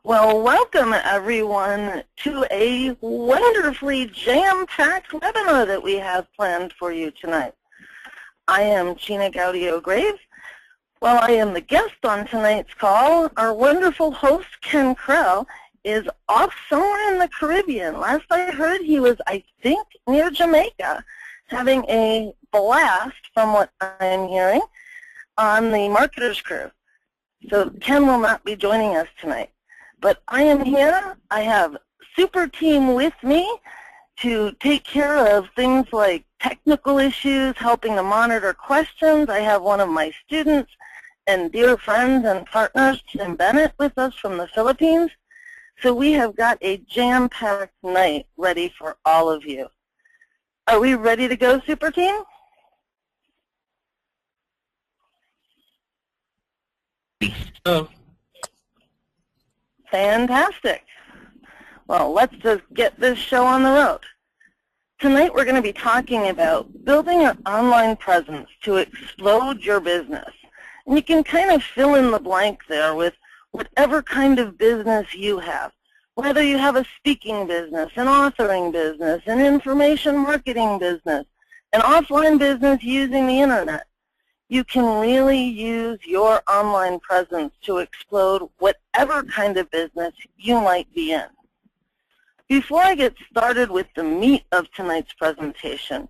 Well, welcome everyone to a wonderfully jam-packed webinar that we have planned for you tonight. I am Gina Gaudio-Graves. While I am the guest on tonight's call, our wonderful host, Ken Krell, is off somewhere in the Caribbean. Last I heard, he was, I think, near Jamaica, having a blast, from what I'm hearing, on the Marketers Crew. So Ken will not be joining us tonight. But I am here. I have super team with me to take care of things like technical issues, helping to monitor questions. I have one of my students and dear friends and partners, Tim Bennett, with us from the Philippines. So we have got a jam-packed night ready for all of you. Are we ready to go, super team? Fantastic. Well, let's just get this show on the road. Tonight we're going to be talking about building an online presence to explode your business. And you can kind of fill in the blank there with whatever kind of business you have. Whether you have a speaking business, an authoring business, an information marketing business, an offline business using the internet. You can really use your online presence to explode whatever kind of business you might be in. Before I get started with the meat of tonight's presentation,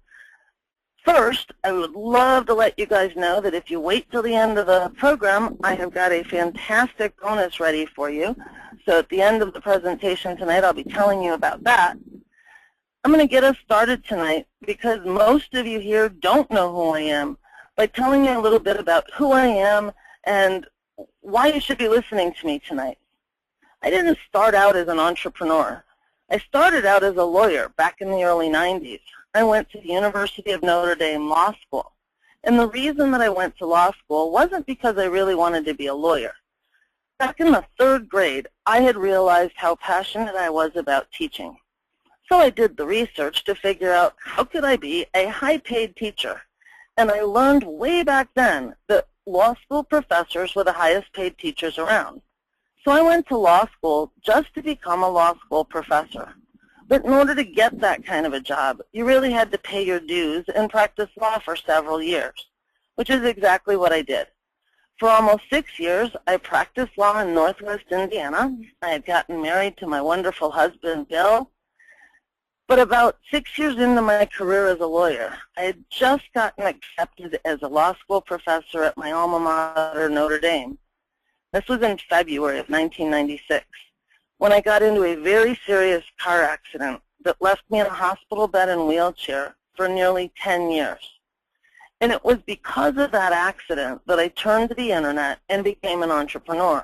first, I would love to let you guys know that if you wait till the end of the program, I have got a fantastic bonus ready for you. So at the end of the presentation tonight, I'll be telling you about that. I'm going to get us started tonight because most of you here don't know who I am, by telling you a little bit about who I am and why you should be listening to me tonight. I didn't start out as an entrepreneur. I started out as a lawyer back in the early 90s. I went to the University of Notre Dame Law School. And the reason that I went to law school wasn't because I really wanted to be a lawyer. Back in the 3rd grade, I had realized how passionate I was about teaching. So I did the research to figure out how could I be a high-paid teacher. And I learned way back then that law school professors were the highest paid teachers around. So I went to law school just to become a law school professor. But in order to get that kind of a job, you really had to pay your dues and practice law for several years, which is exactly what I did. For almost 6 years, I practiced law in Northwest Indiana. I had gotten married to my wonderful husband, Bill. But about 6 years into my career as a lawyer, I had just gotten accepted as a law school professor at my alma mater, Notre Dame. This was in February of 1996, when I got into a very serious car accident that left me in a hospital bed and wheelchair for nearly 10 years. And it was because of that accident that I turned to the internet and became an entrepreneur.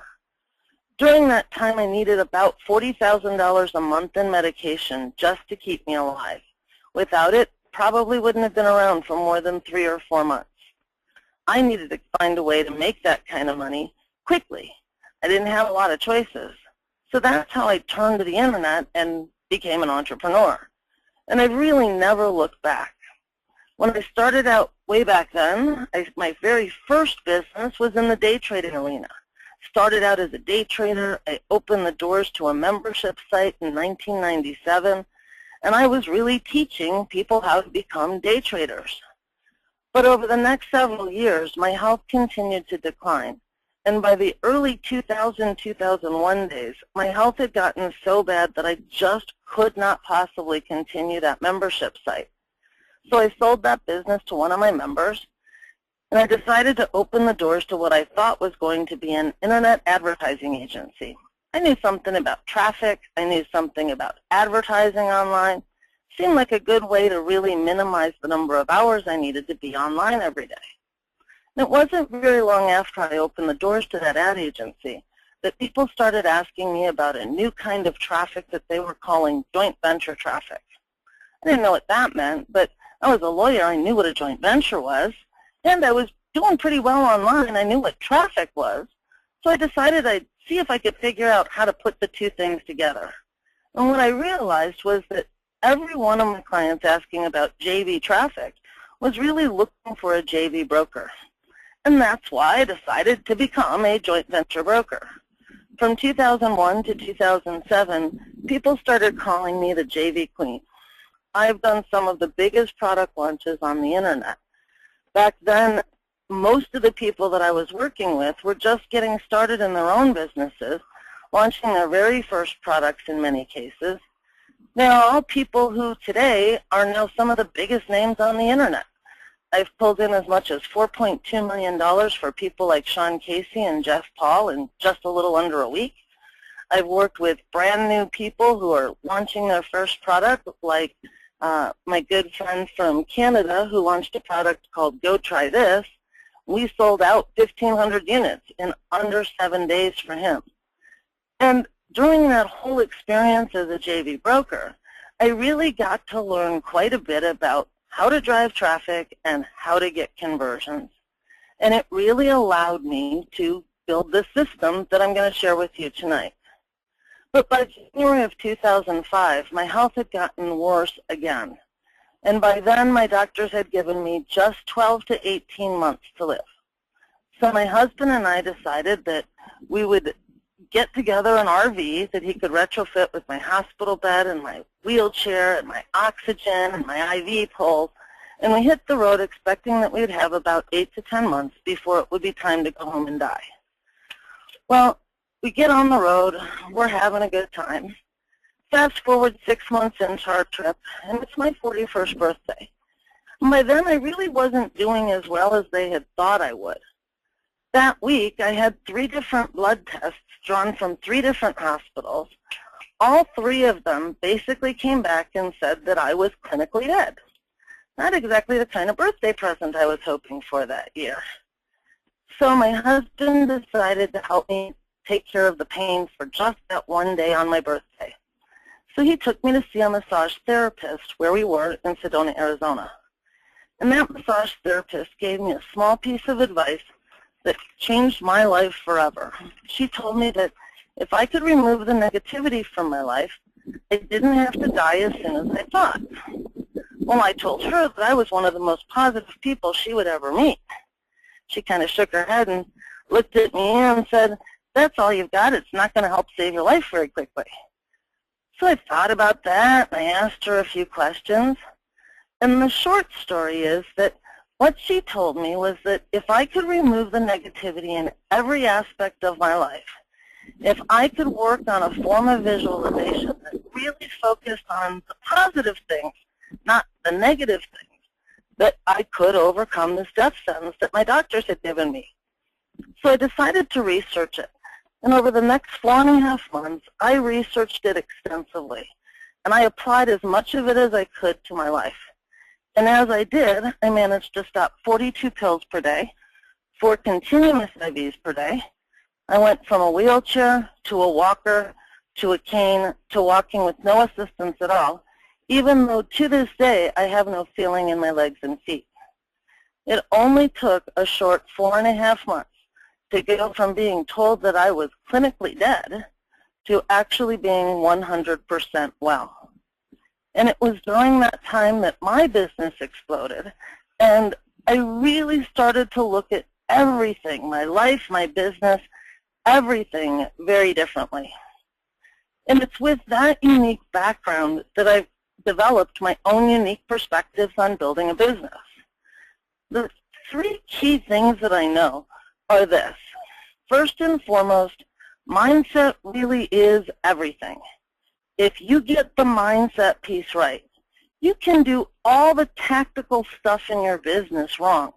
During that time, I needed about $40,000 a month in medication just to keep me alive. Without it, probably wouldn't have been around for more than 3 or 4 months. I needed to find a way to make that kind of money quickly. I didn't have a lot of choices. So that's how I turned to the internet and became an entrepreneur. And I really never looked back. When I started out way back then, my very first business was in the day trading arena. Started out as a day trader. I opened the doors to a membership site in 1997, and I was really teaching people how to become day traders. But over the next several years, my health continued to decline, and by the early 2000-2001 days, my health had gotten so bad that I just could not possibly continue that membership site. So I sold that business to one of my members, and I decided to open the doors to what I thought was going to be an internet advertising agency. I knew something about traffic. I knew something about advertising online. Seemed like a good way to really minimize the number of hours I needed to be online every day. And it wasn't very long after I opened the doors to that ad agency that people started asking me about a new kind of traffic that they were calling joint venture traffic. I didn't know what that meant, but I was a lawyer. I knew what a joint venture was. And I was doing pretty well online. I knew what traffic was. So I decided I'd see if I could figure out how to put the two things together. And what I realized was that every one of my clients asking about JV traffic was really looking for a JV broker. And that's why I decided to become a joint venture broker. From 2001 to 2007, people started calling me the JV Queen. I've done some of the biggest product launches on the internet. Back then, most of the people that I was working with were just getting started in their own businesses, launching their very first products in many cases. They are all people who today are now some of the biggest names on the internet. I've pulled in as much as $4.2 million for people like Sean Casey and Jeff Paul in just a little under a week. I've worked with brand new people who are launching their first product, like my good friend from Canada who launched a product called Go Try This. We sold out 1,500 units in under 7 days for him. And during that whole experience as a JV broker, I really got to learn quite a bit about how to drive traffic and how to get conversions. And it really allowed me to build the system that I'm going to share with you tonight. But by January of 2005, my health had gotten worse again. And by then, my doctors had given me just 12 to 18 months to live. So my husband and I decided that we would get together an RV that he could retrofit with my hospital bed and my wheelchair and my oxygen and my IV poles, and we hit the road expecting that we'd have about 8 to 10 months before it would be time to go home and die. Well, we get on the road, we're having a good time. Fast forward 6 months into our trip, and it's my 41st birthday. And by then, I really wasn't doing as well as they had thought I would. That week, I had 3 different blood tests drawn from 3 different hospitals. All 3 of them basically came back and said that I was clinically dead. Not exactly the kind of birthday present I was hoping for that year. So my husband decided to help me take care of the pain for just that one day on my birthday. So he took me to see a massage therapist where we were in Sedona, Arizona. And that massage therapist gave me a small piece of advice that changed my life forever. She told me that if I could remove the negativity from my life, I didn't have to die as soon as I thought. Well, I told her that I was one of the most positive people she would ever meet. She kind of shook her head and looked at me and said, "That's all you've got. It's not going to help save your life very quickly." So I thought about that, and I asked her a few questions. And the short story is that what she told me was that if I could remove the negativity in every aspect of my life, if I could work on a form of visualization that really focused on the positive things, not the negative things, that I could overcome this death sentence that my doctors had given me. So I decided to research it. And over the next 4.5 months, I researched it extensively. And I applied as much of it as I could to my life. And as I did, I managed to stop 42 pills per day, 4 continuous IVs per day. I went from a wheelchair to a walker to a cane to walking with no assistance at all, even though to this day I have no feeling in my legs and feet. It only took a short 4.5 months to go from being told that I was clinically dead to actually being 100% well. And it was during that time that my business exploded, and I really started to look at everything, my life, my business, everything very differently. And it's with that unique background that I've developed my own unique perspectives on building a business. The 3 key things that I know are this. First and foremost, mindset really is everything. If you get the mindset piece right, you can do all the tactical stuff in your business wrong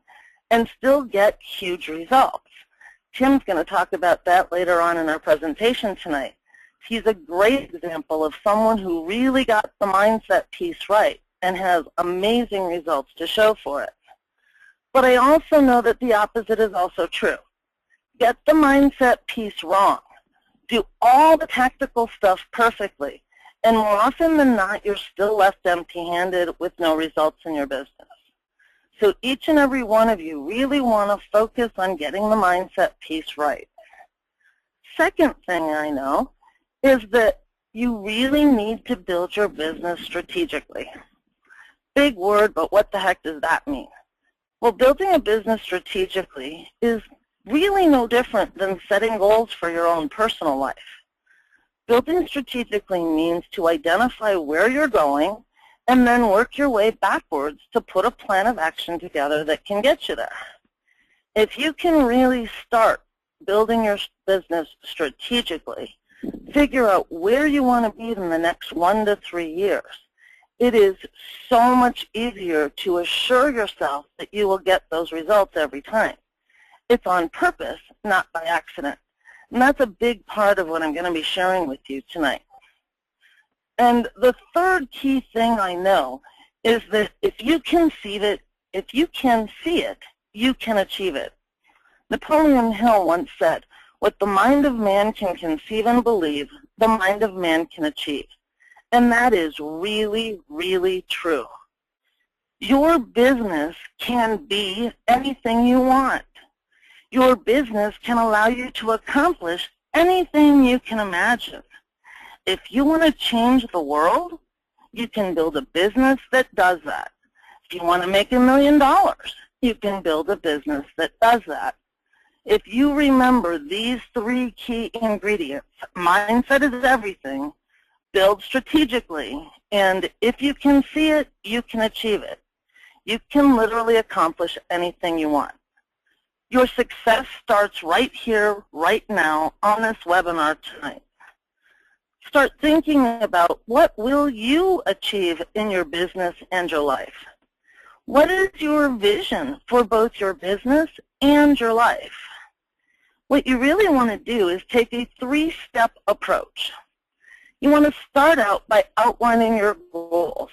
and still get huge results. Tim's going to talk about that later on in our presentation tonight. He's a great example of someone who really got the mindset piece right and has amazing results to show for it. But I also know that the opposite is also true. Get the mindset piece wrong. Do all the tactical stuff perfectly. And more often than not, you're still left empty-handed with no results in your business. So each and every one of you really want to focus on getting the mindset piece right. Second thing I know is that you really need to build your business strategically. Big word, but what the heck does that mean? Well, building a business strategically is really no different than setting goals for your own personal life. Building strategically means to identify where you're going and then work your way backwards to put a plan of action together that can get you there. If you can really start building your business strategically, figure out where you want to be in the next 1 to 3 years, it is so much easier to assure yourself that you will get those results every time. It's on purpose, not by accident. And that's a big part of what I'm going to be sharing with you tonight. And the third key thing I know is that if you can see it, you can achieve it. Napoleon Hill once said, "What the mind of man can conceive and believe, the mind of man can achieve." And that is really, really true. Your business can be anything you want. Your business can allow you to accomplish anything you can imagine. If you want to change the world, you can build a business that does that. If you want to make $1 million, you can build a business that does that. If you remember these 3 key ingredients, mindset is everything, build strategically, and if you can see it, you can achieve it. You can literally accomplish anything you want. Your success starts right here, right now, on this webinar tonight. Start thinking about what will you achieve in your business and your life. What is your vision for both your business and your life? What you really want to do is take a 3-step approach. You want to start out by outlining your goals.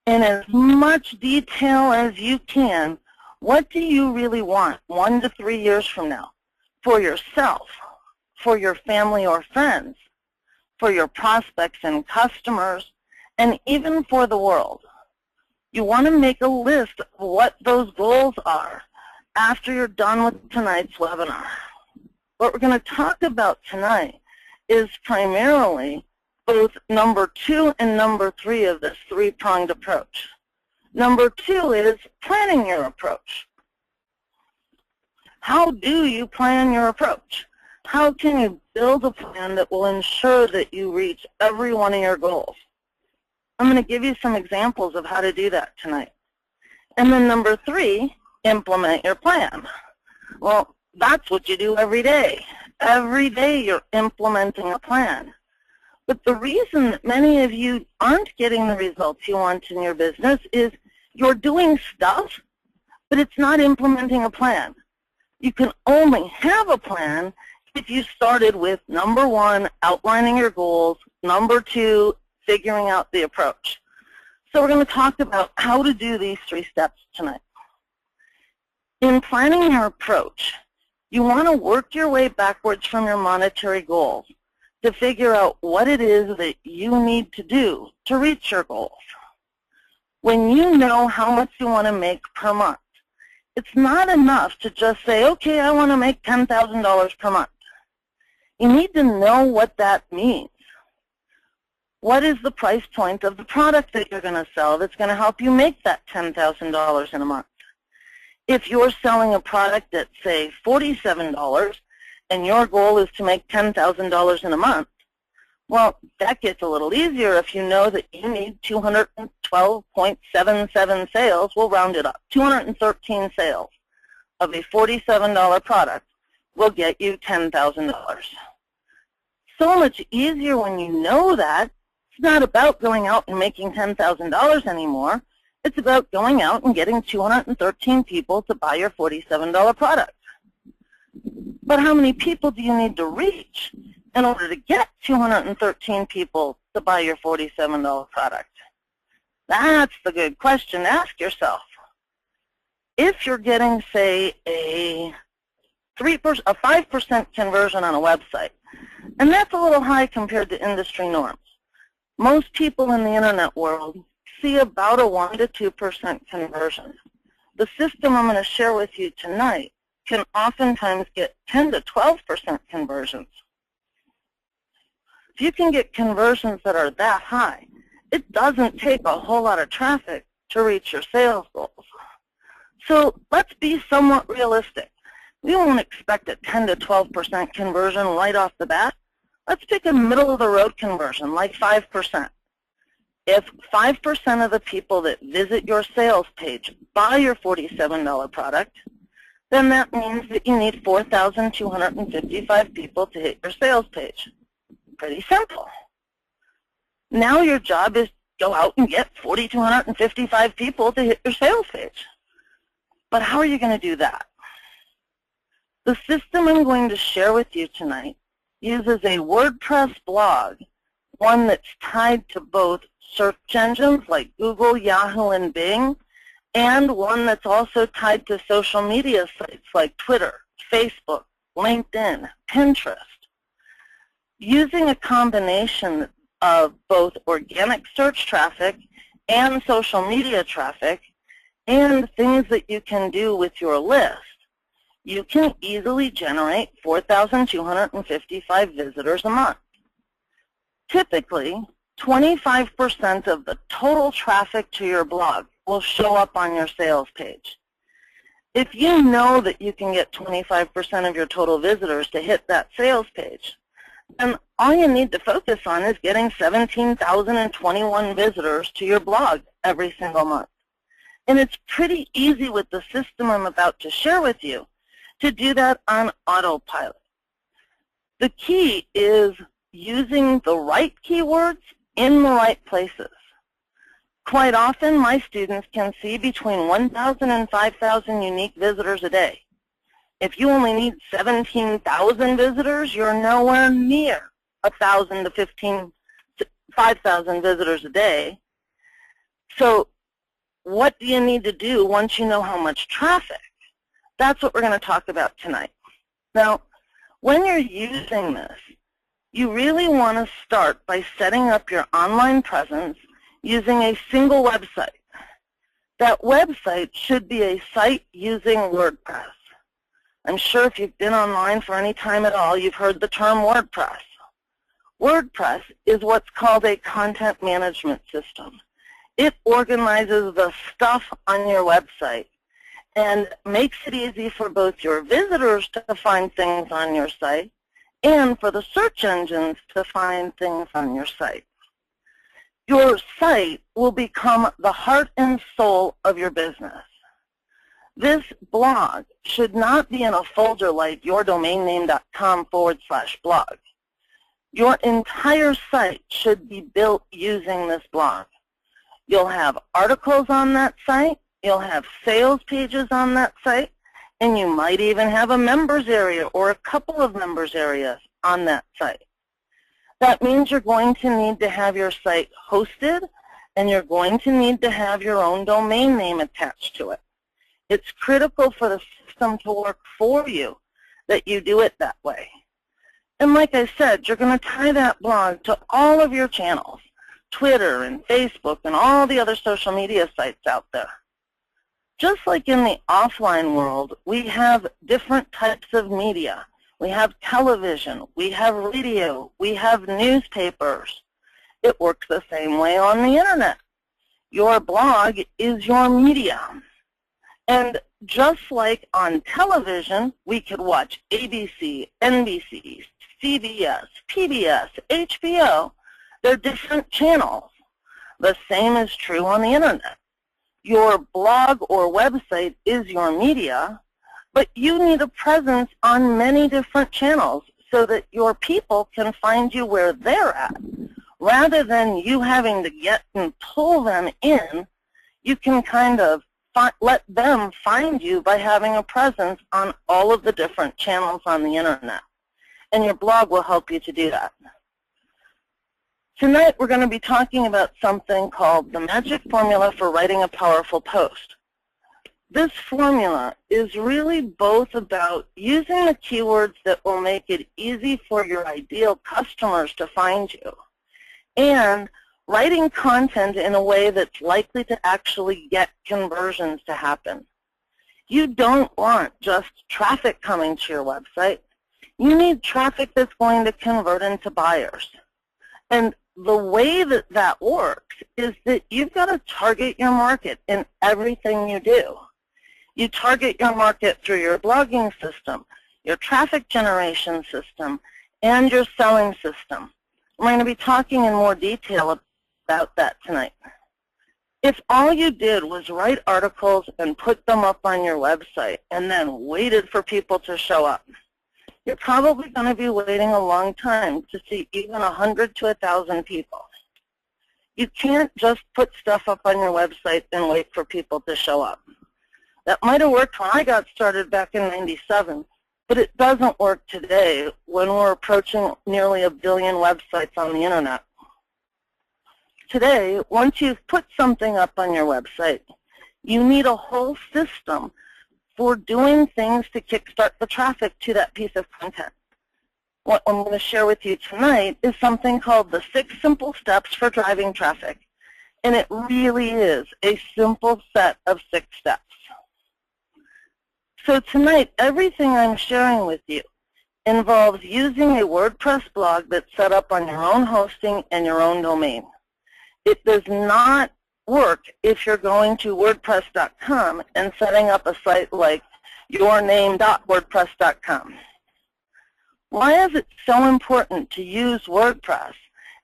In as much detail as you can, what do you really want 1 to 3 years from now? For yourself, for your family or friends, for your prospects and customers, and even for the world. You want to make a list of what those goals are after you're done with tonight's webinar. What we're going to talk about tonight is primarily both number 2 and number 3 of this 3-pronged approach. Number 2 is planning your approach. How do you plan your approach? How can you build a plan that will ensure that you reach every one of your goals? I'm going to give you some examples of how to do that tonight. And then number 3, implement your plan. Well, that's what you do every day. Every day you're implementing a plan. But the reason that many of you aren't getting the results you want in your business is you're doing stuff, but it's not implementing a plan. You can only have a plan if you started with number 1, outlining your goals, number 2, figuring out the approach. So we're going to talk about how to do these 3 steps tonight. In planning your approach, you want to work your way backwards from your monetary goals to figure out what it is that you need to do to reach your goals. When you know how much you want to make per month, it's not enough to just say, okay, I want to make $10,000 per month. You need to know what that means. What is the price point of the product that you're going to sell that's going to help you make that $10,000 in a month? If you're selling a product at, say, $47 and your goal is to make $10,000 in a month, well, that gets a little easier if you know that you need 212.77 sales. We'll round it up. 213 sales of a $47 product will get you $10,000. So much easier when you know that. It's not about going out and making $10,000 anymore. It's about going out and getting 213 people to buy your $47 product. But how many people do you need to reach in order to get 213 people to buy your $47 product? That's the good question to ask yourself. If you're getting, say, a 5% conversion on a website, and that's a little high compared to industry norms. Most people in the internet world see about a 1 to 2% conversion. The system I'm going to share with you tonight can oftentimes get 10 to 12% conversions. If you can get conversions that are that high, it doesn't take a whole lot of traffic to reach your sales goals. So let's be somewhat realistic. We won't expect a 10 to 12% conversion right off the bat. Let's pick a middle-of-the-road conversion, like 5%. If 5% of the people that visit your sales page buy your $47 product, then that means that you need 4,255 people to hit your sales page. Pretty simple. Now your job is to go out and get 4,255 people to hit your sales page. But how are you going to do that? The system I'm going to share with you tonight uses a WordPress blog, one that's tied to both search engines like Google, Yahoo, and Bing, and one that's also tied to social media sites like Twitter, Facebook, LinkedIn, Pinterest. Using a combination of both organic search traffic and social media traffic and things that you can do with your list, you can easily generate 4,255 visitors a month. Typically, 25% of the total traffic to your blog will show up on your sales page. If you know that you can get 25% of your total visitors to hit that sales page, then all you need to focus on is getting 17,021 visitors to your blog every single month. And it's pretty easy with the system I'm about to share with you to do that on autopilot. The key is using the right keywords in the right places. Quite often, my students can see between 1,000 and 5,000 unique visitors a day. If you only need 17,000 visitors, you're nowhere near 1,000 to 5,000 visitors a day. So what do you need to do once you know how much traffic? That's what we're going to talk about tonight. Now, when you're using this, you really want to start by setting up your online presence using a single website. That website should be a site using WordPress. I'm sure if you've been online for any time at all, you've heard the term WordPress. WordPress is what's called a content management system. It organizes the stuff on your website and makes it easy for both your visitors to find things on your site and for the search engines to find things on your site. Your site will become the heart and soul of your business. This blog should not be in a folder like yourdomainname.com/blog. Your entire site should be built using this blog. You'll have articles on that site, you'll have sales pages on that site, and you might even have a members area or a couple of members areas on that site. That means you're going to need to have your site hosted, and you're going to need to have your own domain name attached to it. It's critical for the system to work for you that you do it that way. And like I said, you're going to tie that blog to all of your channels, Twitter and Facebook and all the other social media sites out there. Just like in the offline world, we have different types of media. We have television, we have radio, we have newspapers. It works the same way on the internet. Your blog is your media. And just like on television, we could watch ABC, NBC, CBS, PBS, HBO. They're different channels. The same is true on the internet. Your blog or website is your media, but you need a presence on many different channels so that your people can find you where they're at. Rather than you having to get and pull them in, you can kind of let them find you by having a presence on all of the different channels on the internet. And your blog will help you to do that. Tonight we're going to be talking about something called the magic formula for writing a powerful post. This formula is really both about using the keywords that will make it easy for your ideal customers to find you and writing content in a way that's likely to actually get conversions to happen. You don't want just traffic coming to your website. You need traffic that's going to convert into buyers. And the way that that works is that you've got to target your market in everything you do. You target your market through your blogging system, your traffic generation system, and your selling system. We're going to be talking in more detail about that tonight. If all you did was write articles and put them up on your website and then waited for people to show up, you're probably going to be waiting a long time to see even 100 to 1,000 people. You can't just put stuff up on your website and wait for people to show up. That might have worked when I got started back in '97, but it doesn't work today when we're approaching nearly 1 billion websites on the internet. Today, once you've put something up on your website, you need a whole system for doing things to kickstart the traffic to that piece of content. What I'm going to share with you tonight is something called the 6 Simple Steps for Driving Traffic. And it really is a simple set of 6 steps. So tonight, everything I'm sharing with you involves using a WordPress blog that's set up on your own hosting and your own domain. It does not work if you're going to WordPress.com and setting up a site like yourname.wordpress.com. Why is it so important to use WordPress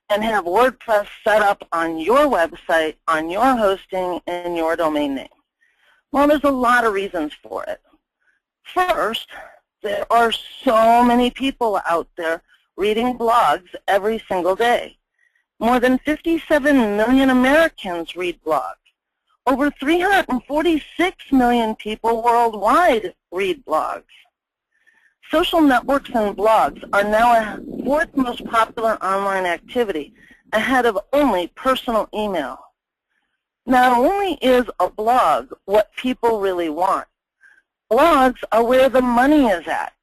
and have WordPress set up on your website, on your hosting, and your domain name? Well, there's a lot of reasons for it. First, there are so many people out there reading blogs every single day. More than 57 million Americans read blogs. Over 346 million people worldwide read blogs. Social networks and blogs are now a 4th most popular online activity, ahead of only personal email. Not only is a blog what people really want, blogs are where the money is at.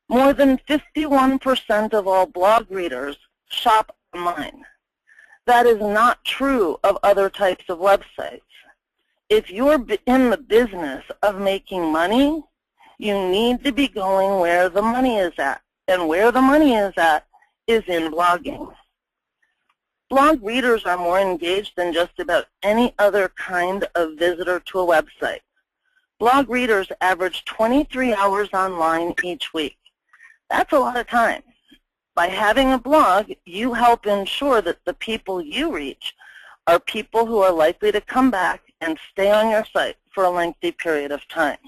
More than 51% of all blog readers shop online. That is not true of other types of websites. If you're in the business of making money, you need to be going where the money is at. And where the money is at is in blogging. Blog readers are more engaged than just about any other kind of visitor to a website. Blog readers average 23 hours online each week. That's a lot of time. By having a blog, you help ensure that the people you reach are people who are likely to come back and stay on your site for a lengthy period of time.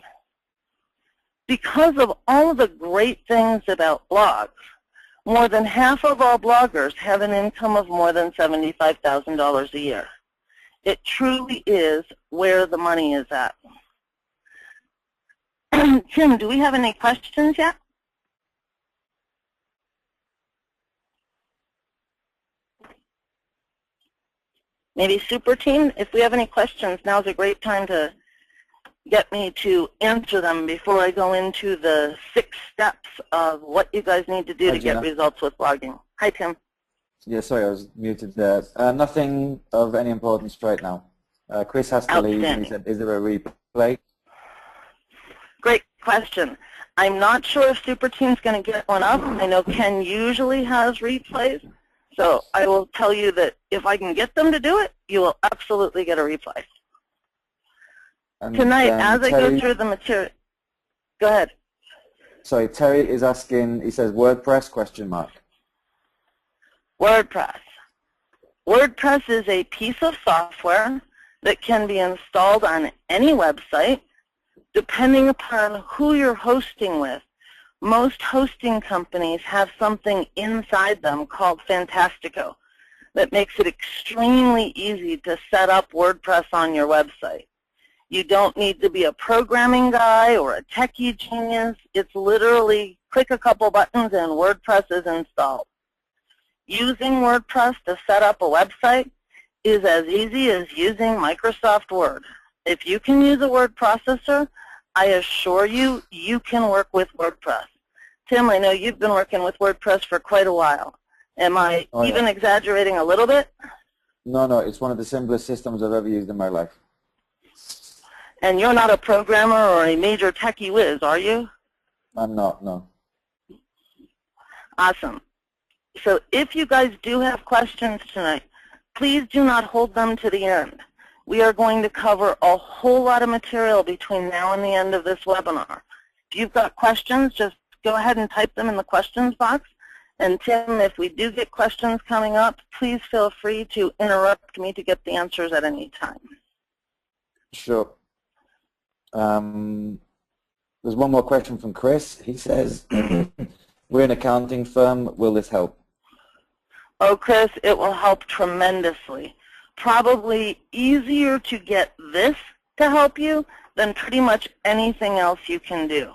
Because of all of the great things about blogs, more than half of all bloggers have an income of more than $75,000 a year. It truly is where the money is at. Tim, do we have any questions yet? Maybe Super Team, if we have any questions, now's a great time to get me to answer them before I go into the 6 steps of what you guys need to do to get results with blogging. Hi, Tim. Yeah, sorry, I was muted there. Nothing of any importance right now. Chris has to leave, and he said, is there a replay? Great question. I'm not sure if Super Team's going to get one up. I know Ken usually has replays. So I will tell you that if I can get them to do it, you will absolutely get a replay. And tonight, as Terry, I go through the material, go ahead. Sorry, Terry is asking, he says WordPress, question mark. WordPress. WordPress is a piece of software that can be installed on any website, depending upon who you're hosting with. Most hosting companies have something inside them called Fantastico that makes it extremely easy to set up WordPress on your website. You don't need to be a programming guy or a techie genius. It's literally click a couple buttons and WordPress is installed. Using WordPress to set up a website is as easy as using Microsoft Word. If you can use a word processor, I assure you, you can work with WordPress. Tim, I know you've been working with WordPress for quite a while. Am I even exaggerating a little bit? No, it's one of the simplest systems I've ever used in my life. And you're not a programmer or a major techie whiz, are you? I'm not, no. Awesome. So if you guys do have questions tonight, please do not hold them to the end. We are going to cover a whole lot of material between now and the end of this webinar. If you've got questions, just go ahead and type them in the questions box. And Tim, if we do get questions coming up, please feel free to interrupt me to get the answers at any time. Sure. There's one more question from Chris. He says, we're an accounting firm. Will this help? Oh, Chris, it will help tremendously. Probably easier to get this to help you than pretty much anything else you can do.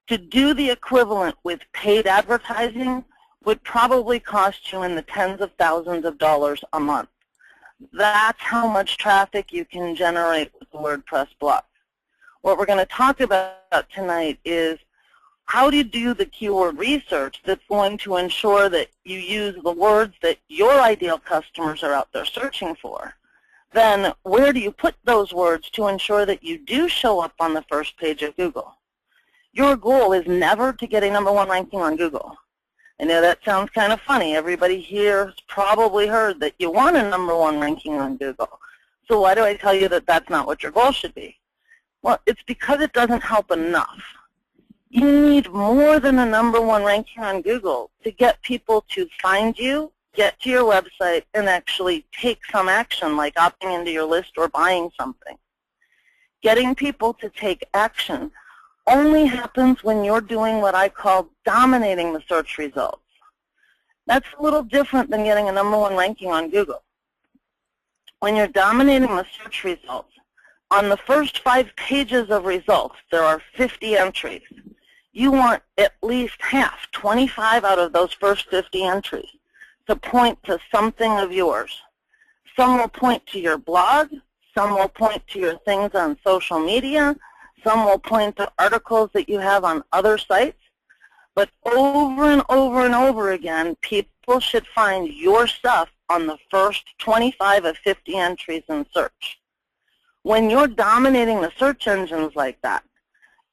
To do the equivalent with paid advertising would probably cost you in the tens of thousands of dollars a month. That's how much traffic you can generate with the WordPress blog. What we're going to talk about tonight is how to do the keyword research that's going to ensure that you use the words that your ideal customers are out there searching for. Then where do you put those words to ensure that you do show up on the first page of Google? Your goal is never to get a #1 ranking on Google. I know that sounds kind of funny. Everybody here has probably heard that you want a #1 ranking on Google. So why do I tell you that that's not what your goal should be? Well, it's because it doesn't help enough. You need more than a #1 ranking on Google to get people to find you, get to your website, and actually take some action like opting into your list or buying something. Getting people to take action only happens when you're doing what I call dominating the search results. That's a little different than getting a #1 ranking on Google. When you're dominating the search results, on the first 5 pages of results, there are 50 entries. You want at least half, 25 out of those first 50 entries, to point to something of yours. Some will point to your blog, some will point to your things on social media, some will point to articles that you have on other sites, but over and over and over again, people should find your stuff on the first 25 of 50 entries in search. When you're dominating the search engines like that,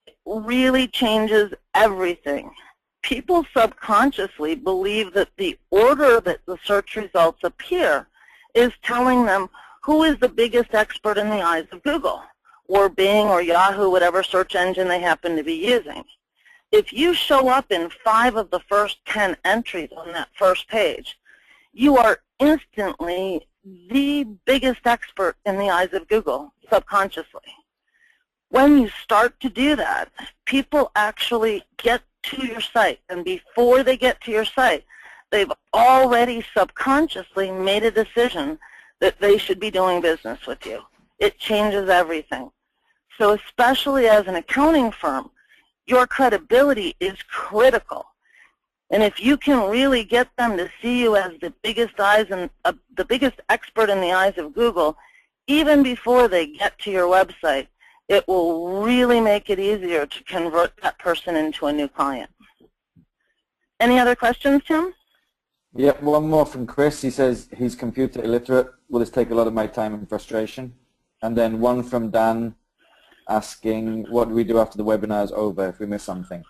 it really changes everything. People subconsciously believe that the order that the search results appear is telling them who is the biggest expert in the eyes of Google, or Bing, or Yahoo, whatever search engine they happen to be using. If you show up in 5 of the first 10 entries on that first page, you are instantly the biggest expert in the eyes of Google, subconsciously. When you start to do that, people actually get to your site, and before they get to your site, they've already subconsciously made a decision that they should be doing business with you. It changes everything. So especially as an accounting firm, your credibility is critical. And if you can really get them to see you as the biggest the biggest expert in the eyes of Google, even before they get to your website, it will really make it easier to convert that person into a new client. Any other questions, Tim? Yep, one more from Chris. He says he's computer illiterate. Will this take a lot of my time and frustration? And then one from Dan asking, what do we do after the webinar is over if we miss something?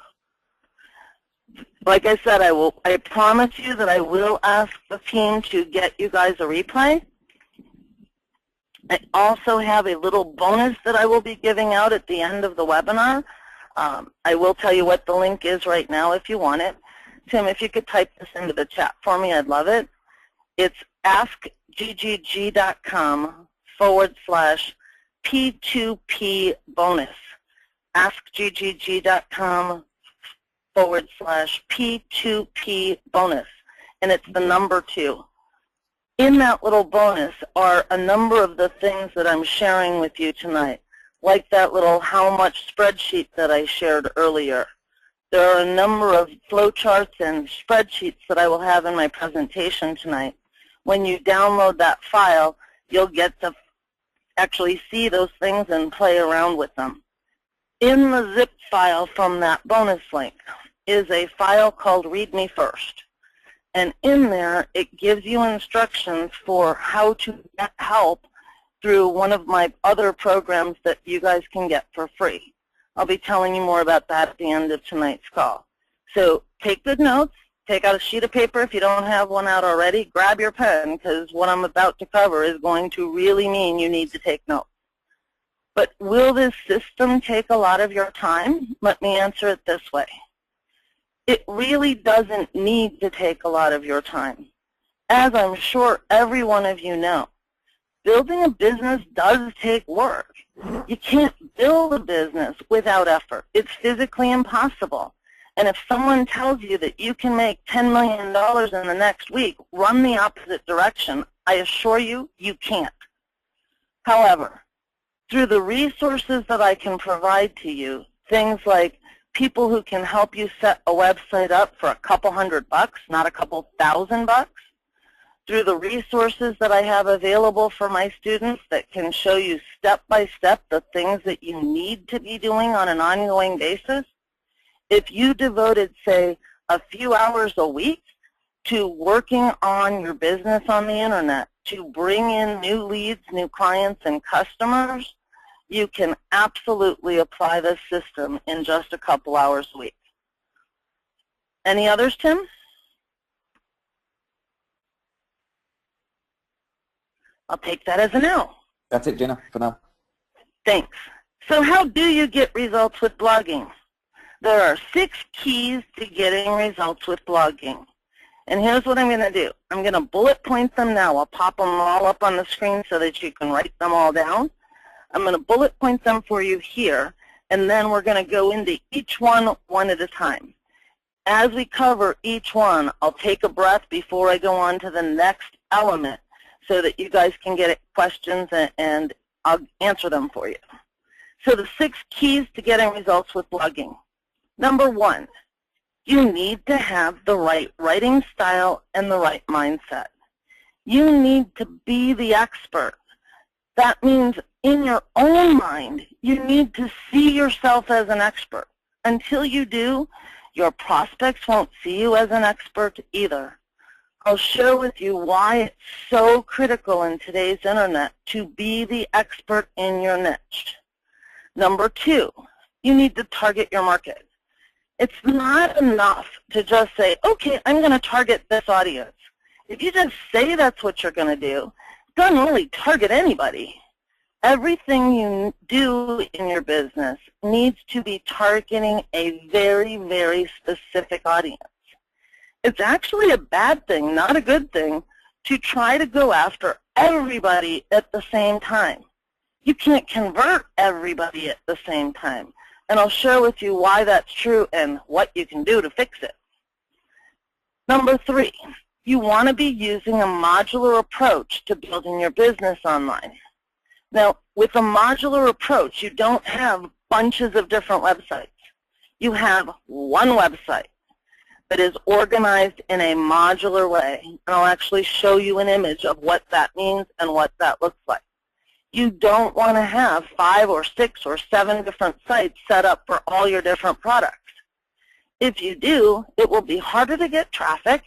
Like I said, I promise you that I will ask the team to get you guys a replay. I also have a little bonus that I will be giving out at the end of the webinar. I will tell you what the link is right now if you want it. Tim, if you could type this into the chat for me, I'd love it. It's askggg.com/P2P bonus. askggg.com/P2P bonus. And it's the number 2. In that little bonus are a number of the things that I'm sharing with you tonight, like that little how much spreadsheet that I shared earlier. There are a number of flowcharts and spreadsheets that I will have in my presentation tonight. When you download that file, you'll get to actually see those things and play around with them. In the zip file from that bonus link is a file called Read Me First. And in there, it gives you instructions for how to get help through one of my other programs that you guys can get for free. I'll be telling you more about that at the end of tonight's call. So take good notes, take out a sheet of paper if you don't have one out already. Grab your pen, because what I'm about to cover is going to really mean you need to take notes. But will this system take a lot of your time? Let me answer it this way. It really doesn't need to take a lot of your time. As I'm sure every one of you know, building a business does take work. You can't build a business without effort. It's physically impossible. And if someone tells you that you can make $10 million in the next week, run the opposite direction. I assure you, you can't. However, through the resources that I can provide to you, things like people who can help you set a website up for a couple $100, not a couple $1,000, through the resources that I have available for my students that can show you step by step the things that you need to be doing on an ongoing basis, if you devoted, say, a few hours a week to working on your business on the internet, to bring in new leads, new clients, and customers, you can absolutely apply this system in just a couple hours a week. Any others, Tim? I'll take that as a no. That's it, Gina, for now. Thanks. So how do you get results with blogging? There are 6 keys to getting results with blogging. And here's what I'm going to do. I'm going to bullet point them now. I'll pop them all up on the screen so that you can write them all down. I'm going to bullet point them for you here, and then we're going to go into each one at a time. As we cover each one, I'll take a breath before I go on to the next element so that you guys can get questions and I'll answer them for you. So the 6 keys to getting results with blogging. Number 1, you need to have the right writing style and the right mindset. You need to be the expert. That means in your own mind, you need to see yourself as an expert. Until you do, your prospects won't see you as an expert either. I'll share with you why it's so critical in today's internet to be the expert in your niche. Number 2, you need to target your market. It's not enough to just say, okay, I'm going to target this audience. If you just say that's what you're going to do, it doesn't really target anybody. Everything you do in your business needs to be targeting a very, very specific audience. It's actually a bad thing, not a good thing, to try to go after everybody at the same time. You can't convert everybody at the same time. And I'll share with you why that's true and what you can do to fix it. Number 3, you want to be using a modular approach to building your business online. Now, with a modular approach, you don't have bunches of different websites. You have one website that is organized in a modular way. And I'll actually show you an image of what that means and what that looks like. You don't want to have 5 or 6 or 7 different sites set up for all your different products. If you do, it will be harder to get traffic.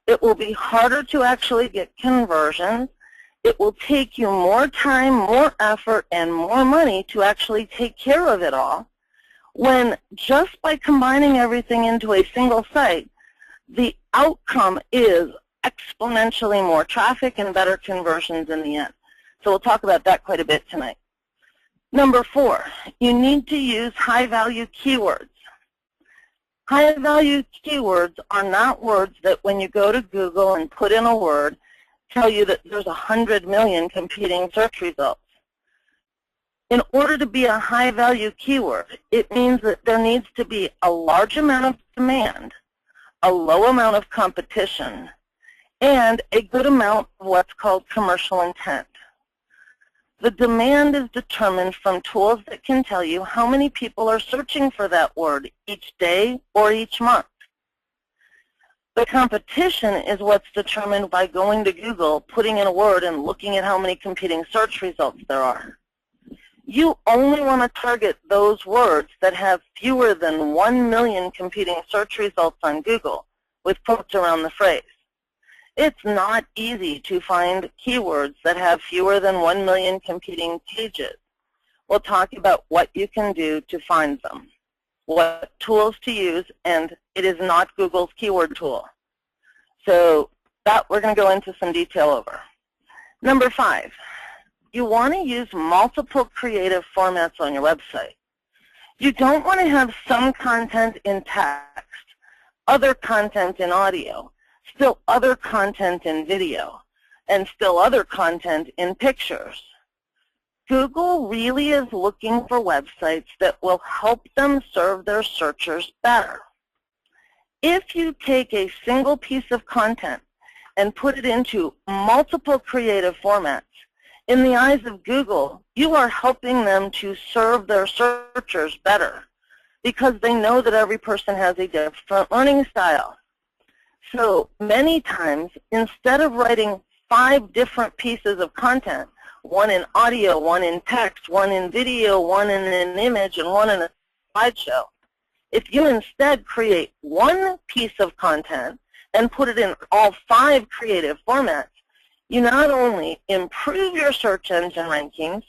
It will be harder to actually get conversions. It will take you more time, more effort, and more money to actually take care of it all, when just by combining everything into a single site, the outcome is exponentially more traffic and better conversions in the end. So we'll talk about that quite a bit tonight. Number 4, you need to use high-value keywords. High-value keywords are not words that when you go to Google and put in a word, tell you that there's 100 million competing search results. In order to be a high-value keyword, it means that there needs to be a large amount of demand, a low amount of competition, and a good amount of what's called commercial intent. The demand is determined from tools that can tell you how many people are searching for that word each day or each month. The competition is what's determined by going to Google, putting in a word, and looking at how many competing search results there are. You only want to target those words that have fewer than 1 million competing search results on Google, with quotes around the phrase. It's not easy to find keywords that have fewer than 1 million competing pages. We'll talk about what you can do to find them, what tools to use, and it is not Google's keyword tool. So that we're going to go into some detail over. Number 5, you want to use multiple creative formats on your website. You don't want to have some content in text, other content in audio, still other content in video, and still other content in pictures. Google really is looking for websites that will help them serve their searchers better. If you take a single piece of content and put it into multiple creative formats, in the eyes of Google, you are helping them to serve their searchers better because they know that every person has a different learning style. So many times, instead of writing 5 different pieces of content, one in audio, one in text, one in video, one in an image, and one in a slideshow, if you instead create one piece of content and put it in all 5 creative formats, you not only improve your search engine rankings,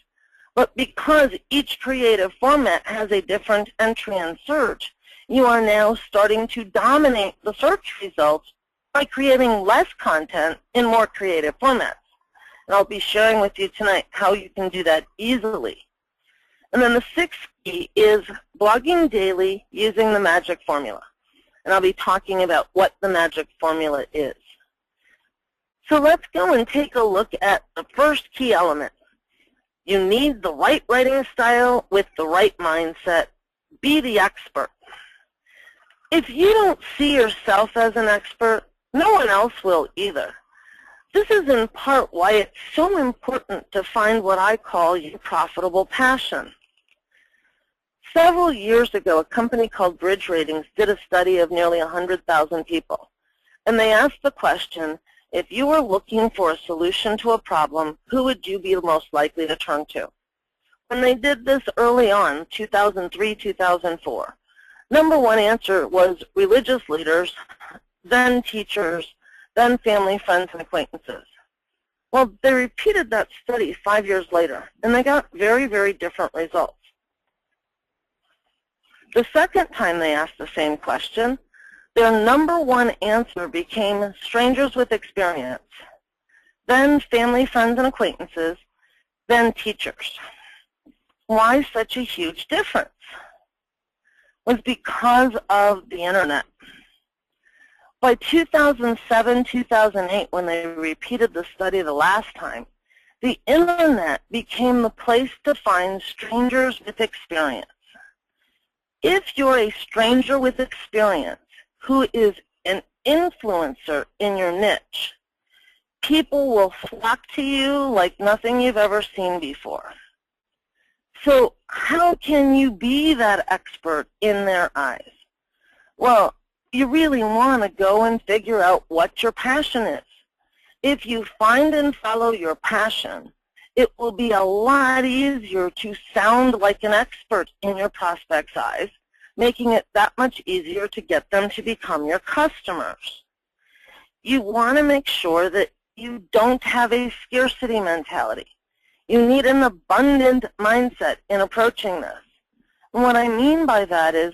but because each creative format has a different entry in search, you are now starting to dominate the search results by creating less content in more creative formats. And I'll be sharing with you tonight how you can do that easily. And then the 6th key is blogging daily using the magic formula. And I'll be talking about what the magic formula is. So let's go and take a look at the first key element. You need the right writing style with the right mindset. Be the expert. If you don't see yourself as an expert, no one else will either. This is in part why it's so important to find what I call your profitable passion. Several years ago, a company called Bridge Ratings did a study of nearly 100,000 people. And they asked the question, if you were looking for a solution to a problem, who would you be most likely to turn to? When they did this early on, 2003, 2004, number 1 answer was religious leaders, then teachers, then family, friends, and acquaintances. Well, they repeated that study 5 years later, and they got very, very different results. The second time they asked the same question, their number 1 answer became strangers with experience, then family, friends, and acquaintances, then teachers. Why such a huge difference? It was because of the internet. By 2007, 2008, when they repeated the study the last time, the internet became the place to find strangers with experience. If you're a stranger with experience who is an influencer in your niche, people will flock to you like nothing you've ever seen before. So how can you be that expert in their eyes? Well, you really want to go and figure out what your passion is. If you find and follow your passion, it will be a lot easier to sound like an expert in your prospect's eyes, making it that much easier to get them to become your customers. You want to make sure that you don't have a scarcity mentality. You need an abundant mindset in approaching this. And what I mean by that is,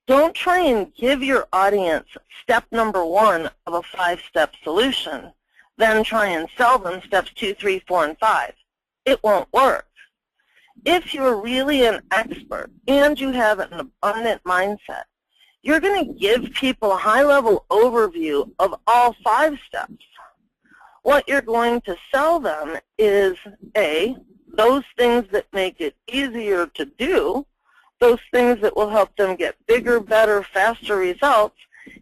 don't try and give your audience step number 1 of a 5-step solution, then try and sell them steps 2, 3, 4, and 5. It won't work. If you're really an expert and you have an abundant mindset, you're going to give people a high-level overview of all 5 steps. What you're going to sell them is, A, those things that make it easier to do, those things that will help them get bigger, better, faster results,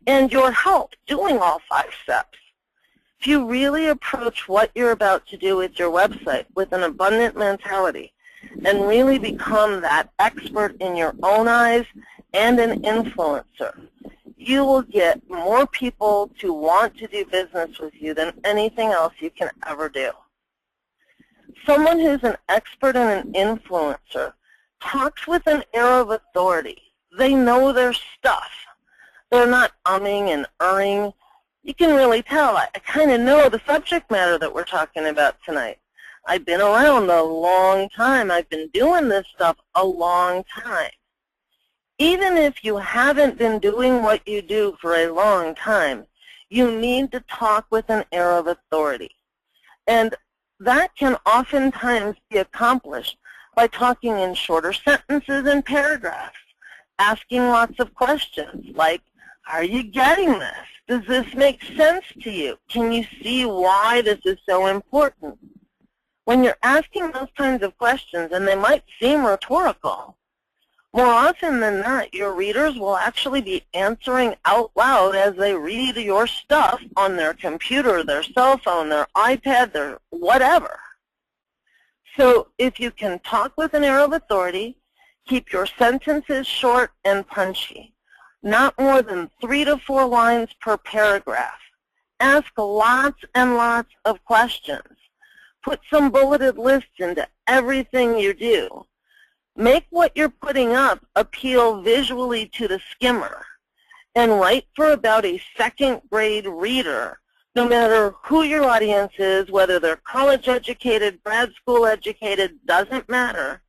and your help doing all 5 steps. If you really approach what you're about to do with your website with an abundant mentality and really become that expert in your own eyes and an influencer, you will get more people to want to do business with you than anything else you can ever do. Someone who's an expert and an influencer talks with an air of authority. They know their stuff. They're not umming and erring. You can really tell. I kind of know the subject matter that we're talking about tonight. I've been around a long time. I've been doing this stuff a long time. Even if you haven't been doing what you do for a long time, You need to talk with an air of authority. And that can oftentimes be accomplished by talking in shorter sentences and paragraphs, asking lots of questions like, are you getting this? Does this make sense to you? Can you see why this is so important? When you're asking those kinds of questions, and they might seem rhetorical, more often than not, your readers will actually be answering out loud as they read your stuff on their computer, their cell phone, their iPad, their whatever. So if you can talk with an air of authority, keep your sentences short and punchy, not more than 3 to 4 lines per paragraph. Ask lots and lots of questions. Put some bulleted lists into everything you do. Make what you're putting up appeal visually to the skimmer, and write for about a second grade reader, no matter who your audience is, whether they're college educated, grad school educated, doesn't matter.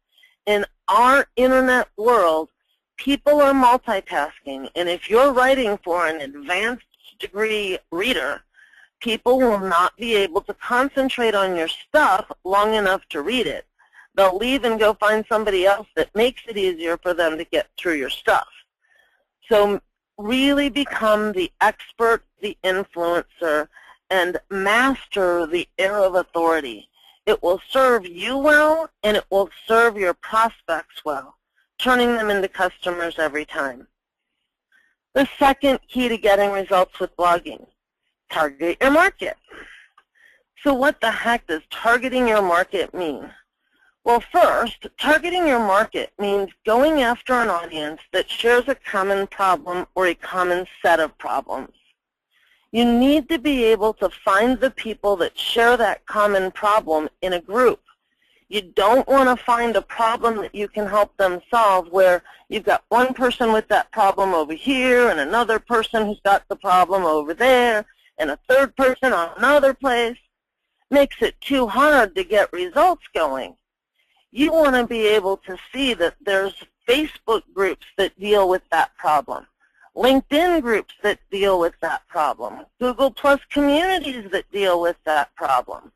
In our internet world, people are multitasking, and if you're writing for an advanced degree reader, people will not be able to concentrate on your stuff long enough to read it. They'll leave and go find somebody else that makes it easier for them to get through your stuff. So really become the expert, the influencer, and master the air of authority. It will serve you well, and it will serve your prospects well, turning them into customers every time. The second key to getting results with blogging, target your market. So what the heck does targeting your market mean? Well, first, targeting your market means going after an audience that shares a common problem or a common set of problems. You need to be able to find the people that share that common problem in a group. You don't want to find a problem that you can help them solve where you've got one person with that problem over here and another person who's got the problem over there and a third person on another place. Makes it too hard to get results going. You want to be able to see that there's Facebook groups that deal with that problem, LinkedIn groups that deal with that problem, Google Plus communities that deal with that problem,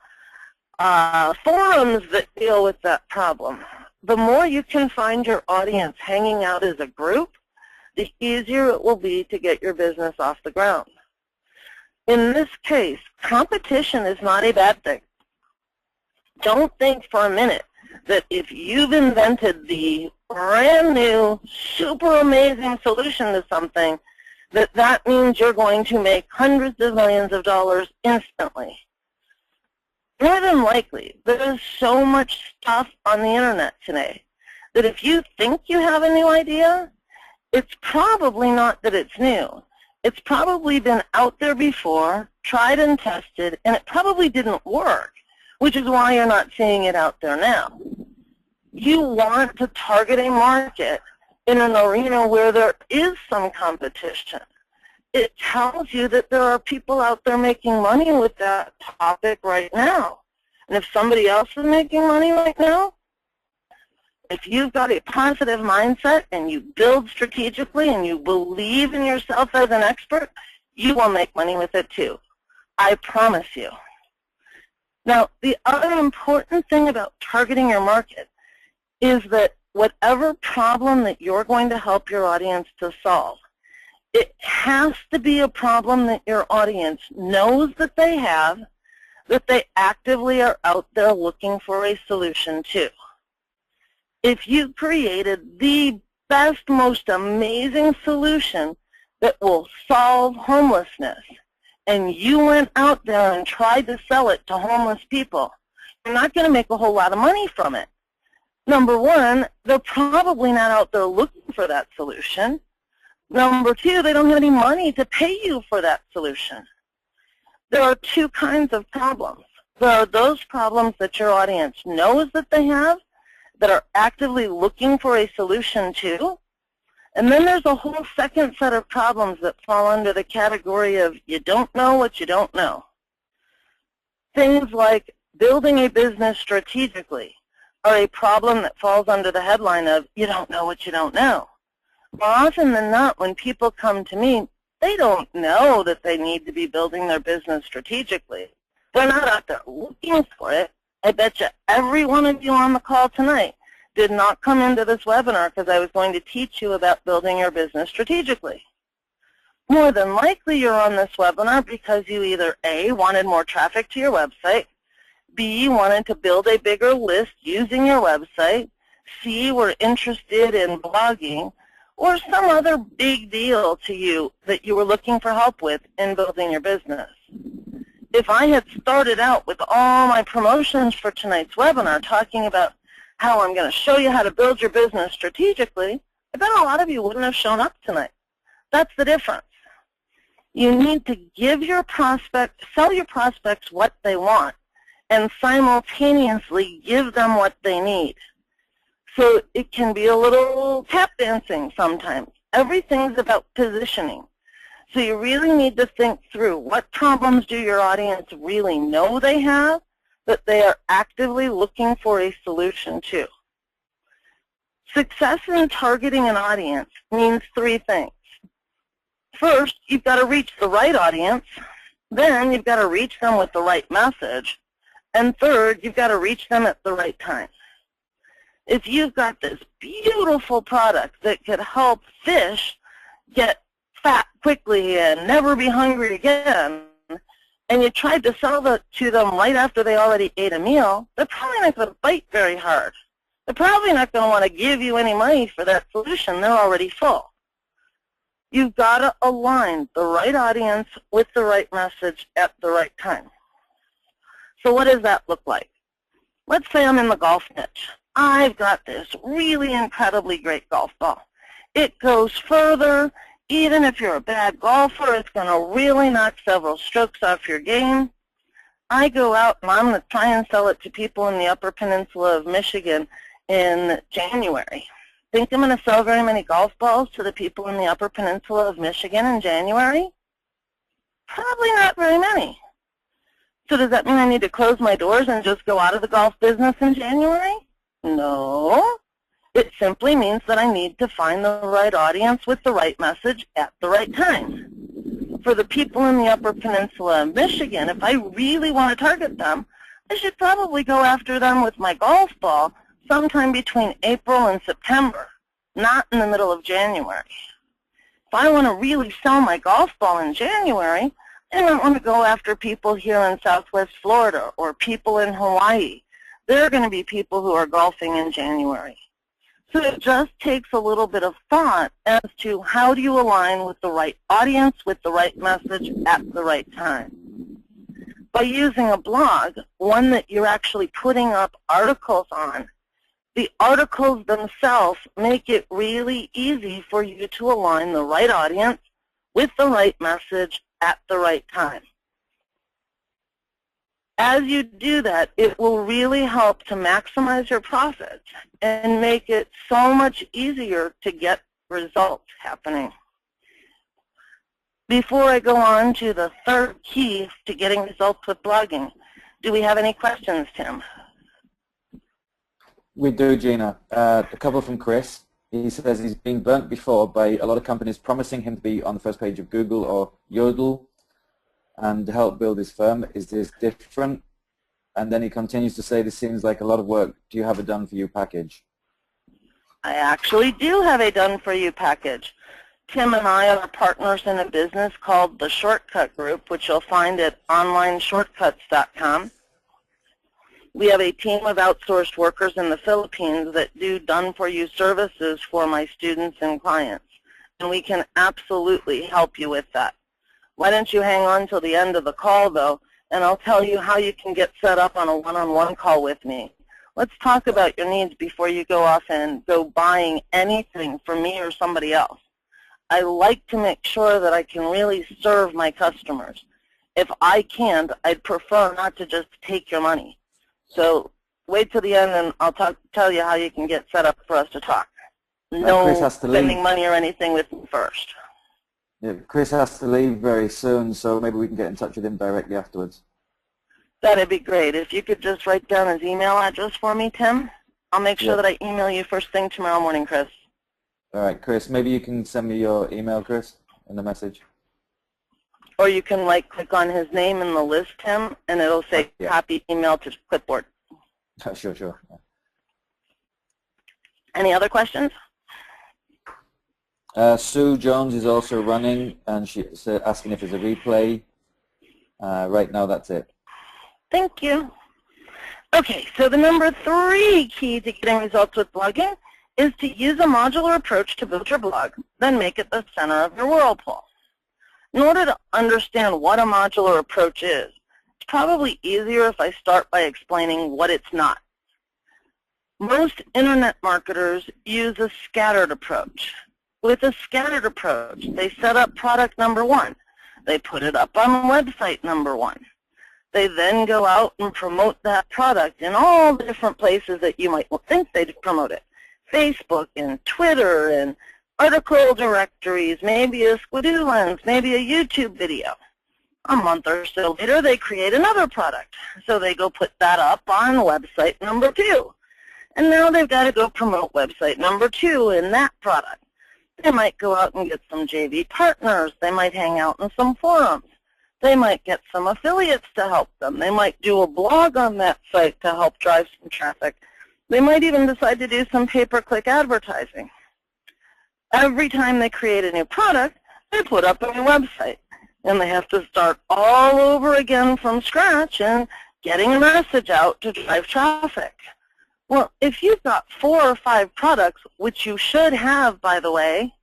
forums that deal with that problem. The more you can find your audience hanging out as a group, the easier it will be to get your business off the ground. In this case, competition is not a bad thing. Don't think for a minute that if you've invented the brand new, super amazing solution to something, that means you're going to make hundreds of millions of dollars instantly. More than likely, there's so much stuff on the internet today that if you think you have a new idea, it's probably not that it's new. It's probably been out there before, tried and tested, and it probably didn't work, which is why you're not seeing it out there now. You want to target a market in an arena where there is some competition. It tells you that there are people out there making money with that topic right now. And if somebody else is making money right now, if you've got a positive mindset and you build strategically and you believe in yourself as an expert, you will make money with it too. I promise you. Now, the other important thing about targeting your market is that whatever problem that you're going to help your audience to solve, it has to be a problem that your audience knows that they have, that they actively are out there looking for a solution to. If you created the best, most amazing solution that will solve homelessness, and you went out there and tried to sell it to homeless people, you're not going to make a whole lot of money from it. Number one, they're probably not out there looking for that solution. Number two, they don't have any money to pay you for that solution. There are two kinds of problems. There are those problems that your audience knows that they have, that are actively looking for a solution to, and then there's a whole second set of problems that fall under the category of you don't know what you don't know. Things like building a business strategically are a problem that falls under the headline of you don't know what you don't know. More often than not, when people come to me, They don't know that they need to be building their business strategically. They're not out there looking for it. I bet you every one of you on the call tonight did not come into this webinar because I was going to teach you about building your business strategically. More than likely you're on this webinar because you either A, wanted more traffic to your website, B, wanted to build a bigger list using your website, C, were interested in blogging, or some other big deal to you that you were looking for help with in building your business. If I had started out with all my promotions for tonight's webinar talking about how I'm going to show you how to build your business strategically, I bet a lot of you wouldn't have shown up tonight. That's the difference. You need to give your prospect, sell your prospects what they want, and simultaneously give them what they need. So it can be a little tap dancing sometimes. Everything's about positioning. So you really need to think through what problems do your audience really know they have that they are actively looking for a solution to. Success in targeting an audience means three things. First, you've got to reach the right audience. Then you've got to reach them with the right message. And third, you've got to reach them at the right time. If you've got this beautiful product that could help fish get fat quickly and never be hungry again, and you tried to sell it to them right after they already ate a meal, they're probably not going to bite very hard. They're probably not going to want to give you any money for that solution. They're already full. You've got to align the right audience with the right message at the right time. So what does that look like? Let's say I'm in the golf niche. I've got this really incredibly great golf ball. It goes further. Even if you're a bad golfer, it's going to really knock several strokes off your game. I go out and I'm going to try and sell it to people in the Upper Peninsula of Michigan in January. Think I'm going to sell very many golf balls to the people in the Upper Peninsula of Michigan in January? Probably not very many. So does that mean I need to close my doors and just go out of the golf business in January? No. It simply means that I need to find the right audience with the right message at the right time. For the people in the Upper Peninsula of Michigan, if I really want to target them, I should probably go after them with my golf ball sometime between April and September, not in the middle of January. If I want to really sell my golf ball in January, I don't want to go after people here in Southwest Florida or people in Hawaii. There are going to be people who are golfing in January. So it just takes a little bit of thought as to how do you align with the right audience, with the right message at the right time. By using a blog, one that you're actually putting up articles on, the articles themselves make it really easy for you to align the right audience with the right message at the right time. As you do that, it will really help to maximize your profits and make it so much easier to get results happening. Before I go on to the third key to getting results with blogging, do we have any questions, Tim? We do, Gina. A couple from Chris. He says he's been burnt before by a lot of companies promising him to be on the first page of Google or Yodel and help build his firm. Is this different? And then he continues to say, this seems like a lot of work. Do you have a done-for-you package? I actually do have a done-for-you package. Tim and I are partners in a business called the Shortcut Group, which you'll find at onlineshortcuts.com. We have a team of outsourced workers in the Philippines that do done-for-you services for my students and clients, and we can absolutely help you with that. Why don't you hang on till the end of the call, though, and I'll tell you how you can get set up on a one-on-one call with me. Let's talk about your needs before you go off and go buying anything from me or somebody else. I like to make sure that I can really serve my customers. If I can't, I'd prefer not to just take your money. So wait till the end and I'll tell you how you can get set up for us to talk. No spending money or anything with me first. Yeah, Chris has to leave very soon, so maybe we can get in touch with him directly afterwards. That'd be great. If you could just write down his email address for me, Tim, I'll make sure that I email you first thing tomorrow morning, Chris. All right, Chris, maybe you can send me your email, Chris, in the message. Or you can right-click on his name in the list, Tim, and it'll say Yeah. copy email to clipboard. Sure, sure. Any other questions? Sue Jones is also running, and she's asking if there's a replay. Right now, that's it. Thank you. Okay, so the number 3 key to getting results with blogging is to use a modular approach to build your blog, then make it the center of your whirlpool. In order to understand what a modular approach is, it's probably easier if I start by explaining what it's not. Most internet marketers use a scattered approach. With a scattered approach, they set up product number 1. They put it up on website number 1. They then go out and promote that product in all the different places that you might think they'd promote it. Facebook and Twitter and article directories, maybe a Squidoo lens, maybe a YouTube video. A month or so later, they create another product. So they go put that up on website number 2. And now they've got to go promote website number 2 in that product. They might go out and get some JV partners. They might hang out in some forums. They might get some affiliates to help them. They might do a blog on that site to help drive some traffic. They might even decide to do some pay-per-click advertising. Every time they create a new product, they put up a new website. And they have to start all over again from scratch and getting a message out to drive traffic. Well, if you've got 4 or 5 products, which you should have, by the way,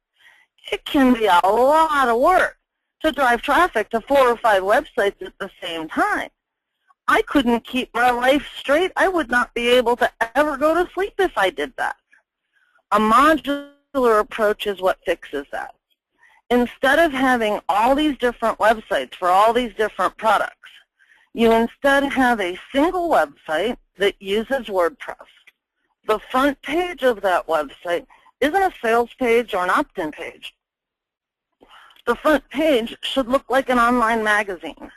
it can be a lot of work to drive traffic to 4 or 5 websites at the same time. I couldn't keep my life straight. I would not be able to ever go to sleep if I did that. A modular approach is what fixes that. Instead of having all these different websites for all these different products, you instead have a single website that uses WordPress. The front page of that website isn't a sales page or an opt-in page. The front page should look like an online magazine.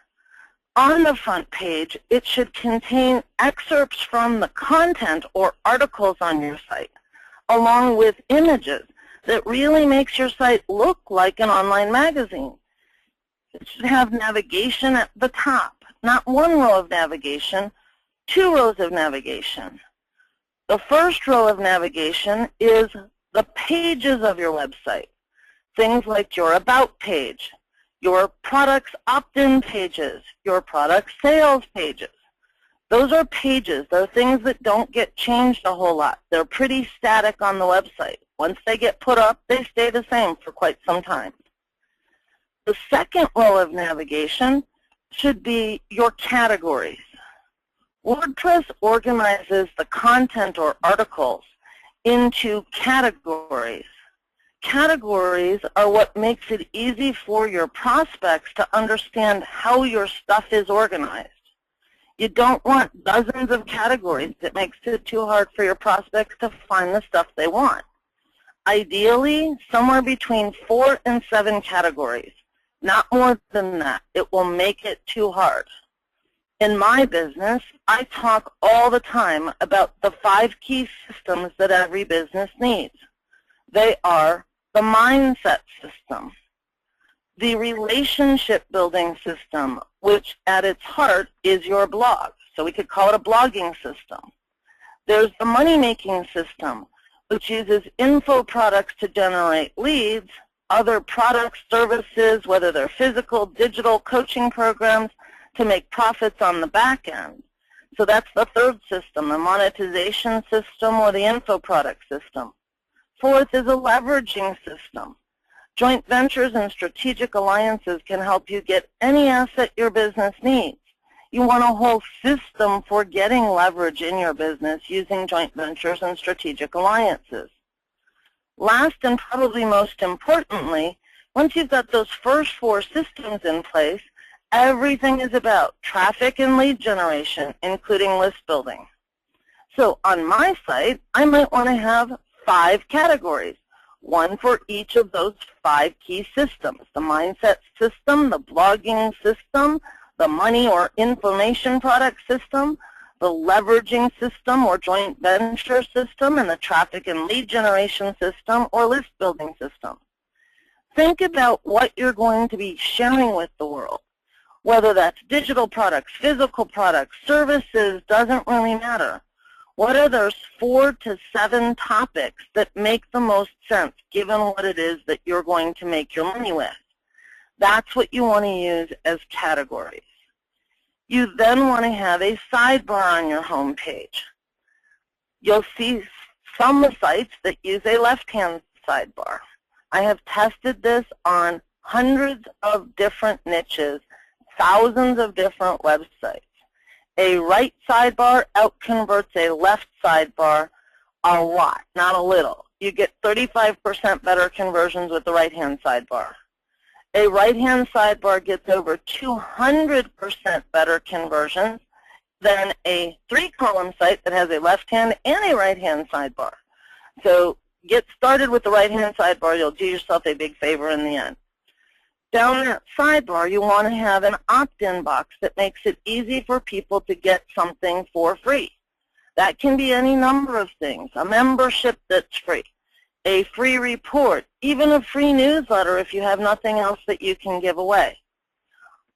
On the front page, it should contain excerpts from the content or articles on your site, along with images that really makes your site look like an online magazine. It should have navigation at the top, not 1 row of navigation, 2 rows of navigation. The first row of navigation is the pages of your website, things like your About page, your product's opt-in pages, your product sales pages. Those are pages. They're things that don't get changed a whole lot. They're pretty static on the website. Once they get put up, they stay the same for quite some time. The second row of navigation should be your categories. WordPress organizes the content or articles into categories. Categories are what makes it easy for your prospects to understand how your stuff is organized. You don't want dozens of categories. It makes it too hard for your prospects to find the stuff they want. Ideally, somewhere between 4 and 7 categories. Not more than that. It will make it too hard. In my business, I talk all the time about the 5 key systems that every business needs. They are the mindset system, the relationship building system, which at its heart is your blog. So we could call it a blogging system. There's the money-making system, which uses info products to generate leads, other products, services, whether they're physical, digital, coaching programs, to make profits on the back end. So that's the third system, the monetization system or the info product system. Fourth is a leveraging system. Joint ventures and strategic alliances can help you get any asset your business needs. You want a whole system for getting leverage in your business using joint ventures and strategic alliances. Last and probably most importantly, once you've got those first 4 systems in place, everything is about traffic and lead generation, including list building. So on my site, I might want to have 5 categories, 1 for each of those 5 key systems: the mindset system, the blogging system, the money or information product system, the leveraging system or joint venture system, and the traffic and lead generation system or list building system. Think about what you're going to be sharing with the world. Whether that's digital products, physical products, services, doesn't really matter. What are those 4 to 7 topics that make the most sense given what it is that you're going to make your money with? That's what you want to use as categories. You then want to have a sidebar on your home page. You'll see some sites that use a left-hand sidebar. I have tested this on hundreds of different niches, thousands of different websites. A right sidebar outconverts a left sidebar a lot, not a little. You get 35% better conversions with the right-hand sidebar. A right-hand sidebar gets over 200% better conversions than a 3-column site that has a left-hand and a right-hand sidebar. So get started with the right-hand sidebar. You'll do yourself a big favor in the end. Down that sidebar, you want to have an opt-in box that makes it easy for people to get something for free. That can be any number of things, a membership that's free, a free report, even a free newsletter if you have nothing else that you can give away.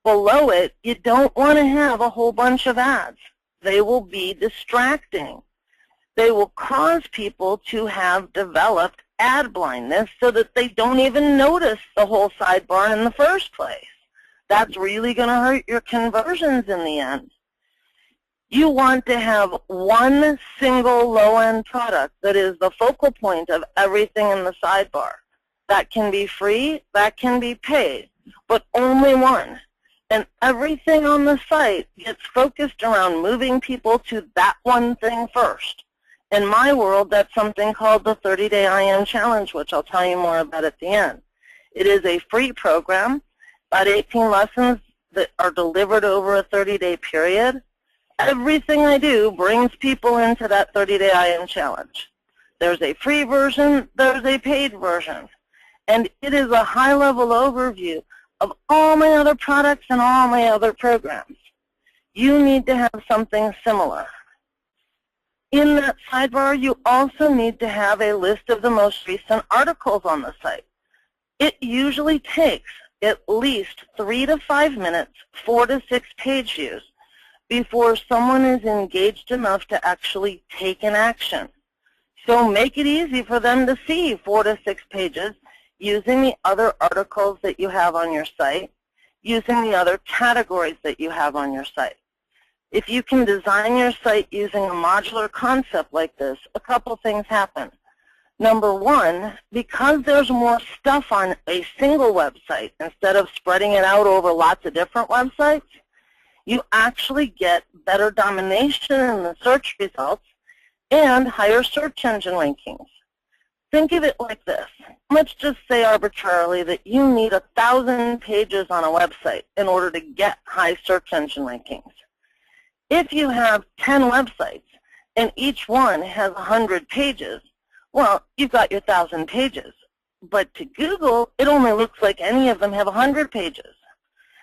Below it, you don't want to have a whole bunch of ads. They will be distracting. They will cause people to have developed ad blindness so that they don't even notice the whole sidebar in the first place. That's really going to hurt your conversions in the end. You want to have one single low-end product that is the focal point of everything in the sidebar. That can be free, that can be paid, but only one. And everything on the site gets focused around moving people to that one thing first. In my world, that's something called the 30-Day IM Challenge, which I'll tell you more about at the end. It is a free program, about 18 lessons that are delivered over a 30-day period. Everything I do brings people into that 30-Day IM Challenge. There's a free version, there's a paid version. And it is a high-level overview of all my other products and all my other programs. You need to have something similar. In that sidebar, you also need to have a list of the most recent articles on the site. It usually takes at least 3 to 5 minutes, 4 to 6 page views, before someone is engaged enough to actually take an action. So make it easy for them to see 4 to 6 pages using the other articles that you have on your site, using the other categories that you have on your site. If you can design your site using a modular concept like this, a couple things happen. Number one, because there's more stuff on a single website instead of spreading it out over lots of different websites, you actually get better domination in the search results and higher search engine rankings. Think of it like this. Let's just say arbitrarily that you need 1,000 pages on a website in order to get high search engine rankings. If you have 10 websites and each one has 100 pages, well, you've got your 1,000 pages. But to Google, it only looks like any of them have 100 pages.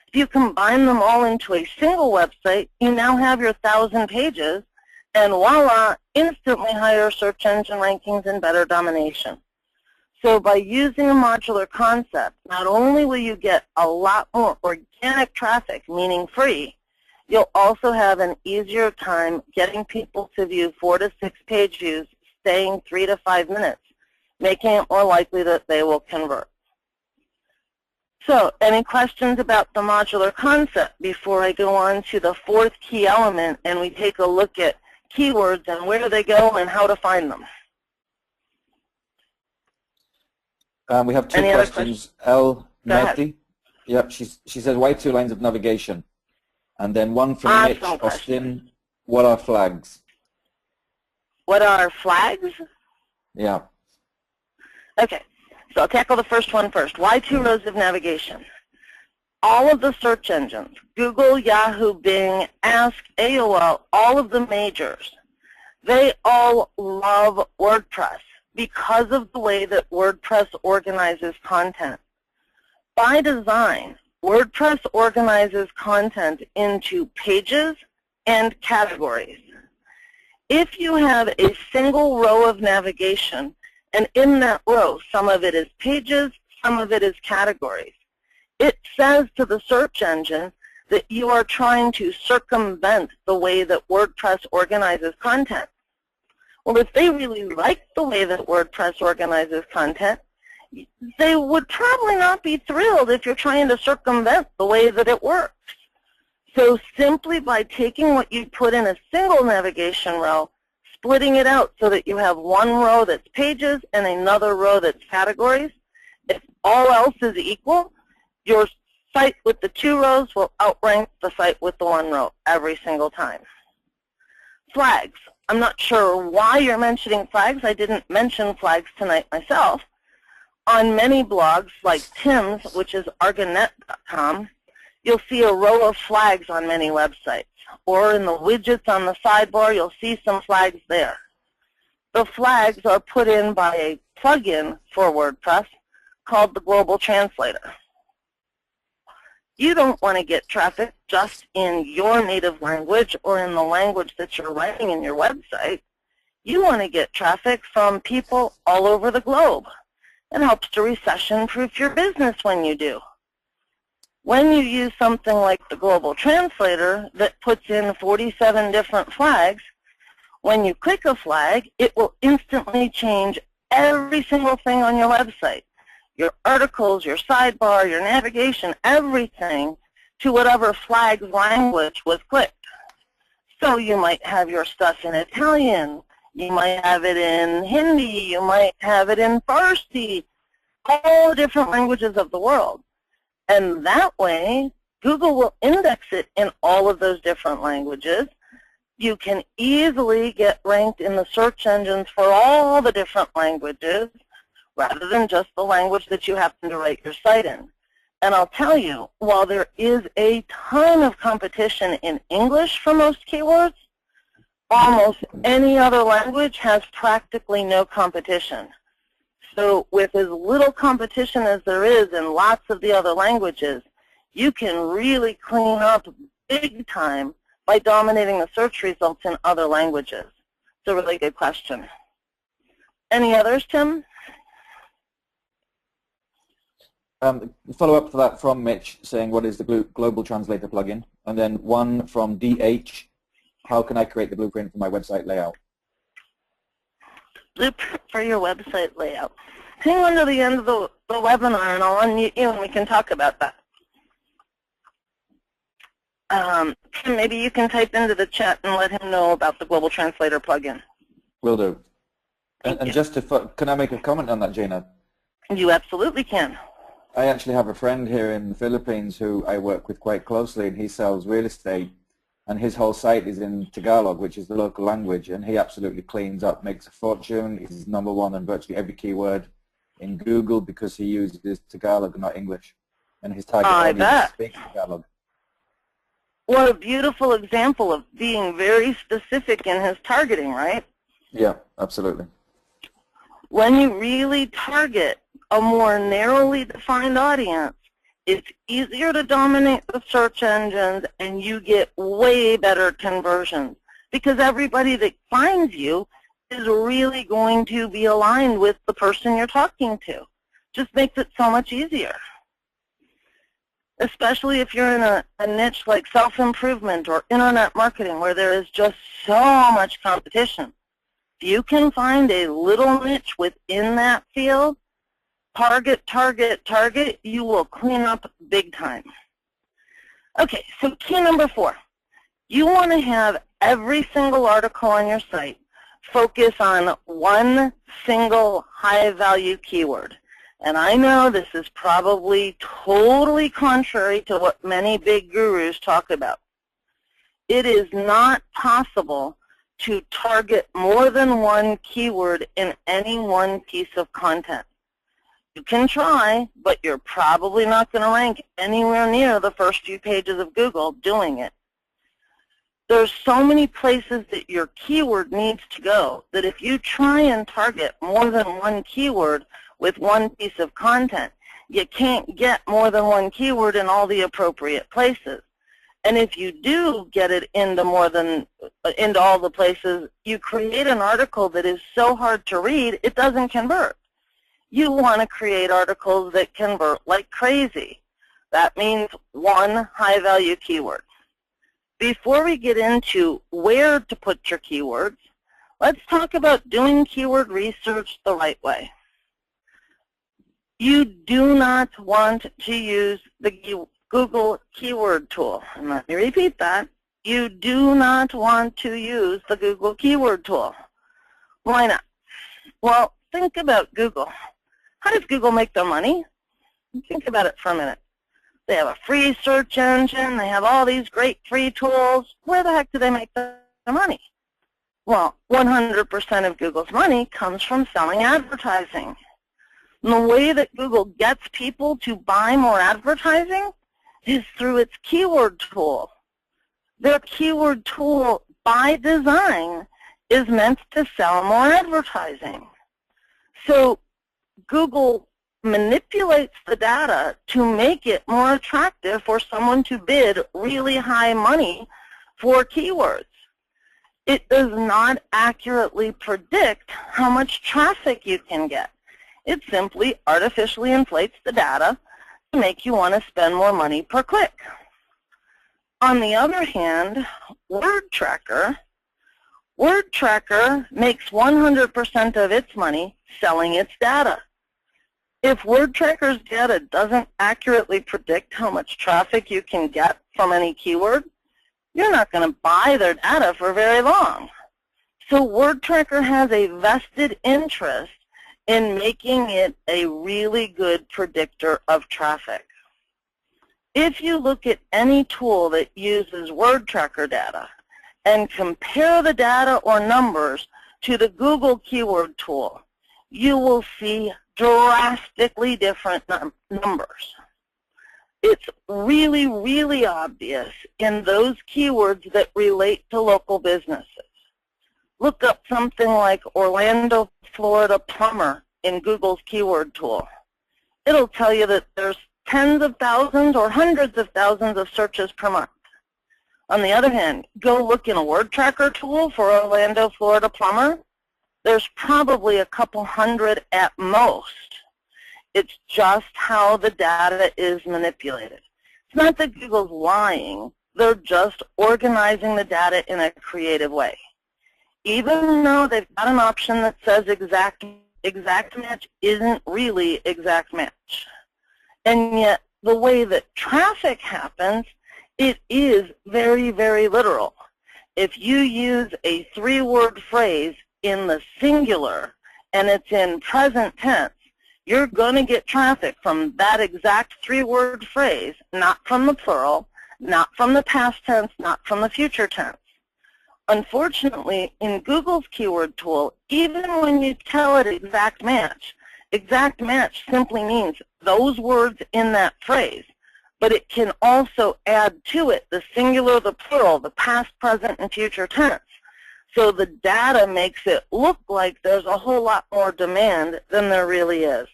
If you combine them all into a single website, you now have your 1,000 pages, and voila, instantly higher search engine rankings and better domination. So by using a modular concept, not only will you get a lot more organic traffic, meaning free, you'll also have an easier time getting people to view 4 to 6 page views, staying 3 to 5 minutes, making it more likely that they will convert. So, any questions about the modular concept before I go on to the 4th key element and we take a look at keywords and where they go and how to find them? We have 2 questions. El Mehdi. Yep, she says, why 2 lines of navigation? And then one from Mitch Austin, what are flags? What are flags? Yeah. Okay, so I'll tackle the first one first. Why 2 rows of navigation? All of the search engines, Google, Yahoo, Bing, Ask, AOL, all of the majors, they all love WordPress because of the way that WordPress organizes content. By design, WordPress organizes content into pages and categories. If you have a single row of navigation, and in that row, some of it is pages, some of it is categories. It says to the search engine that you are trying to circumvent the way that WordPress organizes content. Well, if they really like the way that WordPress organizes content, they would probably not be thrilled if you're trying to circumvent the way that it works. So simply by taking what you put in a single navigation row, splitting it out so that you have one row that's pages and another row that's categories, if all else is equal, your site with the 2 rows will outrank the site with the 1 row every single time. Flags. I'm not sure why you're mentioning flags. I didn't mention flags tonight myself. On many blogs like Tim's, which is argonet.com, you'll see a row of flags on many websites. Or in the widgets on the sidebar, you'll see some flags there. The flags are put in by a plugin for WordPress called the Global Translator. You don't want to get traffic just in your native language or in the language that you're writing in your website. You want to get traffic from people all over the globe. It helps to recession-proof your business when you do. When you use something like the Global Translator that puts in 47 different flags, when you click a flag, it will instantly change every single thing on your website. Your articles, your sidebar, your navigation, everything to whatever flag's language was clicked. So you might have your stuff in Italian, you might have it in Hindi, you might have it in Farsi, all different languages of the world. And that way, Google will index it in all of those different languages. You can easily get ranked in the search engines for all the different languages, rather than just the language that you happen to write your site in. And I'll tell you, while there is a ton of competition in English for most keywords, almost any other language has practically no competition. So with as little competition as there is in lots of the other languages, you can really clean up big time by dominating the search results in other languages. It's a really good question. Any others, Tim? Follow up to that from Mitch saying, what is the Global Translator plugin? And then one from DH, how can I create the blueprint for my website layout? Blueprint for your website layout. Hang on to the end of the webinar and I'll unmute you and we can talk about that. Tim, maybe you can type into the chat and let him know about the Global Translator plugin. Will do. And just to, can I make a comment on that, Gina? You absolutely can. I actually have a friend here in the Philippines who I work with quite closely, and he sells real estate, and his whole site is in Tagalog, which is the local language, and he absolutely cleans up, makes a fortune. He's #1 on virtually every keyword in Google because he uses Tagalog, not English, and his target audience speaks Tagalog. What a beautiful example of being very specific in his targeting, right? Yeah, absolutely. When you really target a more narrowly defined audience, it's easier to dominate the search engines and you get way better conversions because everybody that finds you is really going to be aligned with the person you're talking to. Just makes it so much easier. Especially if you're in a niche like self-improvement or internet marketing where there is just so much competition. If you can find a little niche within that field, target, target, target, you will clean up big time. Okay, so key number 4. You want to have every single article on your site focus on one single high-value keyword. And I know this is probably totally contrary to what many big gurus talk about. It is not possible to target more than one keyword in any one piece of content. You can try, but you're probably not going to rank anywhere near the first few pages of Google doing it. There's so many places that your keyword needs to go that if you try and target more than one keyword with one piece of content, you can't get more than one keyword in all the appropriate places. And if you do get it into all the places, you create an article that is so hard to read, it doesn't convert. You want to create articles that convert like crazy. That means one high-value keyword. Before we get into where to put your keywords, let's talk about doing keyword research the right way. You do not want to use the Google keyword tool. And let me repeat that. You do not want to use the Google keyword tool. Why not? Well, think about Google. How does Google make their money? Think about it for a minute. They have a free search engine. They have all these great free tools. Where the heck do they make their money? Well, 100% of Google's money comes from selling advertising. And the way that Google gets people to buy more advertising is through its keyword tool. Their keyword tool, by design, is meant to sell more advertising. So Google manipulates the data to make it more attractive for someone to bid really high money for keywords. It does not accurately predict how much traffic you can get. It simply artificially inflates the data to make you want to spend more money per click. On the other hand, WordTracker makes 100% of its money selling its data. If WordTracker's data doesn't accurately predict how much traffic you can get from any keyword, you're not going to buy their data for very long. So WordTracker has a vested interest in making it a really good predictor of traffic. If you look at any tool that uses WordTracker data and compare the data or numbers to the Google keyword tool, you will see drastically different numbers. It's really, really obvious in those keywords that relate to local businesses. Look up something like Orlando, Florida plumber in Google's keyword tool. It'll tell you that there's tens of thousands or hundreds of thousands of searches per month. On the other hand, go look in a WordTracker tool for Orlando, Florida plumber. There's probably a couple hundred at most. It's just how the data is manipulated. It's not that Google's lying. They're just organizing the data in a creative way. Even though they've got an option that says exact match isn't really exact match. And yet, the way that traffic happens, it is very, very literal. If you use a three-word phrase in the singular and it's in present tense, you're going to get traffic from that exact three-word phrase, not from the plural, not from the past tense, not from the future tense. Unfortunately, in Google's keyword tool, even when you tell it exact match simply means those words in that phrase, but it can also add to it the singular, the plural, the past, present, and future tense. So the data makes it look like there's a whole lot more demand than there really is.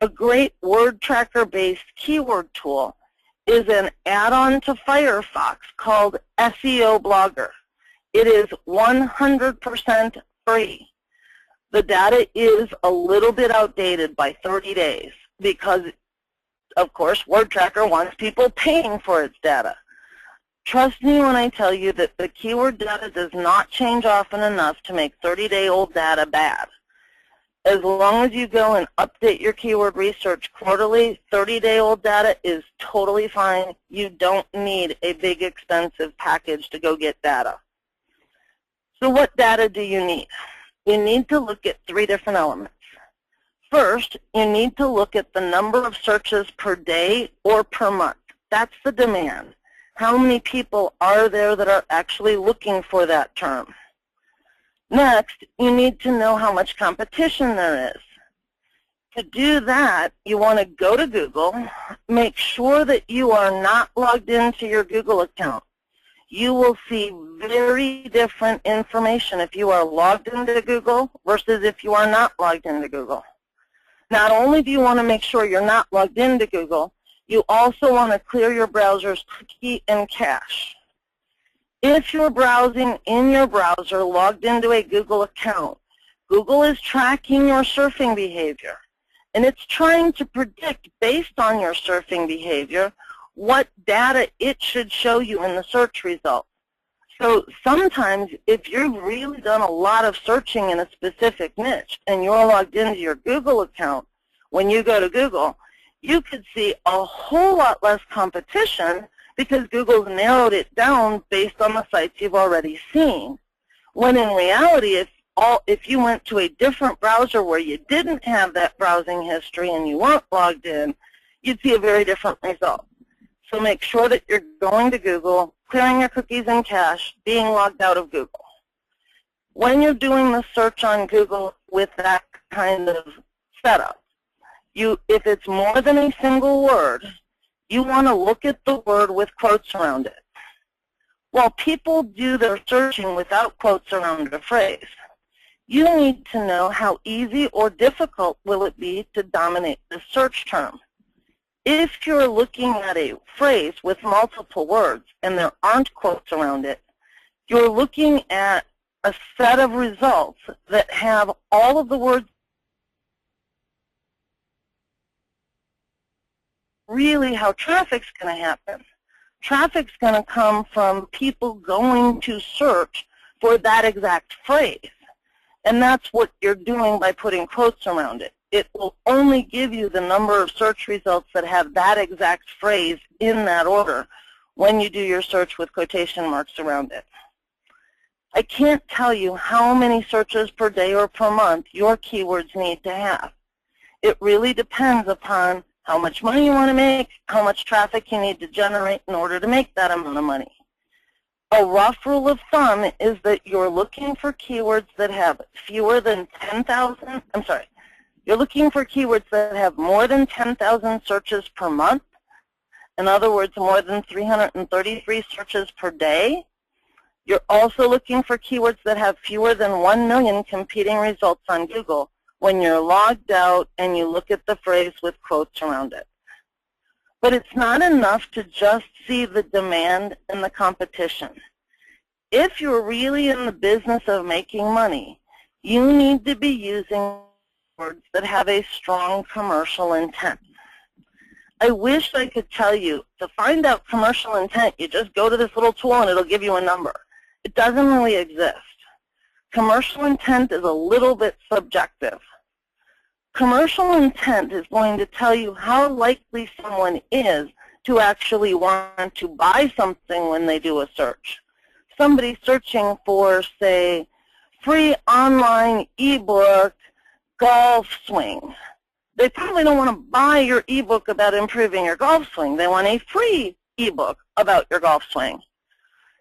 A great WordTracker-based keyword tool is an add-on to Firefox called SEO Blogger. It is 100% free. The data is a little bit outdated by 30 days because, of course, WordTracker wants people paying for its data. Trust me when I tell you that the keyword data does not change often enough to make 30-day-old data bad. As long as you go and update your keyword research quarterly, 30-day-old data is totally fine. You don't need a big, expensive package to go get data. So what data do you need? You need to look at three different elements. First, you need to look at the number of searches per day or per month. That's the demand. How many people are there that are actually looking for that term? Next, you need to know how much competition there is. To do that, you want to go to Google, make sure that you are not logged into your Google account. You will see very different information if you are logged into Google versus if you are not logged into Google. Not only do you want to make sure you're not logged into Google, you also want to clear your browser's cookie and cache. If you're browsing in your browser logged into a Google account, Google is tracking your surfing behavior, and it's trying to predict, based on your surfing behavior, what data it should show you in the search results. So sometimes if you've really done a lot of searching in a specific niche and you're logged into your Google account, when you go to Google, you could see a whole lot less competition because Google's narrowed it down based on the sites you've already seen. When in reality, if you went to a different browser where you didn't have that browsing history and you weren't logged in, you'd see a very different result. So make sure that you're going to Google, clearing your cookies and cache, being logged out of Google. When you're doing the search on Google with that kind of setup, if it's more than a single word, you want to look at the word with quotes around it. While people do their searching without quotes around a phrase, you need to know how easy or difficult will it be to dominate the search term. If you're looking at a phrase with multiple words and there aren't quotes around it, you're looking at a set of results that have all of the words. Really, how traffic's going to happen. Traffic's going to come from people going to search for that exact phrase. And that's what you're doing by putting quotes around it. It will only give you the number of search results that have that exact phrase in that order when you do your search with quotation marks around it. I can't tell you how many searches per day or per month your keywords need to have. It really depends upon how much money you want to make, how much traffic you need to generate in order to make that amount of money. A rough rule of thumb is that you're looking for keywords that have fewer than 10,000, you're looking for keywords that have more than 10,000 searches per month. In other words, more than 333 searches per day. You're also looking for keywords that have fewer than 1 million competing results on Google when you're logged out and you look at the phrase with quotes around it. But it's not enough to just see the demand and the competition. If you're really in the business of making money, you need to be using words that have a strong commercial intent. I wish I could tell you to find out commercial intent, you just go to this little tool and it'll give you a number. It doesn't really exist. Commercial intent is a little bit subjective. Commercial intent is going to tell you how likely someone is to actually want to buy something when they do a search. Somebody searching for, say, free online ebook golf swing. They probably don't want to buy your ebook about improving your golf swing. They want a free ebook about your golf swing.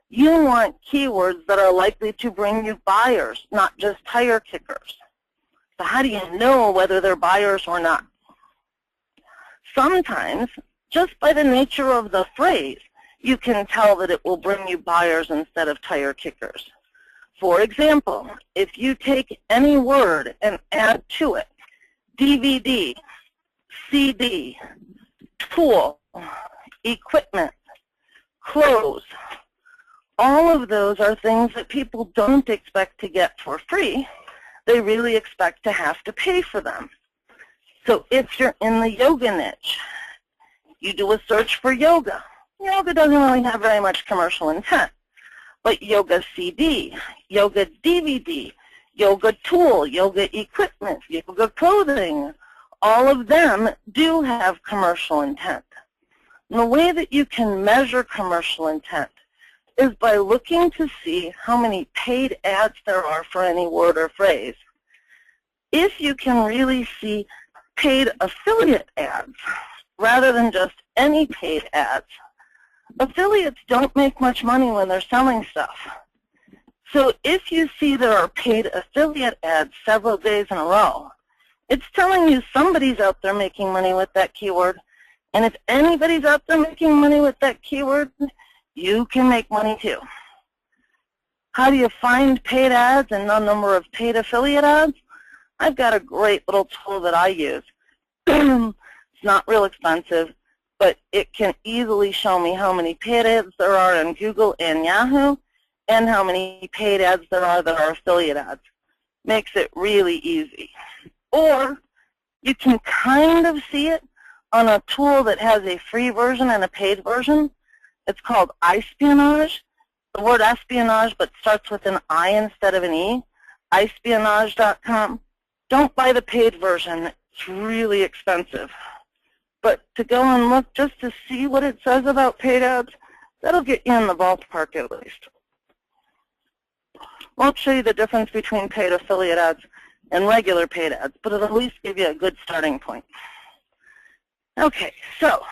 You want keywords that are likely to bring you buyers, not just tire kickers. So how do you know whether they're buyers or not? Sometimes, just by the nature of the phrase, you can tell that it will bring you buyers instead of tire kickers. For example, if you take any word and add to it DVD, CD, tool, equipment, clothes, all of those are things that people don't expect to get for free. They really expect to have to pay for them. So if you're in the yoga niche, you do a search for yoga. Yoga doesn't really have very much commercial intent. But yoga CD, yoga DVD, yoga tool, yoga equipment, yoga clothing, all of them do have commercial intent. And the way that you can measure commercial intent is by looking to see how many paid ads there are for any word or phrase. If you can really see paid affiliate ads rather than just any paid ads, affiliates don't make much money when they're selling stuff. So if you see there are paid affiliate ads several days in a row, it's telling you somebody's out there making money with that keyword. And if anybody's out there making money with that keyword, you can make money too. How do you find paid ads and the number of paid affiliate ads? I've got a great little tool that I use. It's not real expensive, but it can easily show me how many paid ads there are on Google and Yahoo, and how many paid ads there are that are affiliate ads. makes it really easy. Or you can kind of see it on a tool that has a free version and a paid version. It's called iSpionage. The word espionage, but starts with an I instead of an E. iSpionage.com. Don't buy the paid version. It's really expensive. But to go and look just to see what it says about paid ads, that'll get you in the ballpark at least. Won't show you the difference between paid affiliate ads and regular paid ads, but it'll at least give you a good starting point. Okay, so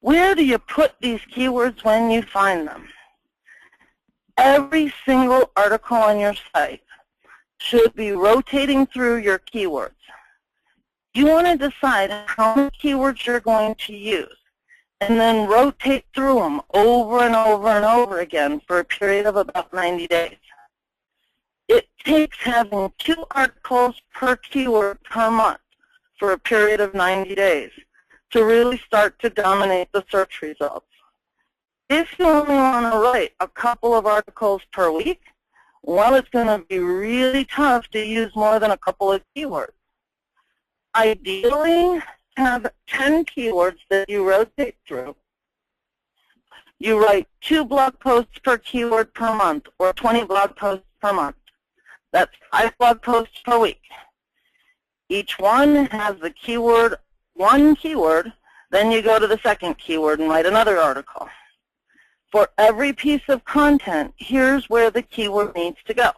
where do you put these keywords when you find them? Every single article on your site should be rotating through your keywords. You want to decide how many keywords you're going to use and then rotate through them over and over and over again for a period of about 90 days. It takes having 2 articles per keyword per month for a period of 90 days to really start to dominate the search results. If you only want to write a couple of articles per week, well, it's going to be really tough to use more than a couple of keywords. Ideally, have 10 keywords that you rotate through. You write 2 blog posts per keyword per month, or 20 blog posts per month. That's 5 blog posts per week. Each one has the keyword, 1 keyword, then you go to the second keyword and write another article. For every piece of content, here's where the keyword needs to go.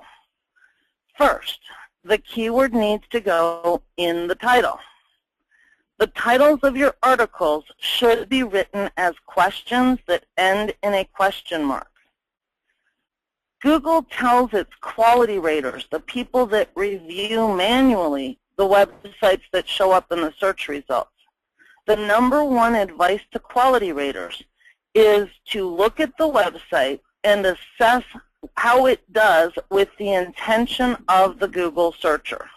First, the keyword needs to go in the title. The titles of your articles should be written as questions that end in a question mark. Google tells its quality raters, the people that review manually the websites that show up in the search results, the #1 advice to quality raters is to look at the website and assess how it does with the intention of the Google searcher.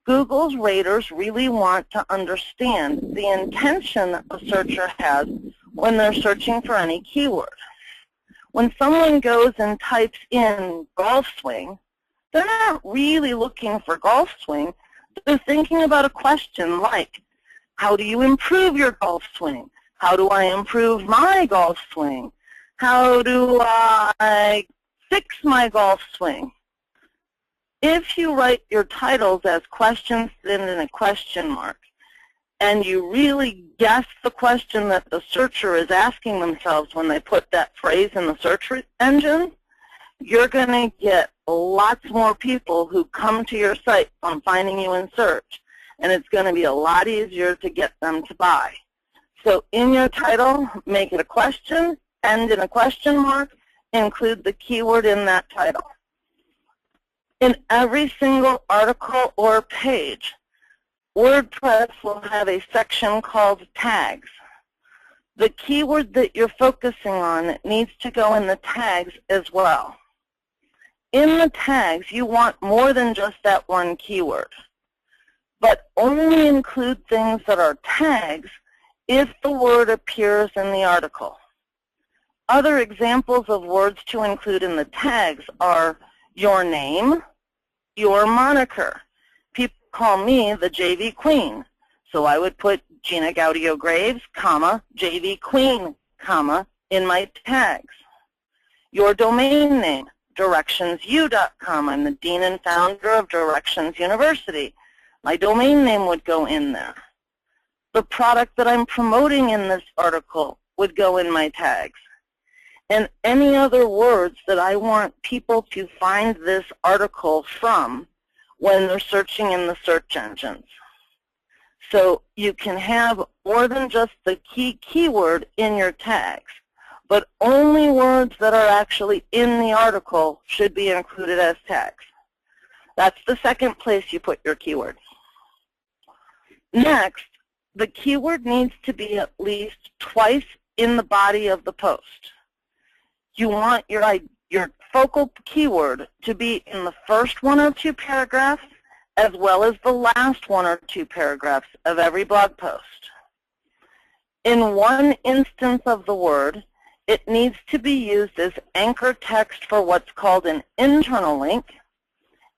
Google's raters really want to understand the intention a searcher has when they're searching for any keyword. When someone goes and types in golf swing, they're not really looking for golf swing. They're thinking about a question like, how do you improve your golf swing? How do I improve my golf swing? How do I fix my golf swing? If you write your titles as questions then in a question mark, and you really guess the question that the searcher is asking themselves when they put that phrase in the search engine, you're going to get lots more people who come to your site on finding you in search, and it's going to be a lot easier to get them to buy. So in your title, make it a question, end in a question mark, include the keyword in that title. In every single article or page, WordPress will have a section called tags. The keyword that you're focusing on needs to go in the tags as well. In the tags, you want more than just that 1 keyword, but only include things that are tags if the word appears in the article. Other examples of words to include in the tags are your name, your moniker. People call me the JV Queen, so I would put Gina Gaudio Graves, comma, JV Queen, comma, in my tags. Your domain name, directionsu.com. I'm the dean and founder of Directions University. My domain name would go in there. The product that I'm promoting in this article would go in my tags. And any other words that I want people to find this article from when they're searching in the search engines. So you can have more than just the key keyword in your tags, but only words that are actually in the article should be included as tags. That's the second place you put your keyword. Next, the keyword needs to be at least twice in the body of the post. You want your focal keyword to be in the first 1 or 2 paragraphs as well as the last 1 or 2 paragraphs of every blog post. In one instance of the word, it needs to be used as anchor text for what's called an internal link.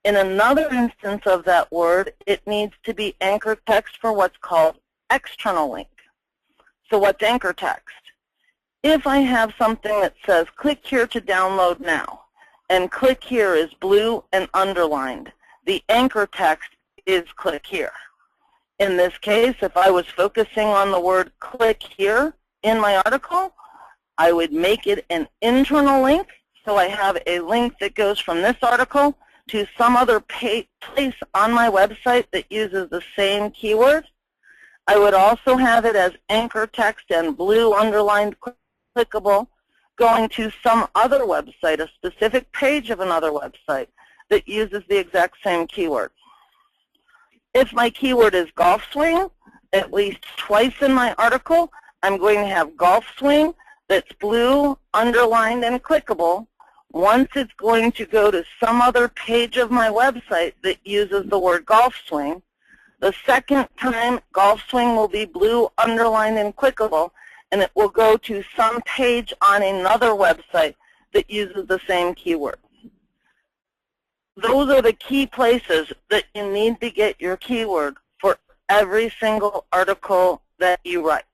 In another instance of that word, it needs to be anchor text for what's called external link. So what's anchor text? If I have something that says, click here to download now, and click here is blue and underlined, the anchor text is click here. In this case, if I was focusing on the word click here in my article, I would make it an internal link, so I have a link that goes from this article to some other place on my website that uses the same keyword. I would also have it as anchor text and blue underlined clickable going to some other website, a specific page of another website that uses the exact same keyword. If my keyword is golf swing, at least twice in my article, I'm going to have golf swing that's blue, underlined, and clickable. Once it's going to go to some other page of my website that uses the word golf swing. The second time, golf swing will be blue, underlined, and clickable, and it will go to some page on another website that uses the same keyword. Those are the key places that you need to get your keyword for every single article that you write.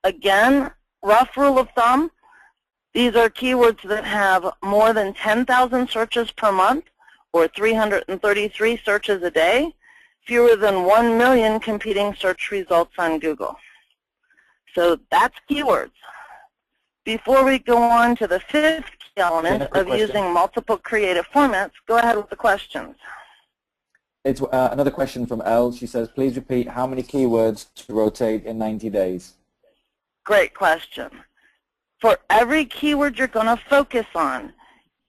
Again, rough rule of thumb, these are keywords that have more than 10,000 searches per month or 333 searches a day, fewer than 1 million competing search results on Google. So that's keywords. Before we go on to the fifth key element of using multiple creative formats, go ahead with the questions. It's another question from Elle. She says, please repeat how many keywords to rotate in 90 days. Great question. For every keyword you're going to focus on,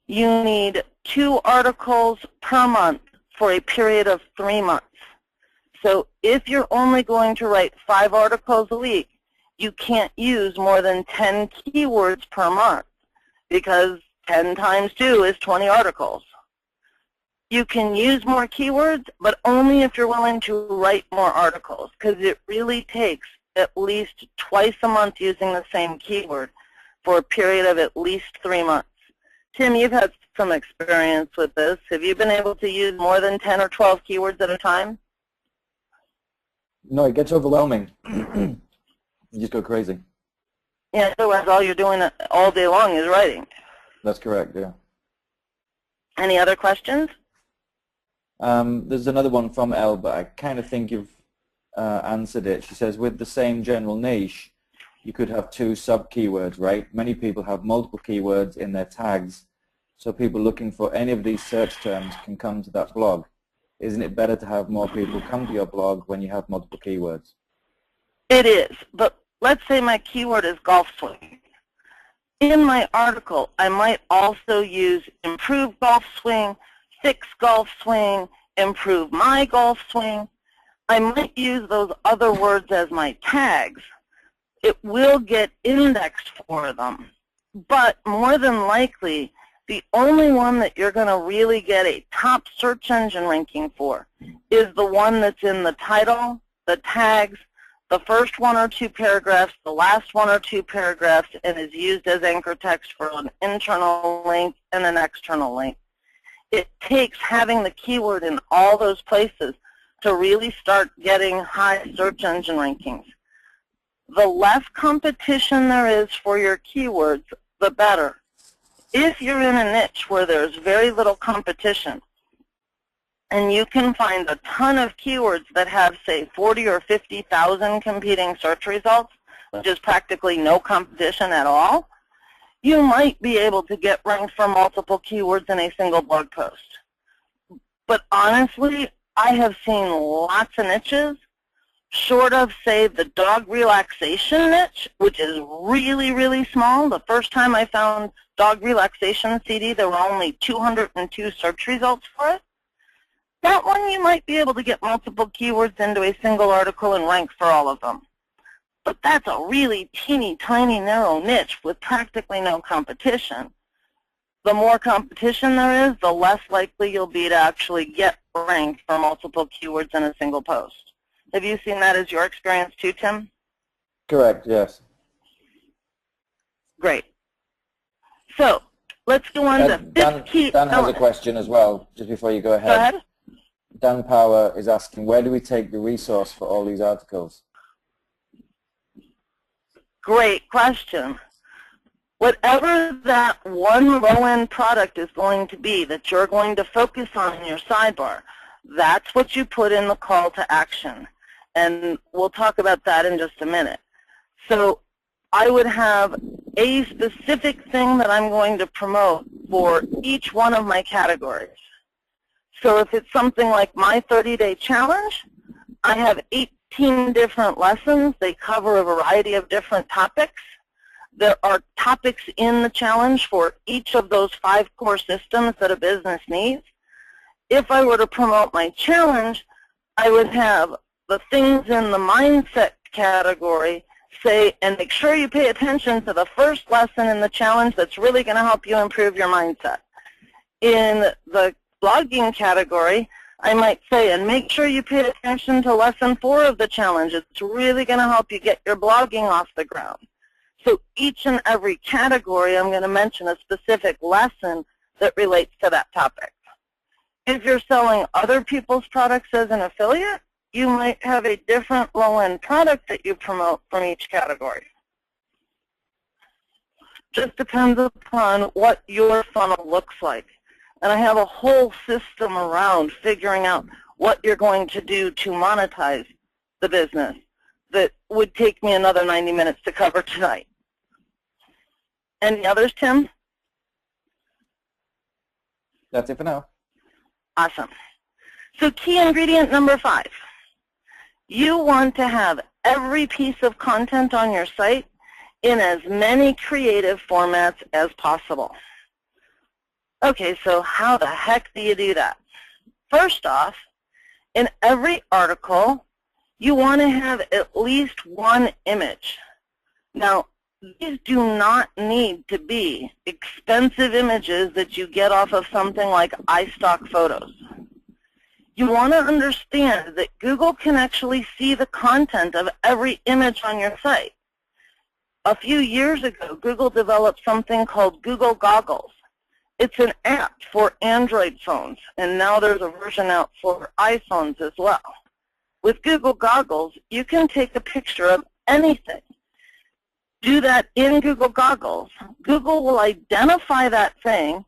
you need 2 articles per month for a period of 3 months. So if you're only going to write 5 articles a week, you can't use more than 10 keywords per month because 10 times 2 is 20 articles. You can use more keywords, but only if you're willing to write more articles, because it really takes at least twice a month using the same keyword for a period of at least 3 months. Tim, you've had some experience with this. Have you been able to use more than 10 or 12 keywords at a time? No, it gets overwhelming. You just go crazy. Yeah, otherwise all you're doing all day long is writing. That's correct, yeah. Any other questions? There's another one from Elle, but I kind of think you've answered it. She says, with the same general niche, you could have 2 sub-keywords, right? Many people have multiple keywords in their tags, so people looking for any of these search terms can come to that blog. Isn't it better to have more people come to your blog when you have multiple keywords? It is, but let's say my keyword is golf swing. In my article, I might also use improve golf swing, fix golf swing, improve my golf swing. I might use those other words as my tags. It will get indexed for them, but more than likely, the only one that you're going to really get a top search engine ranking for is the one that's in the title, the tags, the first 1 or 2 paragraphs, the last 1 or 2 paragraphs, and is used as anchor text for an internal link and an external link. It takes having the keyword in all those places to really start getting high search engine rankings. The less competition there is for your keywords, the better. If you're in a niche where there's very little competition, and you can find a ton of keywords that have, say, 40 or 50,000 competing search results, which is practically no competition at all, you might be able to get ranked for multiple keywords in a single blog post. But honestly, I have seen lots of niches, short of, say, the dog relaxation niche, which is really, really small. The first time I found dog relaxation CD, there were only 202 search results for it. That one you might be able to get multiple keywords into a single article and rank for all of them. But that's a really teeny, tiny, narrow niche with practically no competition. The more competition there is, the less likely you'll be to actually get ranked for multiple keywords in a single post. Have you seen that as your experience too, Tim? Correct, yes. Great. So let's go on to Dan, fifth key Dan has a element. question as well, just before you go ahead. Go ahead. Dan Power is asking, where do we take the resource for all these articles? Great question. Whatever that one low-end product is going to be that you're going to focus on in your sidebar, that's what you put in the call to action. And we'll talk about that in just a minute. So I would have a specific thing that I'm going to promote for each one of my categories. So if it's something like my 30-day challenge, I have 18 different lessons. They cover a variety of different topics. There are topics in the challenge for each of those 5 core systems that a business needs. If I were to promote my challenge, I would have the things in the mindset category say, and make sure you pay attention to the first lesson in the challenge that's really going to help you improve your mindset. In the blogging category, I might say, and make sure you pay attention to lesson 4 of the challenge. It's really going to help you get your blogging off the ground. So each and every category, I'm going to mention a specific lesson that relates to that topic. If you're selling other people's products as an affiliate, you might have a different low-end product that you promote from each category. Just depends upon what your funnel looks like. And I have a whole system around figuring out what you're going to do to monetize the business that would take me another 90 minutes to cover tonight. Any others, Tim? That's it for now. Awesome. So key ingredient number 5. You want to have every piece of content on your site in as many creative formats as possible. Okay, so how the heck do you do that? First off, in every article, you want to have at least one image. Now, these do not need to be expensive images that you get off of something like iStock Photos. You want to understand that Google can actually see the content of every image on your site. A few years ago, Google developed something called Google Goggles. It's an app for Android phones, and now there's a version out for iPhones as well. With Google Goggles, you can take a picture of anything. Do that in Google Goggles. Google will identify that thing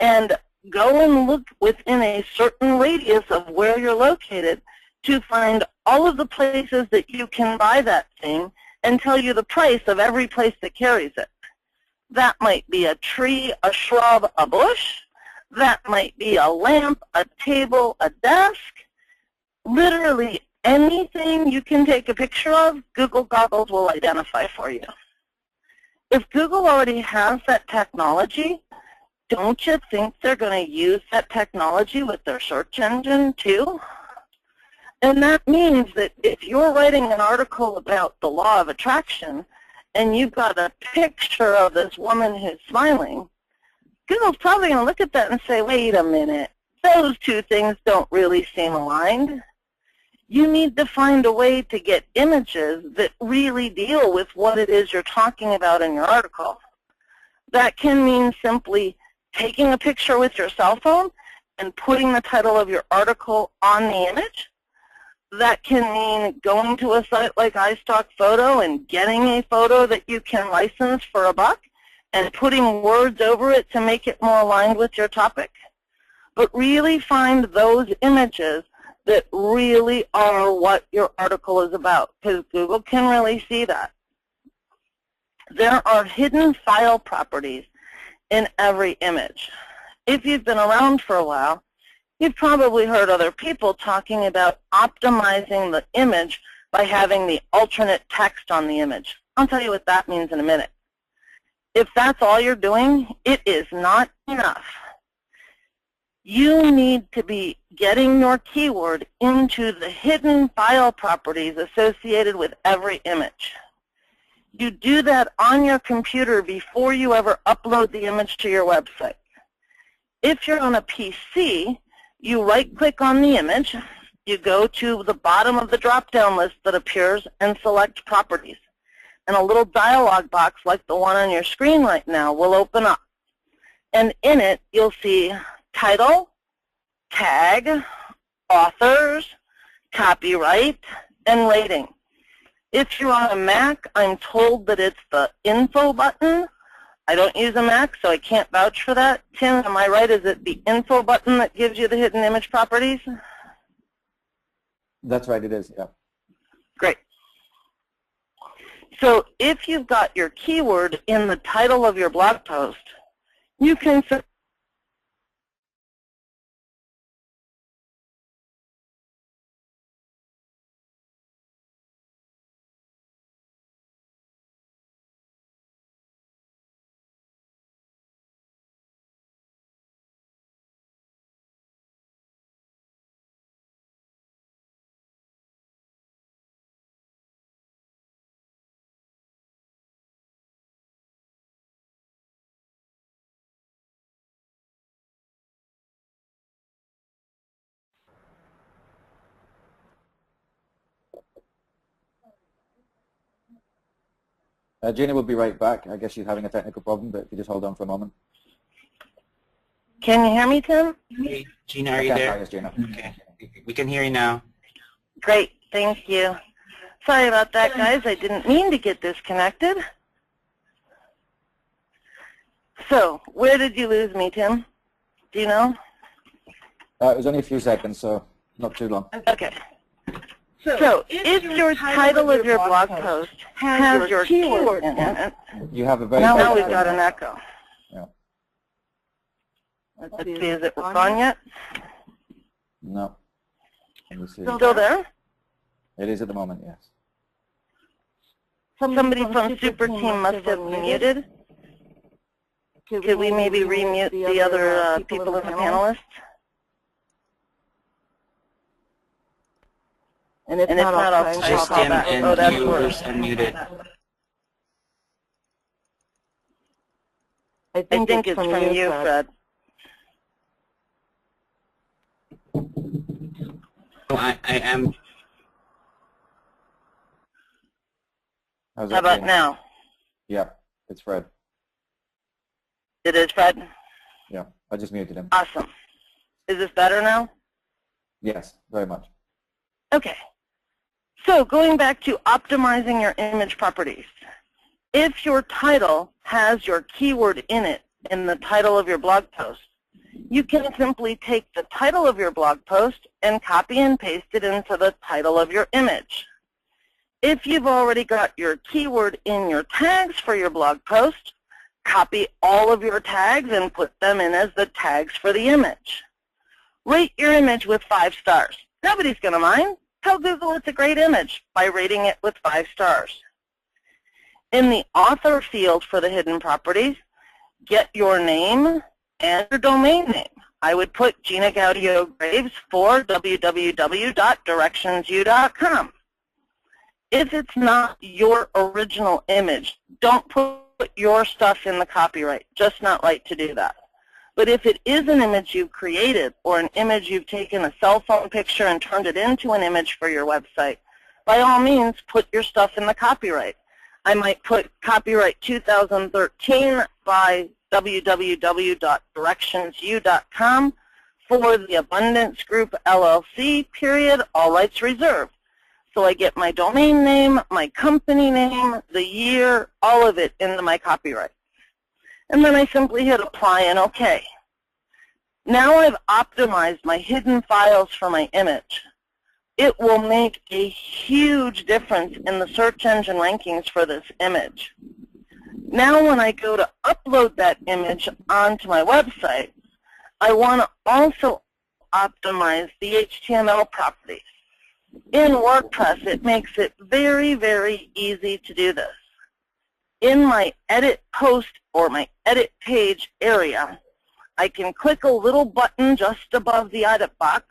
and go and look within a certain radius of where you're located to find all of the places that you can buy that thing and tell you the price of every place that carries it. That might be a tree, a shrub, a bush. That might be a lamp, a table, a desk. Literally anything you can take a picture of, Google Goggles will identify for you. If Google already has that technology, don't you think they're going to use that technology with their search engine too? And that means that if you're writing an article about the law of attraction and you've got a picture of this woman who's smiling, Google's probably going to look at that and say, wait a minute, those two things don't really seem aligned. You need to find a way to get images that really deal with what it is you're talking about in your article. That can mean simply taking a picture with your cell phone and putting the title of your article on the image. That can mean going to a site like iStock Photo and getting a photo that you can license for $1 and putting words over it to make it more aligned with your topic. But really find those images that really are what your article is about, because Google can really see that. There are hidden file properties in every image. If you've been around for a while, you've probably heard other people talking about optimizing the image by having the alternate text on the image. I'll tell you what that means in a minute. If that's all you're doing, it is not enough. You need to be getting your keyword into the hidden file properties associated with every image. You do that on your computer before you ever upload the image to your website. If you're on a PC, you right-click on the image, you go to the bottom of the drop-down list that appears and select Properties. And a little dialog box like the one on your screen right now will open up. And in it, you'll see title, tag, authors, copyright, and rating. If you're on a Mac, I'm told that it's the info button. I don't use a Mac, so I can't vouch for that. Tim, am I right? Is it the info button that gives you the hidden image properties? That's right, it is, yeah. Great. So if you've got your keyword in the title of your blog post, you can Gina will be right back. I guess she's having a technical problem, but if you just hold on for a moment. Can you hear me, Tim? Hey, Gina, are you there? Yes, Gina. Okay, we can hear you now. Great, thank you. Sorry about that, guys. I didn't mean to get disconnected. So, where did you lose me, Tim? Do you know? It was only a few seconds, so not too long. Okay. So, if your title of your blog post has your keyword in it, You have a very now we've got an echo. Yeah. Let's see, is it gone yet? No. Let me see. Still there? It is at the moment, yes. Somebody from Super Team must have muted. Could we maybe remute the other people in the panelists? And if not, I'll Just call Tim back. and Oh, that's you worse. unmuted. I think it's from you, Fred. So I am. How's How that, about Gina? now? Yeah, it's Fred. It is Fred? Yeah, I just muted him. Awesome. Is this better now? Yes, very much. Okay. So going back to optimizing your image properties. If your title has your keyword in it, in the title of your blog post, you can simply take the title of your blog post and copy and paste it into the title of your image. If you've already got your keyword in your tags for your blog post, copy all of your tags and put them in as the tags for the image. Rate your image with 5 stars. Nobody's going to mind. Tell Google it's a great image by rating it with 5 stars. In the author field for the hidden properties, get your name and your domain name. I would put Gina Gaudio Graves for www.directionsu.com. If it's not your original image, don't put your stuff in the copyright. Just not right to do that. But if it is an image you've created or an image you've taken a cell phone picture and turned it into an image for your website, by all means, put your stuff in the copyright. I might put copyright 2013 by www.directionsu.com for the Abundance Group LLC, period, all rights reserved. So I get my domain name, my company name, the year, all of it into my copyright. And then I simply hit apply and OK. Now I've optimized my hidden files for my image. It will make a huge difference in the search engine rankings for this image. Now when I go to upload that image onto my website, I want to also optimize the HTML properties. In WordPress, it makes it very, very easy to do this. In my edit post or my edit page area, I can click a little button just above the edit box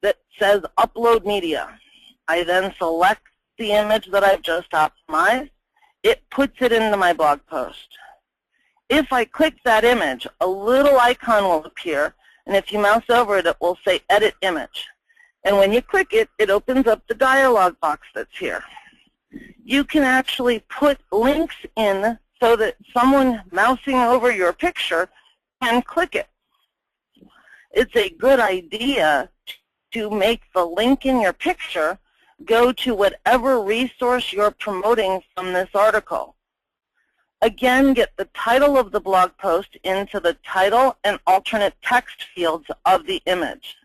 that says upload media. I then select the image that I've just optimized. It puts it into my blog post. If I click that image, a little icon will appear, and if you mouse over it, it will say edit image. And when you click it, it opens up the dialog box that's here. You can actually put links in so that someone mousing over your picture and click it. It's a good idea to make the link in your picture go to whatever resource you're promoting from this article. Again, get the title of the blog post into the title and alternate text fields of the image.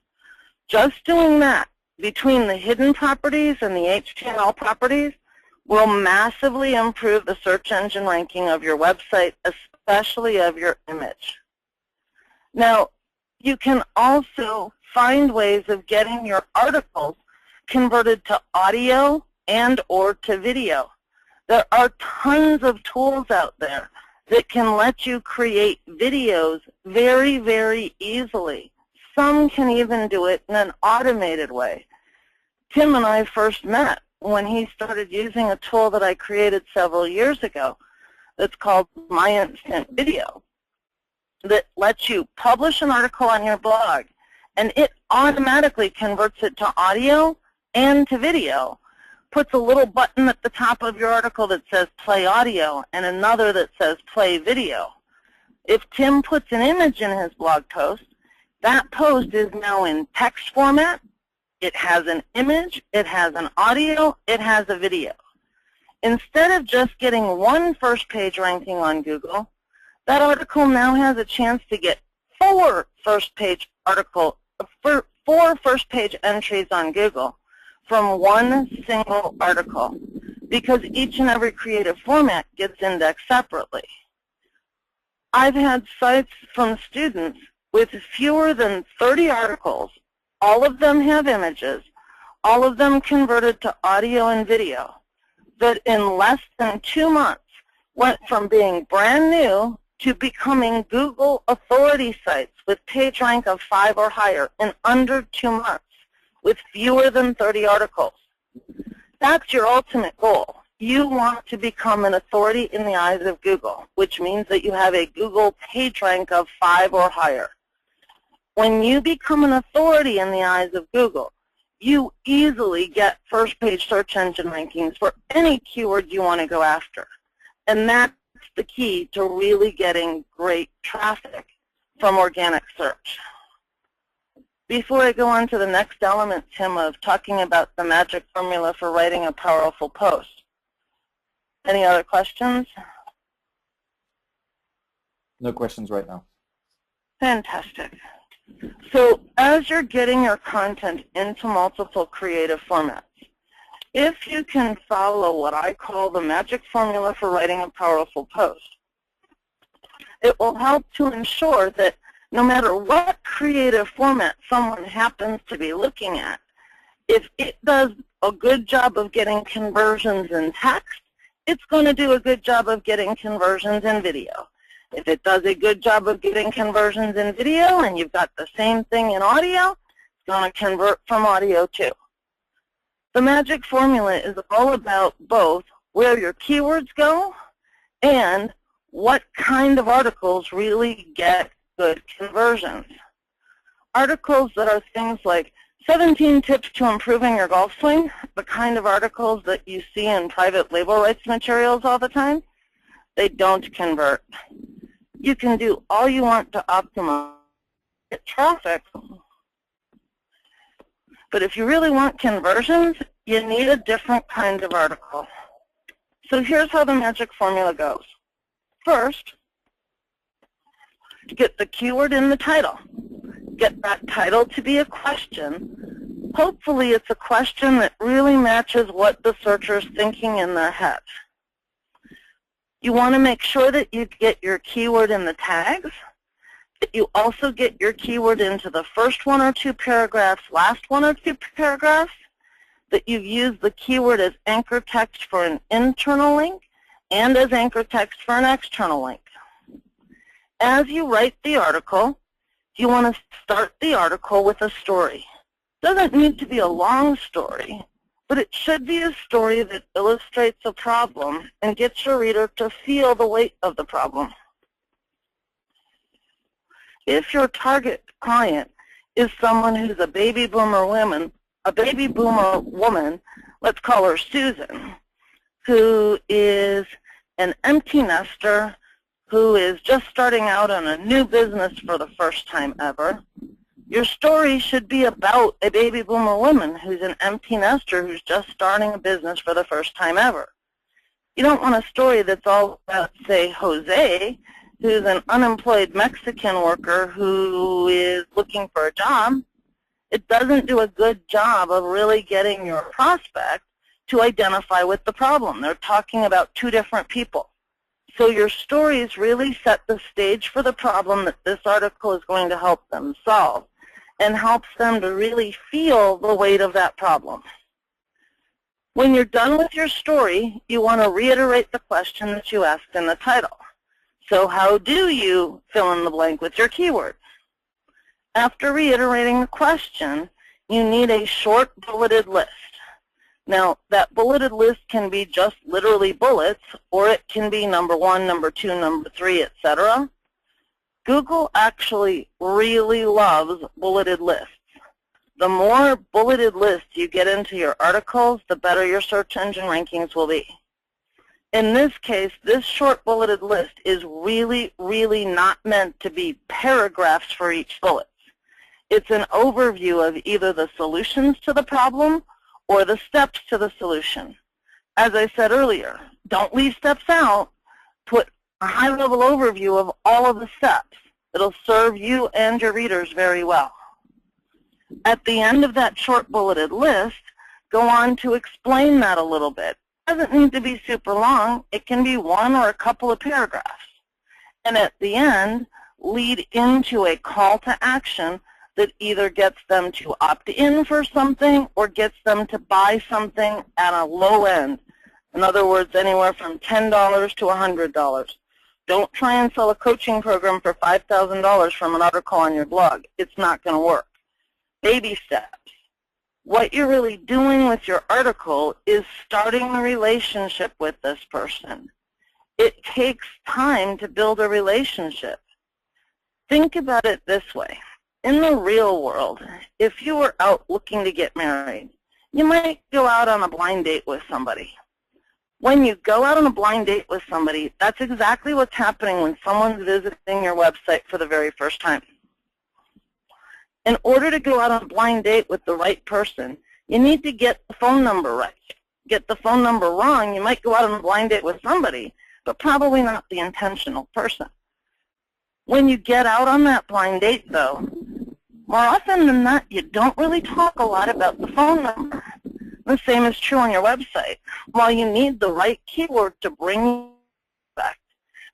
Just doing that between the hidden properties and the HTML properties will massively improve the search engine ranking of your website, especially of your image. Now, you can also find ways of getting your articles converted to audio and or to video. There are tons of tools out there that can let you create videos very, very easily. Some can even do it in an automated way. Tim and I first met when he started using a tool that I created several years ago that's called My Instant Video that lets you publish an article on your blog, and it automatically converts it to audio and to video, puts a little button at the top of your article that says play audio and another that says play video. If Tim puts an image in his blog post, that post is now in text format, it has an image, it has an audio, it has a video. Instead of just getting one first page ranking on Google, that article now has a chance to get four first page entries on Google from one single article, because each and every creative format gets indexed separately. I've had sites from students with fewer than 30 articles. All of them have images, all of them converted to audio and video, that in less than 2 months went from being brand new to becoming Google authority sites with page rank of 5 or higher in under 2 months with fewer than 30 articles. That's your ultimate goal. You want to become an authority in the eyes of Google, which means that you have a Google page rank of 5 or higher. When you become an authority in the eyes of Google, you easily get first page search engine rankings for any keyword you want to go after. And that's the key to really getting great traffic from organic search. Before I go on to the next element, Tim, of talking about the magic formula for writing a powerful post, any other questions? No questions right now. Fantastic. So as you're getting your content into multiple creative formats, if you can follow what I call the magic formula for writing a powerful post, it will help to ensure that no matter what creative format someone happens to be looking at, if it does a good job of getting conversions in text, it's going to do a good job of getting conversions in video. If it does a good job of getting conversions in video and you've got the same thing in audio, it's going to convert from audio too. The magic formula is all about both where your keywords go and what kind of articles really get good conversions. Articles that are things like 17 tips to improving your golf swing, the kind of articles that you see in private label rights materials all the time, they don't convert. You can do all you want to optimize traffic, but if you really want conversions, you need a different kind of article. So here's how the magic formula goes. First, get the keyword in the title. Get that title to be a question. Hopefully it's a question that really matches what the searcher's thinking in their head. You want to make sure that you get your keyword in the tags, that you also get your keyword into the first 1 or 2 paragraphs, last 1 or 2 paragraphs, that you've used the keyword as anchor text for an internal link and as anchor text for an external link. As you write the article, you want to start the article with a story. It doesn't need to be a long story, but it should be a story that illustrates a problem and gets your reader to feel the weight of the problem. If your target client is someone who's a baby boomer woman, let's call her Susan, who is an empty nester who is just starting out on a new business for the first time ever, your story should be about a baby boomer woman who's an empty nester who's just starting a business for the first time ever. You don't want a story that's all about, say, Jose, who's an unemployed Mexican worker who is looking for a job. It doesn't do a good job of really getting your prospect to identify with the problem. They're talking about two different people. So your stories really set the stage for the problem that this article is going to help them solve and helps them to really feel the weight of that problem. When you're done with your story, you want to reiterate the question that you asked in the title. So how do you fill in the blank with your keyword? After reiterating the question, you need a short bulleted list. Now, that bulleted list can be just literally bullets, or it can be number 1, number 2, number 3, etc. Google actually really loves bulleted lists. The more bulleted lists you get into your articles, the better your search engine rankings will be. In this case, this short bulleted list is really, really not meant to be paragraphs for each bullet. It's an overview of either the solutions to the problem or the steps to the solution. As I said earlier, don't leave steps out. Put a high-level overview of all of the steps. It'll serve you and your readers very well. At the end of that short bulleted list, go on to explain that a little bit. It doesn't need to be super long. It can be 1 or a couple of paragraphs. And at the end, lead into a call to action that either gets them to opt in for something or gets them to buy something at a low end. In other words, anywhere from $10 to $100. Don't try and sell a coaching program for $5,000 from an article on your blog. It's not going to work. Baby steps. What you're really doing with your article is starting a relationship with this person. It takes time to build a relationship. Think about it this way. In the real world, if you were out looking to get married, you might go out on a blind date with somebody. When you go out on a blind date with somebody, that's exactly what's happening when someone's visiting your website for the very first time. In order to go out on a blind date with the right person, you need to get the phone number right. Get the phone number wrong, you might go out on a blind date with somebody, but probably not the intentional person. When you get out on that blind date, though, more often than not, you don't really talk a lot about the phone number. The same is true on your website. While you need the right keyword to bring you back,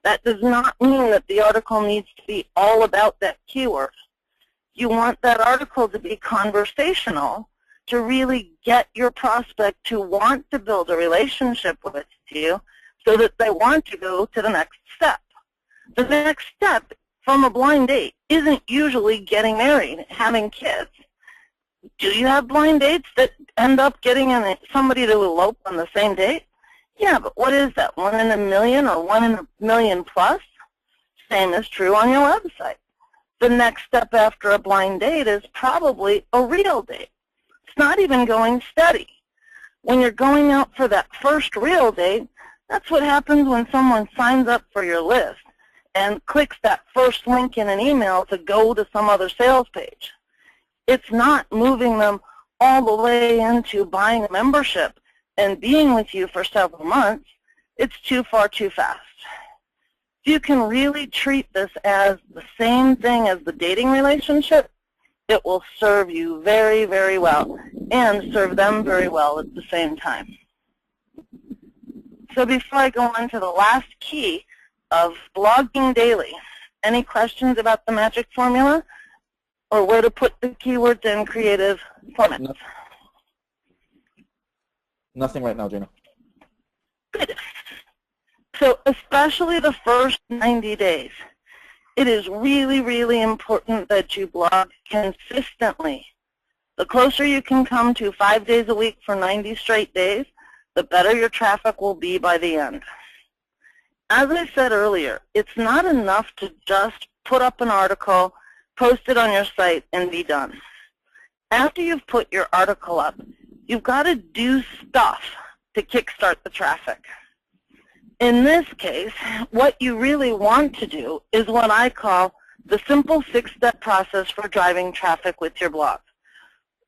that does not mean that the article needs to be all about that keyword. You want that article to be conversational to really get your prospect to want to build a relationship with you so that they want to go to the next step. The next step from a blind date isn't usually getting married, having kids. Do you have blind dates that end up getting somebody to elope on the same date? Yeah, but what is that, 1 in a million or 1 in a million plus? Same is true on your website. The next step after a blind date is probably a real date. It's not even going steady. When you're going out for that first real date, that's what happens when someone signs up for your list and clicks that first link in an email to go to some other sales page. It's not moving them all the way into buying a membership and being with you for several months. It's too far too fast. If you can really treat this as the same thing as the dating relationship, it will serve you very, very well and serve them very well at the same time. So before I go on to the last key of blogging daily, any questions about the magic formula or where to put the keywords in creative formats? No. Nothing right now, Gina. Good. So especially the first 90 days, it is really, really important that you blog consistently. The closer you can come to 5 days a week for 90 straight days, the better your traffic will be by the end. As I said earlier, it's not enough to just put up an article, post it on your site, and be done. After you've put your article up, you've got to do stuff to kickstart the traffic. In this case, what you really want to do is what I call the simple 6-step process for driving traffic with your blog.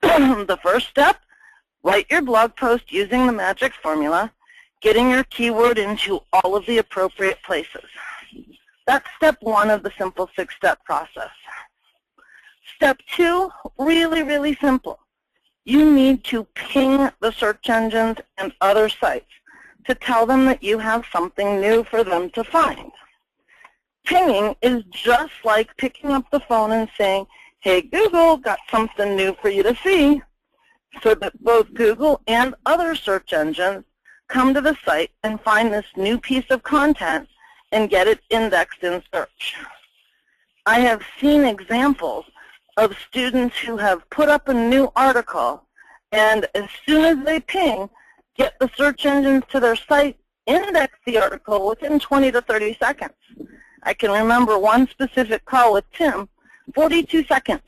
The first step, write your blog post using the magic formula, getting your keyword into all of the appropriate places. That's step 1 of the simple 6-step process. Step 2, really, really simple. You need to ping the search engines and other sites to tell them that you have something new for them to find. Pinging is just like picking up the phone and saying, "Hey Google, got something new for you to see," so that both Google and other search engines come to the site and find this new piece of content and get it indexed in search. I have seen examples of students who have put up a new article, and as soon as they ping, get the search engines to their site, index the article within 20 to 30 seconds. I can remember one specific call with Tim, 42 seconds.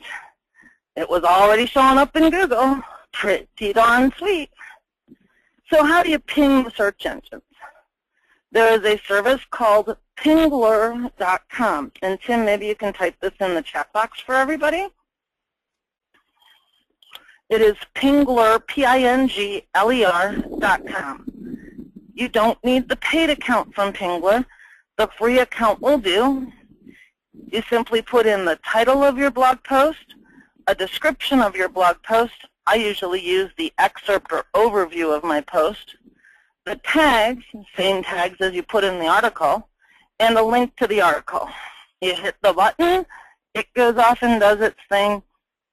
It was already showing up in Google. Pretty darn sweet. So how do you ping the search engines? There is a service called Pingler.com. And Tim, maybe you can type this in the chat box for everybody. It is Pingler, Pingler.com. You don't need the paid account from Pingler. The free account will do. You simply put in the title of your blog post, a description of your blog post. I usually use the excerpt or overview of my post, the tags, same tags as you put in the article, and a link to the article. You hit the button, it goes off and does its thing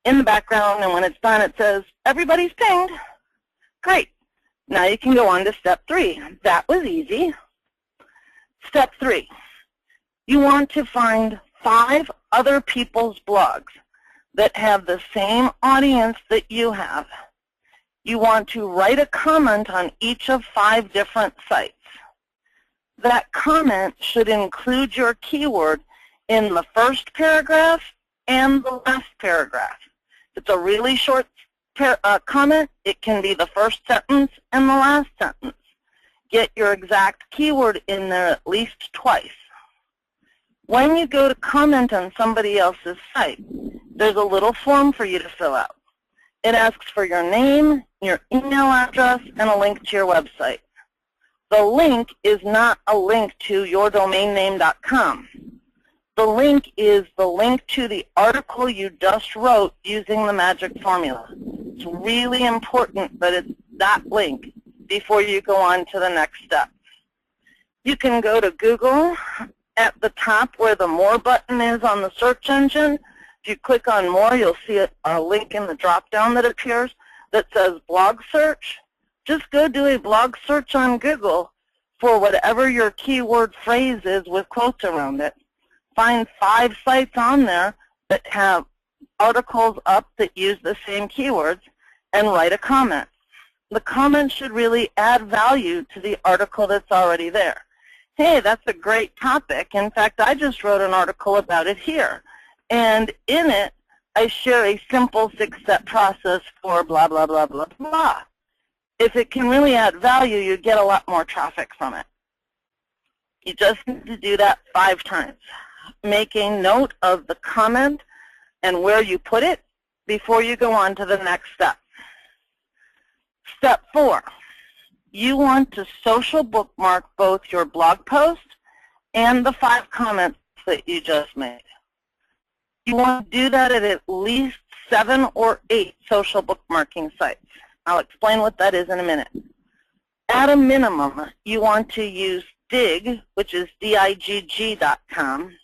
in the background, and when it's done it says, "Everybody's pinged." Great. Now you can go on to step 3. That was easy. Step 3. You want to find 5 other people's blogs that have the same audience that you have. You want to write a comment on each of 5 different sites. That comment should include your keyword in the first paragraph and the last paragraph. If it's a really short comment, it can be the first sentence and the last sentence. Get your exact keyword in there at least twice. When you go to comment on somebody else's site, there's a little form for you to fill out. It asks for your name, your email address, and a link to your website. The link is not a link to yourdomainname.com. The link is the link to the article you just wrote using the magic formula. It's really important that it's that link before you go on to the next step. You can go to Google. At the top where the More button is on the search engine, if you click on More, you'll see a link in the drop-down that appears that says Blog Search. Just go do a blog search on Google for whatever your keyword phrase is with quotes around it. Find 5 sites on there that have articles up that use the same keywords and write a comment. The comment should really add value to the article that's already there. Hey, that's a great topic. In fact, I just wrote an article about it here. And in it, I share a simple 6-step process for blah, blah, blah, blah, blah. If it can really add value, you get a lot more traffic from it. You just need to do that 5 times. Make a note of the comment and where you put it before you go on to the next step. Step 4. You want to social bookmark both your blog post and the 5 comments that you just made. You want to do that at least 7 or 8 social bookmarking sites. I'll explain what that is in a minute. At a minimum, you want to use Digg, which is digg.com,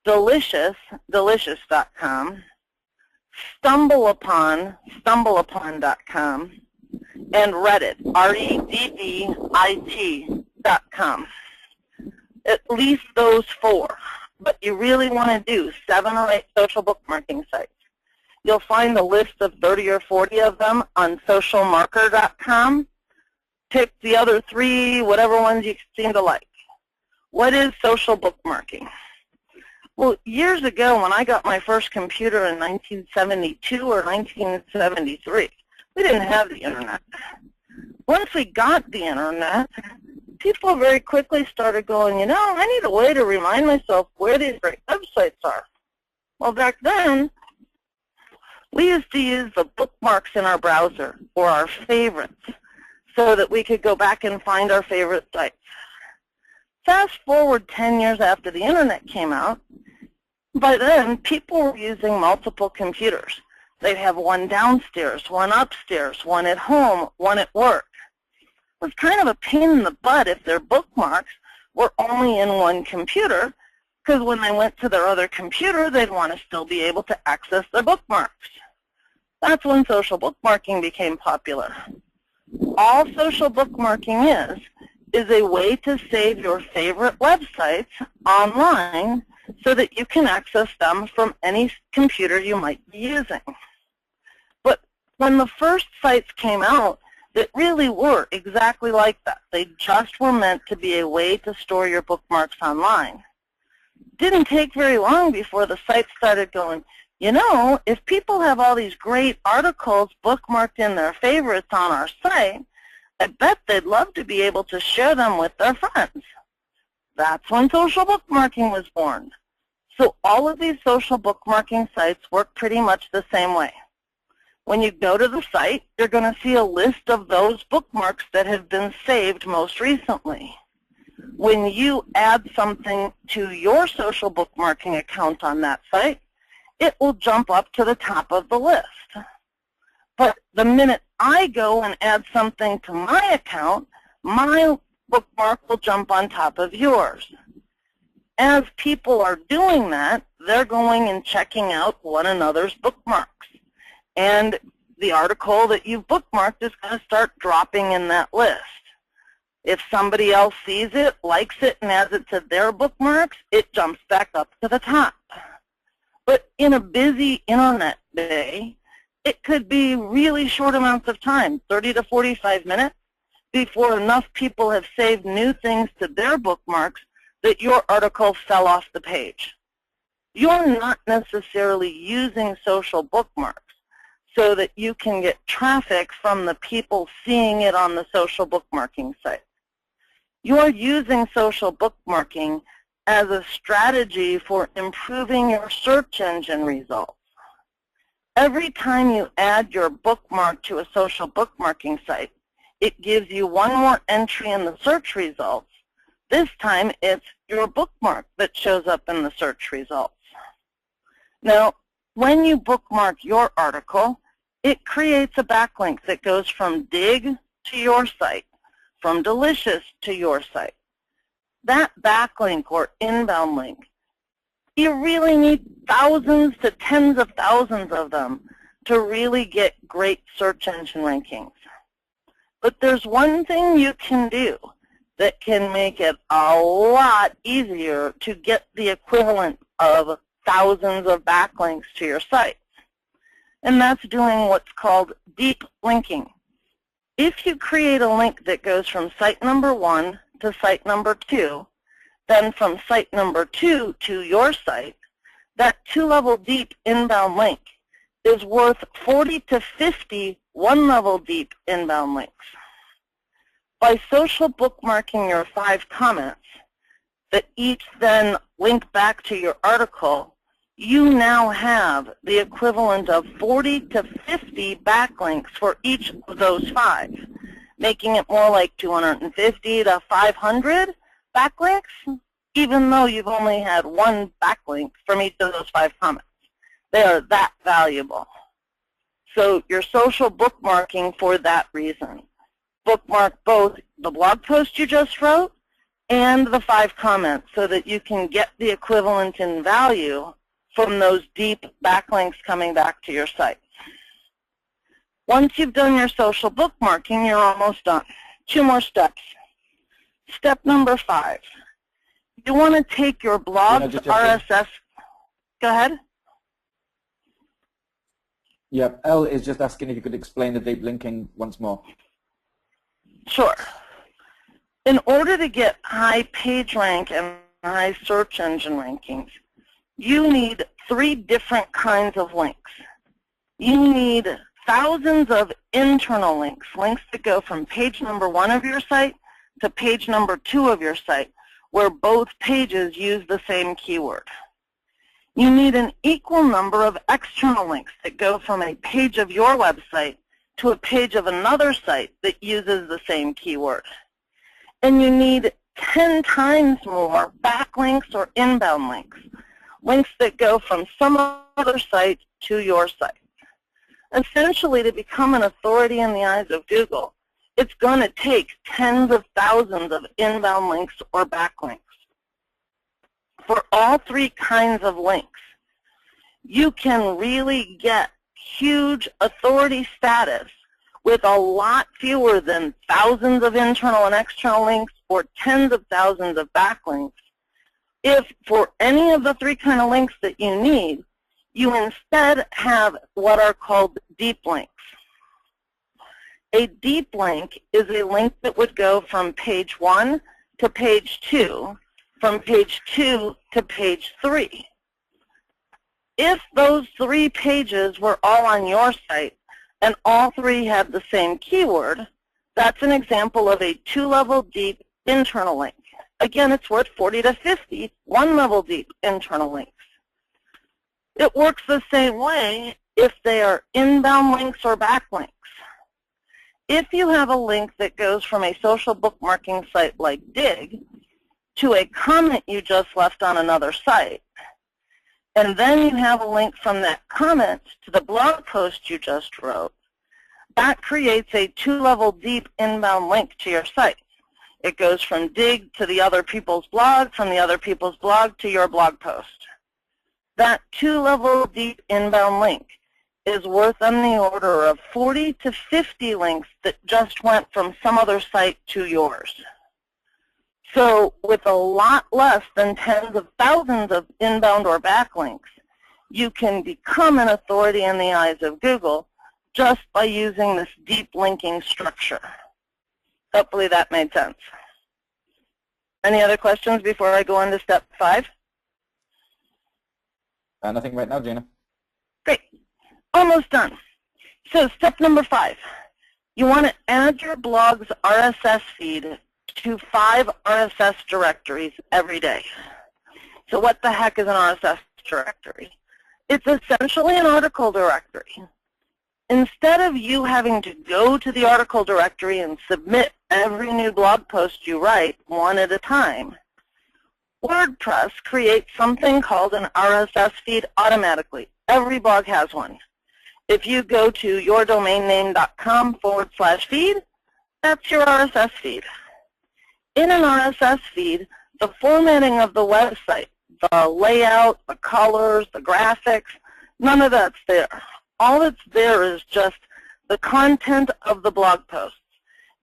Delicious, delicious.com, StumbleUpon, stumbleupon.com, and Reddit, reddit.com. At least those 4. But you really want to do 7 or 8 social bookmarking sites. You'll find a list of 30 or 40 of them on socialmarker.com. Pick the other 3, whatever ones you seem to like. What is social bookmarking? Well, years ago when I got my first computer in 1972 or 1973, we didn't have the internet. Once we got the internet, people very quickly started going, you know, I need a way to remind myself where these great websites are. Well, back then, we used to use the bookmarks in our browser or our favorites so that we could go back and find our favorite sites. Fast forward 10 years after the internet came out, by then people were using multiple computers. They'd have one downstairs, one upstairs, one at home, one at work. It was kind of a pain in the butt if their bookmarks were only in one computer, because when they went to their other computer, they'd want to still be able to access their bookmarks. That's when social bookmarking became popular. All social bookmarking is a way to save your favorite websites online so that you can access them from any computer you might be using. But when the first sites came out, that really were exactly like that. They just were meant to be a way to store your bookmarks online. Didn't take very long before the site started going, you know, if people have all these great articles bookmarked in their favorites on our site, I bet they'd love to be able to share them with their friends. That's when social bookmarking was born. So all of these social bookmarking sites work pretty much the same way. When you go to the site, you're going to see a list of those bookmarks that have been saved most recently. When you add something to your social bookmarking account on that site, it will jump up to the top of the list. But the minute I go and add something to my account, my bookmark will jump on top of yours. As people are doing that, they're going and checking out one another's bookmarks. And the article that you've bookmarked is going to start dropping in that list. If somebody else sees it, likes it, and adds it to their bookmarks, it jumps back up to the top. But in a busy internet day, it could be really short amounts of time, 30 to 45 minutes, before enough people have saved new things to their bookmarks that your article fell off the page. You're not necessarily using social bookmarks so that you can get traffic from the people seeing it on the social bookmarking site. You're using social bookmarking as a strategy for improving your search engine results. Every time you add your bookmark to a social bookmarking site, it gives you one more entry in the search results. This time it's your bookmark that shows up in the search results. Now, when you bookmark your article, it creates a backlink that goes from Digg to your site, from Delicious to your site. That backlink or inbound link, you really need thousands to tens of thousands of them to really get great search engine rankings. But there's one thing you can do that can make it a lot easier to get the equivalent of thousands of backlinks to your site. And that's doing what's called deep linking. If you create a link that goes from site number 1 to site number 2, then from site number 2 to your site, that 2-level deep inbound link is worth 40 to 50 one-level deep inbound links. By social bookmarking your 5 comments that each then link back to your article, you now have the equivalent of 40 to 50 backlinks for each of those 5, making it more like 250 to 500 backlinks, even though you've only had 1 backlink from each of those 5 comments. They are that valuable. So you're social bookmarking for that reason. Bookmark both the blog post you just wrote and the 5 comments so that you can get the equivalent in value from those deep backlinks coming back to your site. Once you've done your social bookmarking, you're almost done. 2 more steps. Step number 5. You want to take your blog's RSS. Go ahead. Yeah, Elle is just asking if you could explain the deep linking once more. Sure. In order to get high page rank and high search engine rankings, you need 3 different kinds of links. You need thousands of internal links, links that go from page number 1 of your site to page number 2 of your site, where both pages use the same keyword. You need an equal number of external links that go from a page of your website to a page of another site that uses the same keyword. And you need 10 times more backlinks or inbound links, links that go from some other site to your site. Essentially, to become an authority in the eyes of Google, it's going to take tens of thousands of inbound links or backlinks. For all 3 kinds of links, you can really get huge authority status with a lot fewer than thousands of internal and external links or tens of thousands of backlinks if for any of the 3 kind of links that you need, you instead have what are called deep links. A deep link is a link that would go from page 1 to page 2, from page 2 to page 3. If those 3 pages were all on your site and all 3 had the same keyword, that's an example of a 2-level deep internal link. Again, it's worth 40 to 50 1-level deep internal links. It works the same way if they are inbound links or backlinks. If you have a link that goes from a social bookmarking site like Digg to a comment you just left on another site, and then you have a link from that comment to the blog post you just wrote, that creates a 2-level deep inbound link to your site. It goes from Digg to the other people's blog, from the other people's blog to your blog post. That 2-level deep inbound link is worth on the order of 40 to 50 links that just went from some other site to yours. So with a lot less than tens of thousands of inbound or backlinks, you can become an authority in the eyes of Google just by using this deep linking structure. Hopefully that made sense. Any other questions before I go on to step 5? Nothing right now, Gina. Great. Almost done. So step number 5. You want to add your blog's RSS feed to 5 RSS directories every day. So what the heck is an RSS directory? It's essentially an article directory. Instead of you having to go to the article directory and submit every new blog post you write one at a time, WordPress creates something called an RSS feed automatically. Every blog has one. If you go to yourdomainname.com/feed, that's your RSS feed. In an RSS feed, the formatting of the website, the layout, the colors, the graphics, none of that's there. All that's there is just the content of the blog posts.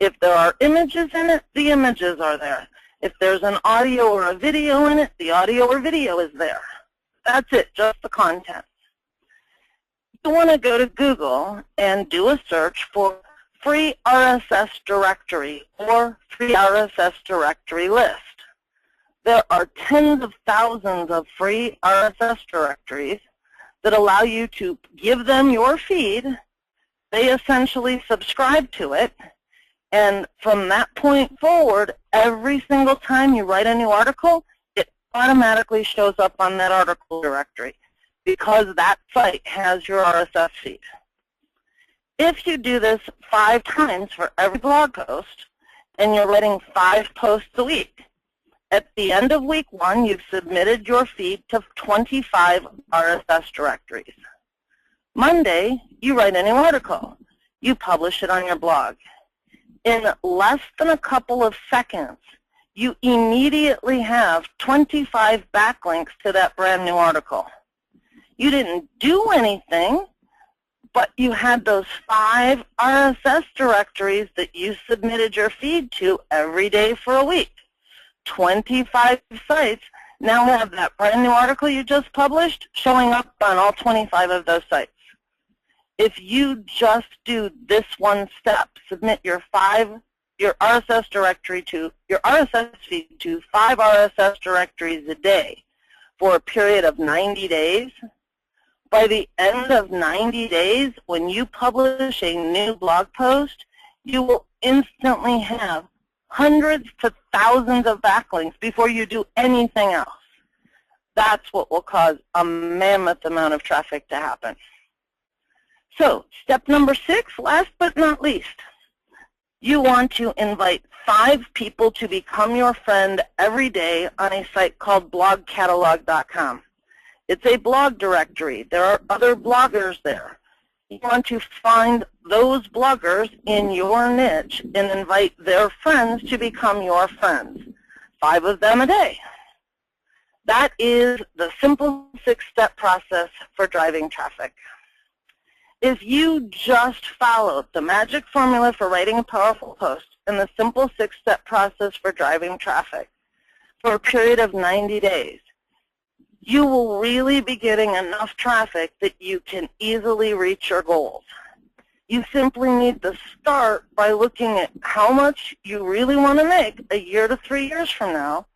If there are images in it, the images are there. If there's an audio or a video in it, the audio or video is there. That's it, just the content. You want to go to Google and do a search for free RSS directory or free RSS directory list. There are tens of thousands of free RSS directories that allow you to give them your feed. They essentially subscribe to it, and from that point forward, every single time you write a new article, it automatically shows up on that article directory because that site has your RSS feed. If you do this 5 times for every blog post, and you're writing 5 posts a week, at the end of week 1, you've submitted your feed to 25 RSS directories. Monday, you write a new article. You publish it on your blog. In less than a couple of seconds, you immediately have 25 backlinks to that brand new article. You didn't do anything, but you had those 5 RSS directories that you submitted your feed to every day for a week. 25 sites now have that brand new article you just published showing up on all 25 of those sites. If you just do this one step, submit your RSS directory to your RSS feed to 5 RSS directories a day for a period of 90 days, by the end of 90 days, when you publish a new blog post, you will instantly have hundreds to thousands of backlinks before you do anything else. That's what will cause a mammoth amount of traffic to happen. So step number 6, last but not least, you want to invite 5 people to become your friend every day on a site called blogcatalog.com. It's a blog directory. There are other bloggers there. You want to find those bloggers in your niche and invite their friends to become your friends. 5 of them a day. That is the simple 6-step process for driving traffic. If you just followed the magic formula for writing a powerful post and the simple 6-step process for driving traffic for a period of 90 days, you will really be getting enough traffic that you can easily reach your goals. You simply need to start by looking at how much you really want to make a year to 3 years from now,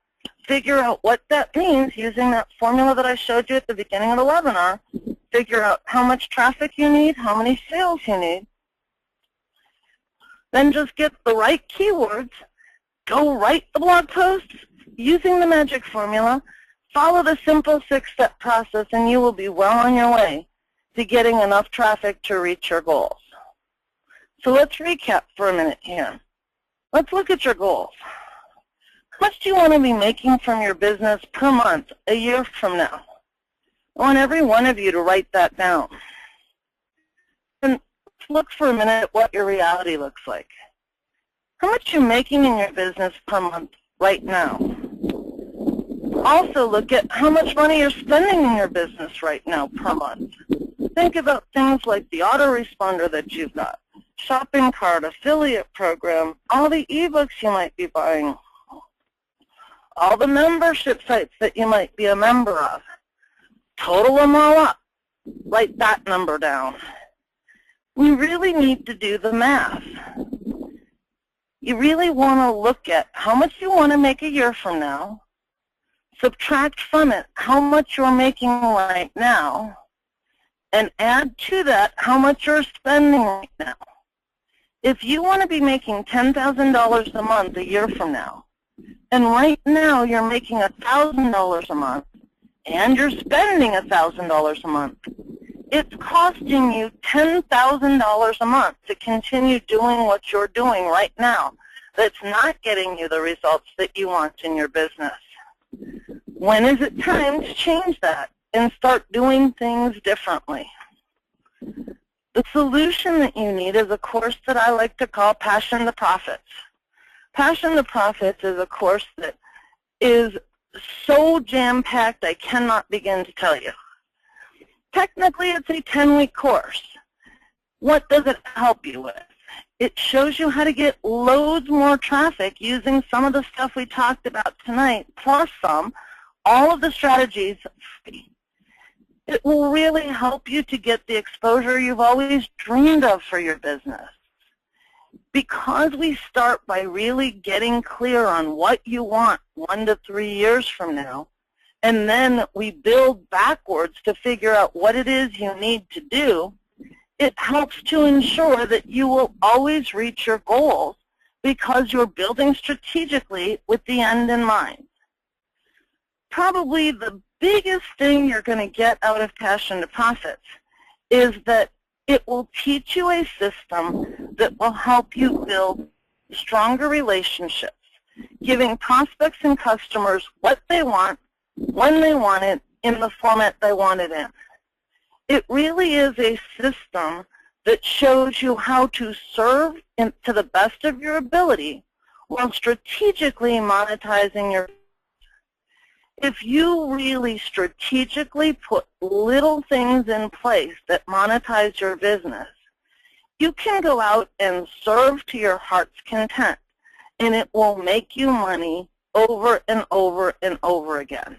figure out what that means using that formula that I showed you at the beginning of the webinar, figure out how much traffic you need, how many sales you need, then just get the right keywords, go write the blog posts using the magic formula, follow the simple 6-step process, and you will be well on your way to getting enough traffic to reach your goals. So let's recap for a minute here. Let's look at your goals. How much do you want to be making from your business per month a year from now? I want every one of you to write that down. And let's look for a minute at what your reality looks like. How much are you making in your business per month right now? Also look at how much money you're spending in your business right now per month. Think about things like the autoresponder that you've got, shopping cart, affiliate program, all the ebooks you might be buying, all the membership sites that you might be a member of. Total them all up. Write that number down. We really need to do the math. You really want to look at how much you want to make a year from now, subtract from it how much you're making right now, and add to that how much you're spending right now. If you want to be making $10,000 a month a year from now, and right now you're making $1,000 a month, and you're spending $1,000 a month, it's costing you $10,000 a month to continue doing what you're doing right now that's not getting you the results that you want in your business. When is it time to change that and start doing things differently? The solution that you need is a course that I like to call Passion to Profits. Passion to Profits is a course that is so jam-packed I cannot begin to tell you. Technically, it's a 10-week course. What does it help you with? It shows you how to get loads more traffic using some of the stuff we talked about tonight, plus some, all of the strategies. It will really help you to get the exposure you've always dreamed of for your business. Because we start by really getting clear on what you want 1 to 3 years from now, and then we build backwards to figure out what it is you need to do, it helps to ensure that you will always reach your goals because you're building strategically with the end in mind. Probably the biggest thing you're going to get out of Passion to Profits is that it will teach you a system that will help you build stronger relationships, giving prospects and customers what they want, when they want it, in the format they want it in. It really is a system that shows you how to serve to the best of your ability while strategically monetizing your. If you really strategically put little things in place that monetize your business, you can go out and serve to your heart's content, and it will make you money over and over and over again.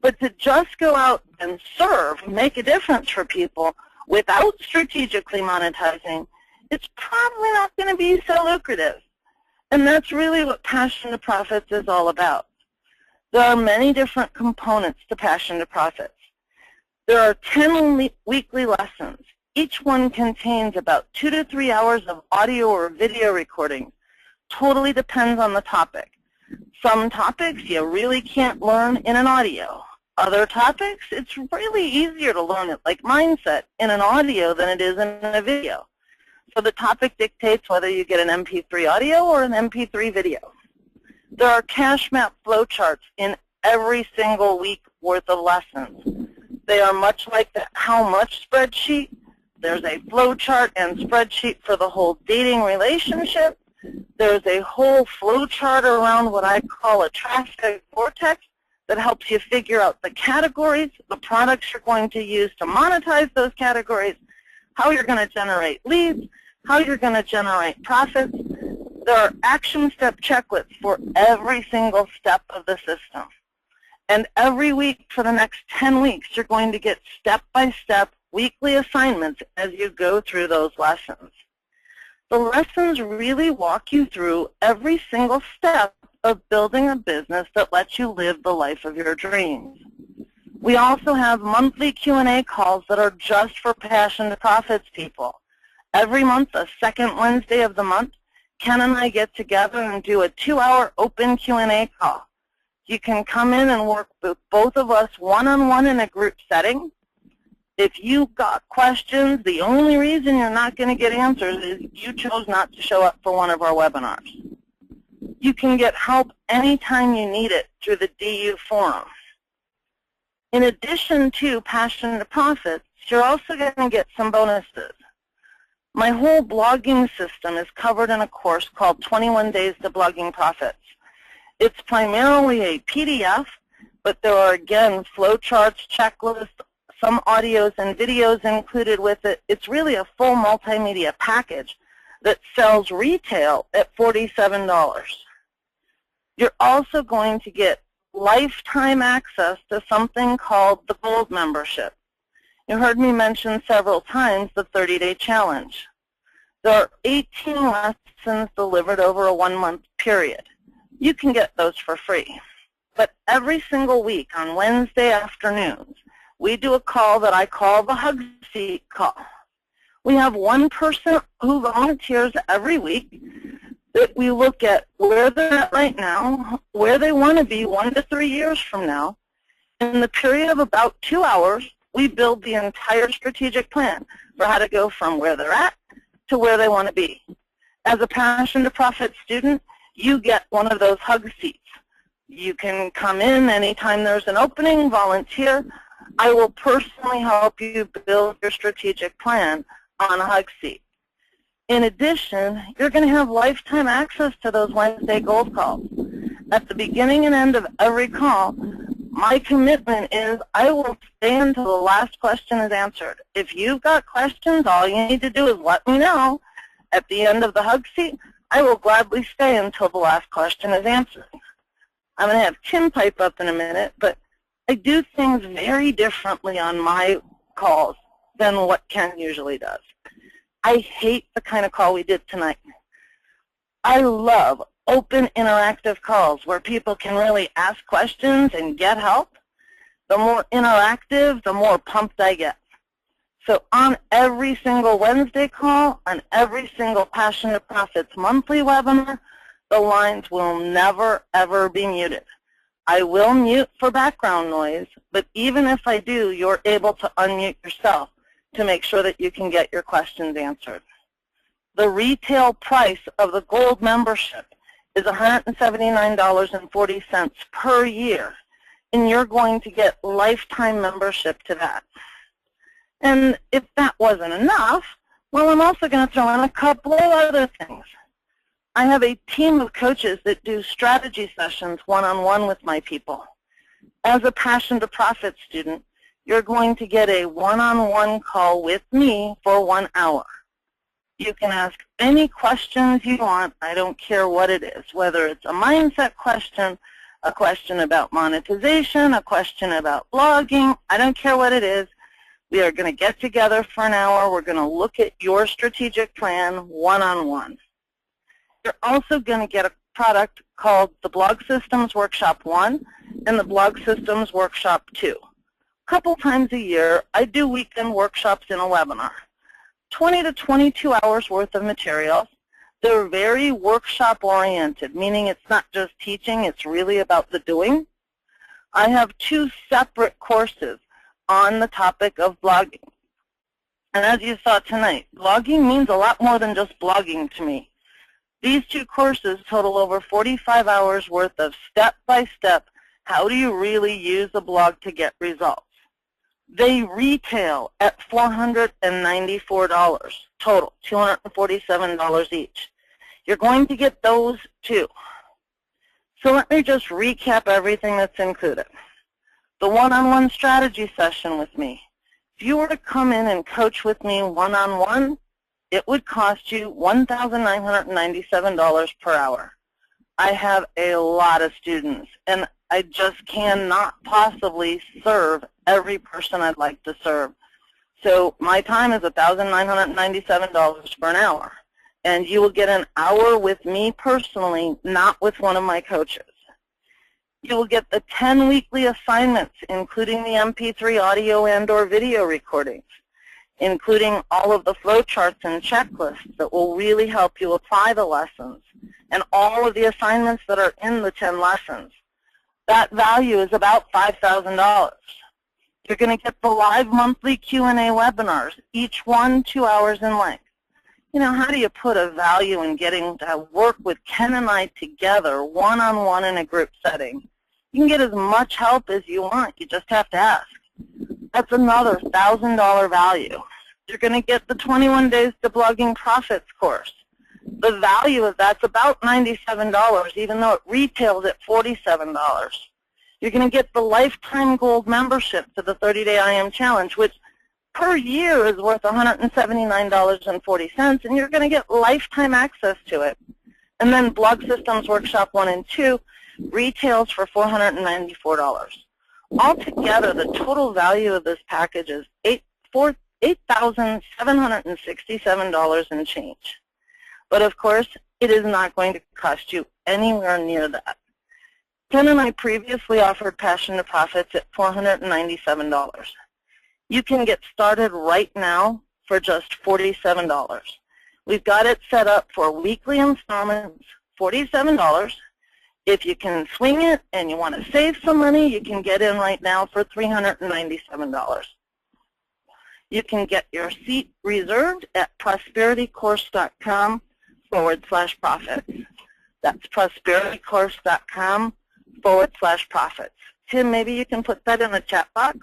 But to just go out and serve, make a difference for people without strategically monetizing, it's probably not going to be so lucrative. And that's really what Passion to Profits is all about. There are many different components to Passion to Profits. There are 10 weekly lessons. Each one contains about 2 to 3 hours of audio or video recording totally depends on the topic. Some topics you really can't learn in an audio. Other topics, it's really easier to learn it, like mindset, in an audio than it is in a video. So the topic dictates whether you get an MP3 audio or an MP3 video. There are cash map flowcharts in every single week worth of lessons. They are much like the how much spreadsheet. There's a flowchart and spreadsheet for the whole dating relationship. There's a whole flowchart around what I call a traffic vortex that helps you figure out the categories, the products you're going to use to monetize those categories, how you're going to generate leads, how you're going to generate profits. There are action step checklists for every single step of the system. And every week for the next 10 weeks, you're going to get step-by-step weekly assignments as you go through those lessons. The lessons really walk you through every single step of building a business that lets you live the life of your dreams. We also have monthly Q&A calls that are just for Passion to Profits people. Every month, the second Wednesday of the month, Ken and I get together and do a 2-hour open Q&A call. You can come in and work with both of us one-on-one in a group setting. If you've got questions, the only reason you're not going to get answers is you chose not to show up for one of our webinars. You can get help anytime you need it through the DU forum. In addition to Passion to Profits, you're also going to get some bonuses. My whole blogging system is covered in a course called 21 Days to Blogging Profits. It's primarily a PDF, but there are, again, flowcharts, checklists, some audios and videos included with it. It's really a full multimedia package that sells retail at $47. You're also going to get lifetime access to something called the Gold membership. You heard me mention several times the 30-day challenge. There are 18 lessons delivered over a 1-month period. You can get those for free. But every single week on Wednesday afternoons, we do a call that I call the Hug Seat call. We have one person who volunteers every week that we look at where they're at right now, where they want to be 1 to 3 years from now. In the period of about 2 hours, we build the entire strategic plan for how to go from where they're at to where they want to be. As a Passion to Profit student, you get one of those Hug Seats. You can come in anytime there's an opening, volunteer. I will personally help you build your strategic plan on a Hug Seat. In addition, you're going to have lifetime access to those Wednesday Gold calls. At the beginning and end of every call, my commitment is I will stay until the last question is answered. If you've got questions, all you need to do is let me know. At the end of the Hug Seat, I will gladly stay until the last question is answered. I'm going to have Tim pipe up in a minute, but I do things very differently on my calls than what Ken usually does. I hate the kind of call we did tonight. I love open interactive calls where people can really ask questions and get help. The more interactive, the more pumped I get. So on every single Wednesday call, on every single Passion to Profits monthly webinar, the lines will never, ever be muted. I will mute for background noise, but even if I do, you're able to unmute yourself to make sure that you can get your questions answered. The retail price of the Gold membership is $179.40 per year, and you're going to get lifetime membership to that. And if that wasn't enough, well, I'm also going to throw in a couple of other things. I have a team of coaches that do strategy sessions one-on-one with my people. As a Passion to Profit student, you're going to get a one-on-one call with me for 1 hour. You can ask any questions you want. I don't care what it is, whether it's a mindset question, a question about monetization, a question about blogging. I don't care what it is. We are going to get together for an hour. We're going to look at your strategic plan one-on-one. You're also going to get a product called the Blog Systems Workshop 1 and the Blog Systems Workshop 2. A couple times a year, I do weekend workshops in a webinar. 20 to 22 hours worth of materials. They're very workshop-oriented, meaning it's not just teaching, it's really about the doing. I have 2 separate courses on the topic of blogging. And as you saw tonight, blogging means a lot more than just blogging to me. These 2 courses total over 45 hours worth of step-by-step, how do you really use a blog to get results. They retail at $494 total, $247 each. You're going to get those 2. So let me just recap everything that's included. The one-on-one strategy session with me. If you were to come in and coach with me one-on-one, it would cost you $1,997 per hour. I have a lot of students, and I just cannot possibly serve every person I'd like to serve. So my time is $1,997 for an hour, and you will get an hour with me personally, not with one of my coaches. You will get the 10 weekly assignments, including the MP3 audio and or video recordings, including all of the flowcharts and checklists that will really help you apply the lessons, and all of the assignments that are in the 10 lessons. That value is about $5,000. You're going to get the live monthly Q&A webinars, each one 2 hours in length. You know, how do you put a value in getting to work with Ken and I together one-on-one in a group setting? You can get as much help as you want. You just have to ask. That's another $1,000 value. You're going to get the 21 Days to Blogging Profits course. The value of that's about $97, even though it retails at $47. You're going to get the Lifetime Gold membership to the 30-Day IM Challenge, which per year is worth $179.40, and you're going to get lifetime access to it. And then Blog Systems Workshop 1 and 2 retails for $494. Altogether, the total value of this package is $8,767 and change. But of course, it is not going to cost you anywhere near that. Ken and I previously offered Passion to Profits at $497. You can get started right now for just $47. We've got it set up for weekly installments, $47. If you can swing it and you want to save some money, you can get in right now for $397. You can get your seat reserved at prosperitycourse.com/profits. That's prosperitycourse.com/profits. Tim, maybe you can put that in the chat box.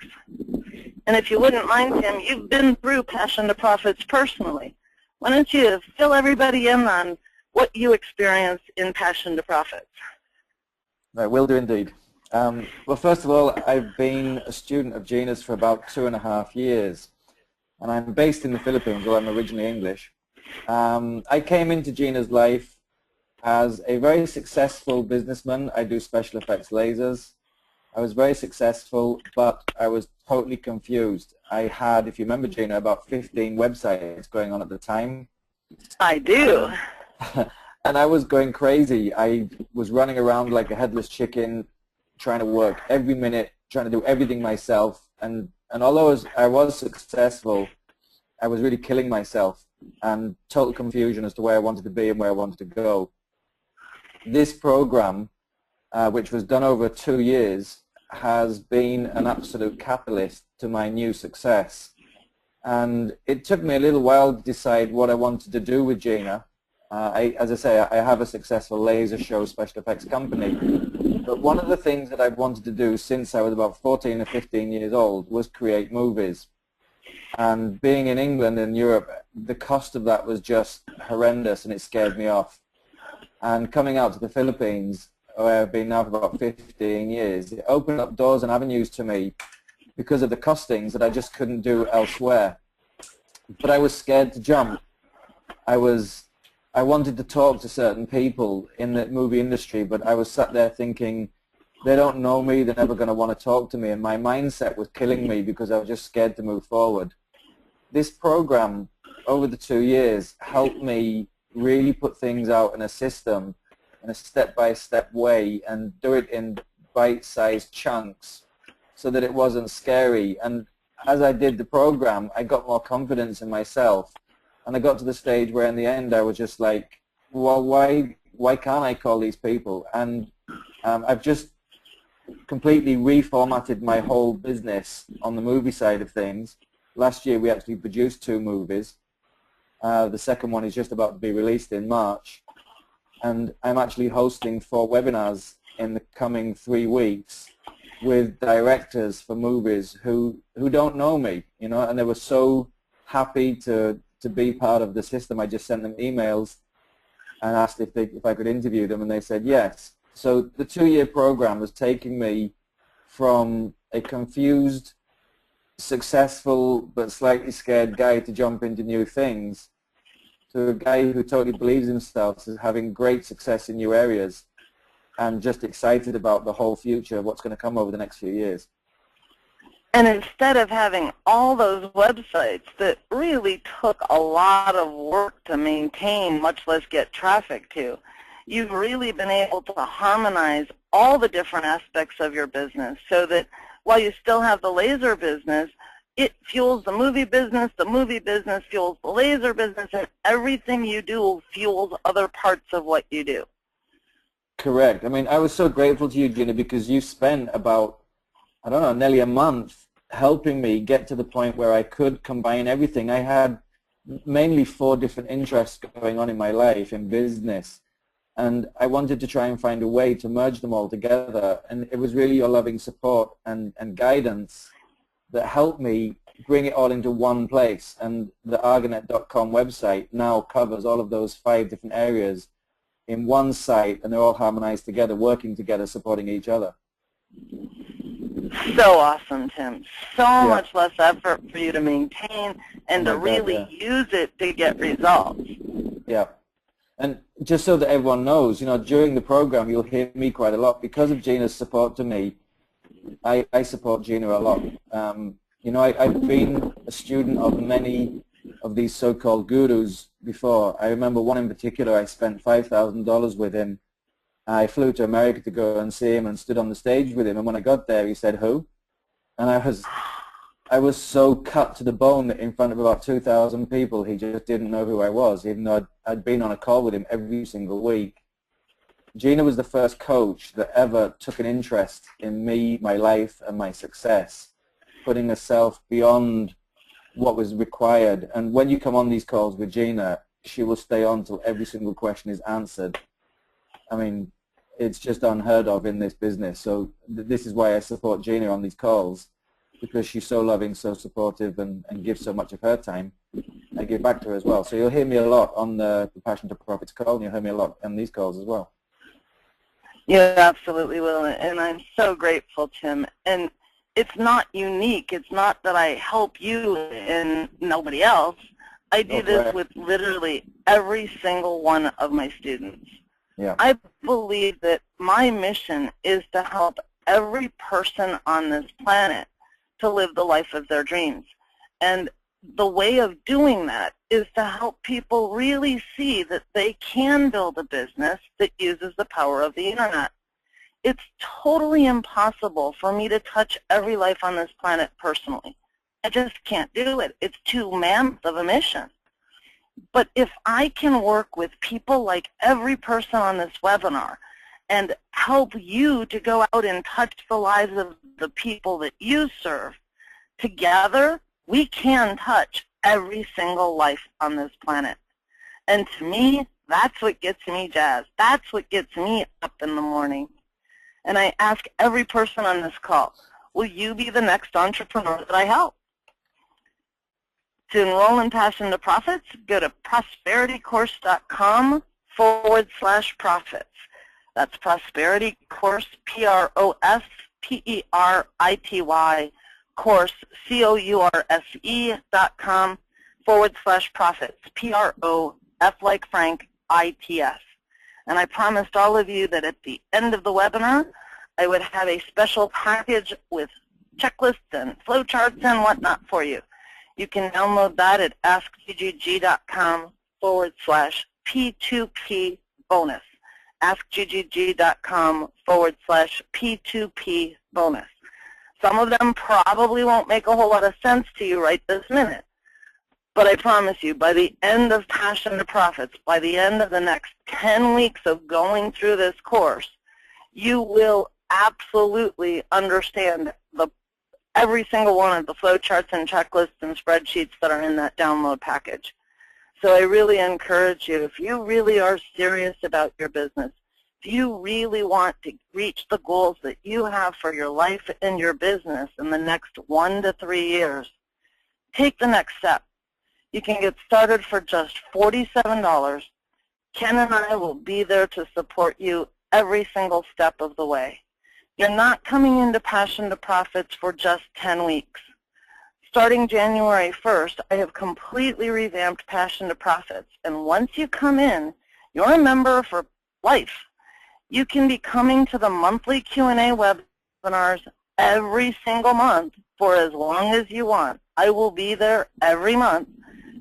And if you wouldn't mind, Tim, you've been through Passion to Profits personally. Why don't you fill everybody in on what you experienced in Passion to Profits? I will do indeed. Well, first of all, I've been a student of Gina's for about 2.5 years, and I'm based in the Philippines, though I'm originally English. I came into Gina's life as a very successful businessman. I do special effects lasers. I was very successful, but I was totally confused. I had, if you remember, Gina, about 15 websites going on at the time. I do. And I was going crazy. I was running around like a headless chicken, trying to work every minute, trying to do everything myself. And although I was successful, I was really killing myself and total confusion as to where I wanted to be and where I wanted to go. This program, which was done over 2 years, has been an absolute catalyst to my new success. And it took me a little while to decide what I wanted to do with Gina. As I say, I have a successful laser show special effects company. But one of the things that I've wanted to do since I was about 14 or 15 years old was create movies. And being in England and Europe, the cost of that was just horrendous, and it scared me off. And coming out to the Philippines, where I've been now for about 15 years, it opened up doors and avenues to me because of the costings that I just couldn't do elsewhere. But I was scared to jump. I wanted to talk to certain people in the movie industry, but I was sat there thinking, they don't know me, they're never going to want to talk to me, and my mindset was killing me because I was just scared to move forward. This program, over the 2 years, helped me really put things out in a system, in a step-by-step way, and do it in bite-sized chunks so that it wasn't scary. And as I did the program, I got more confidence in myself. And I got to the stage where in the end I was just like, well, why can't I call these people? And I've just completely reformatted my whole business on the movie side of things. Last year we actually produced 2 movies. The second one is just about to be released in March. And I'm actually hosting 4 webinars in the coming 3 weeks with directors for movies who don't know me, and they were so happy to be part of the system. I just sent them emails and asked if I could interview them, and they said yes. So the 2-year program was taking me from a confused, successful, but slightly scared guy to jump into new things to a guy who totally believes himself as having great success in new areas and just excited about the whole future of what's going to come over the next few years. And instead of having all those websites that really took a lot of work to maintain, much less get traffic to, you've really been able to harmonize all the different aspects of your business so that while you still have the laser business, it fuels the movie business fuels the laser business, and everything you do fuels other parts of what you do. Correct. I mean, I was so grateful to you, Gina, because you spent about, I don't know, nearly a month helping me get to the point where I could combine everything. I had mainly 4 different interests going on in my life in business, and I wanted to try and find a way to merge them all together, and it was really your loving support and guidance that helped me bring it all into one place. And the argonet.com website now covers all of those 5 different areas in one site, and they're all harmonized together, working together, supporting each other. So awesome, Tim. So much less effort for you to maintain and to really use it to get results. Yeah. And just so that everyone knows, during the program you'll hear me quite a lot. Because of Gina's support to me, I support Gina a lot. I've been a student of many of these so-called gurus before. I remember one in particular, I spent $5,000 with him. I flew to America to go and see him and stood on the stage with him, and when I got there he said, "Who?" And I was so cut to the bone that in front of about 2,000 people he just didn't know who I was, even though I'd been on a call with him every single week. Gina was the first coach that ever took an interest in me, my life, and my success, putting herself beyond what was required. And when you come on these calls with Gina, she will stay on till every single question is answered. I mean, it's just unheard of in this business. So this is why I support Gina on these calls, because she's so loving, so supportive, and gives so much of her time. I give back to her as well. So you'll hear me a lot on the Passion to Profits call, and you'll hear me a lot on these calls as well. You absolutely will, and I'm so grateful, Tim. And it's not unique. It's not that I help you and nobody else. I do this with literally every single one of my students. Yeah. I believe that my mission is to help every person on this planet to live the life of their dreams. And the way of doing that is to help people really see that they can build a business that uses the power of the Internet. It's totally impossible for me to touch every life on this planet personally. I just can't do it. It's too mammoth of a mission. But if I can work with people like every person on this webinar and help you to go out and touch the lives of the people that you serve, together we can touch every single life on this planet. And to me, that's what gets me jazzed. That's what gets me up in the morning. And I ask every person on this call, will you be the next entrepreneur that I help? To enroll in Passion to Profits, go to prosperitycourse.com/profits. That's Prosperity Course, PROSPERITY, course, COURSE.com/profits, PROF like Frank, ITS. And I promised all of you that at the end of the webinar, I would have a special package with checklists and flowcharts and whatnot for you. You can download that at askggg.com/P2P bonus. askggg.com/P2P bonus. Some of them probably won't make a whole lot of sense to you right this minute, But I promise you, by the end of Passion to Profits, by the end of the next 10 weeks of going through this course, you will absolutely understand every single one of the flowcharts and checklists and spreadsheets that are in that download package. So I really encourage you, if you really are serious about your business, if you really want to reach the goals that you have for your life and your business in the next 1 to 3 years, take the next step. You can get started for just $47. Ken and I will be there to support you every single step of the way. You're not coming into Passion to Profits for just 10 weeks. Starting January 1st, I have completely revamped Passion to Profits. And once you come in, you're a member for life. You can be coming to the monthly Q&A webinars every single month for as long as you want. I will be there every month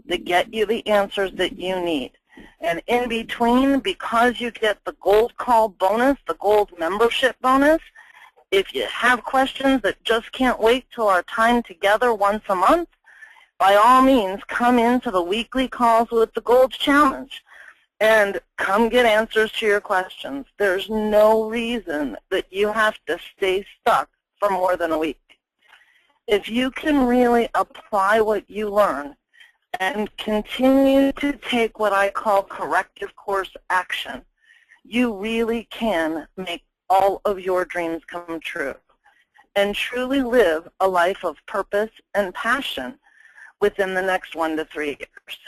to get you the answers that you need. And in between, because you get the Gold Call bonus, the Gold membership bonus, if you have questions that just can't wait till our time together once a month, by all means, come into the weekly calls with the Gold Challenge and come get answers to your questions. There's no reason that you have to stay stuck for more than a week. If you can really apply what you learn and continue to take what I call corrective course action, you really can make all of your dreams come true and truly live a life of purpose and passion within the next 1 to 3 years.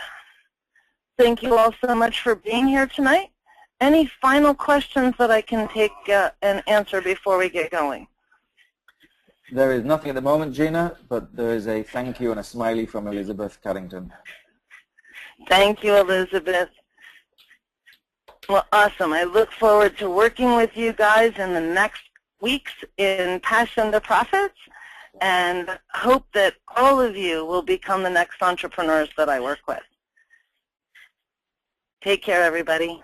Thank you all so much for being here tonight. Any final questions that I can take and answer before we get going? There is nothing at the moment, Gina, but there is a thank you and a smiley from Elizabeth Carrington. Thank you, Elizabeth. Well, awesome. I look forward to working with you guys in the next weeks in Passion to Profits, and hope that all of you will become the next entrepreneurs that I work with. Take care, everybody.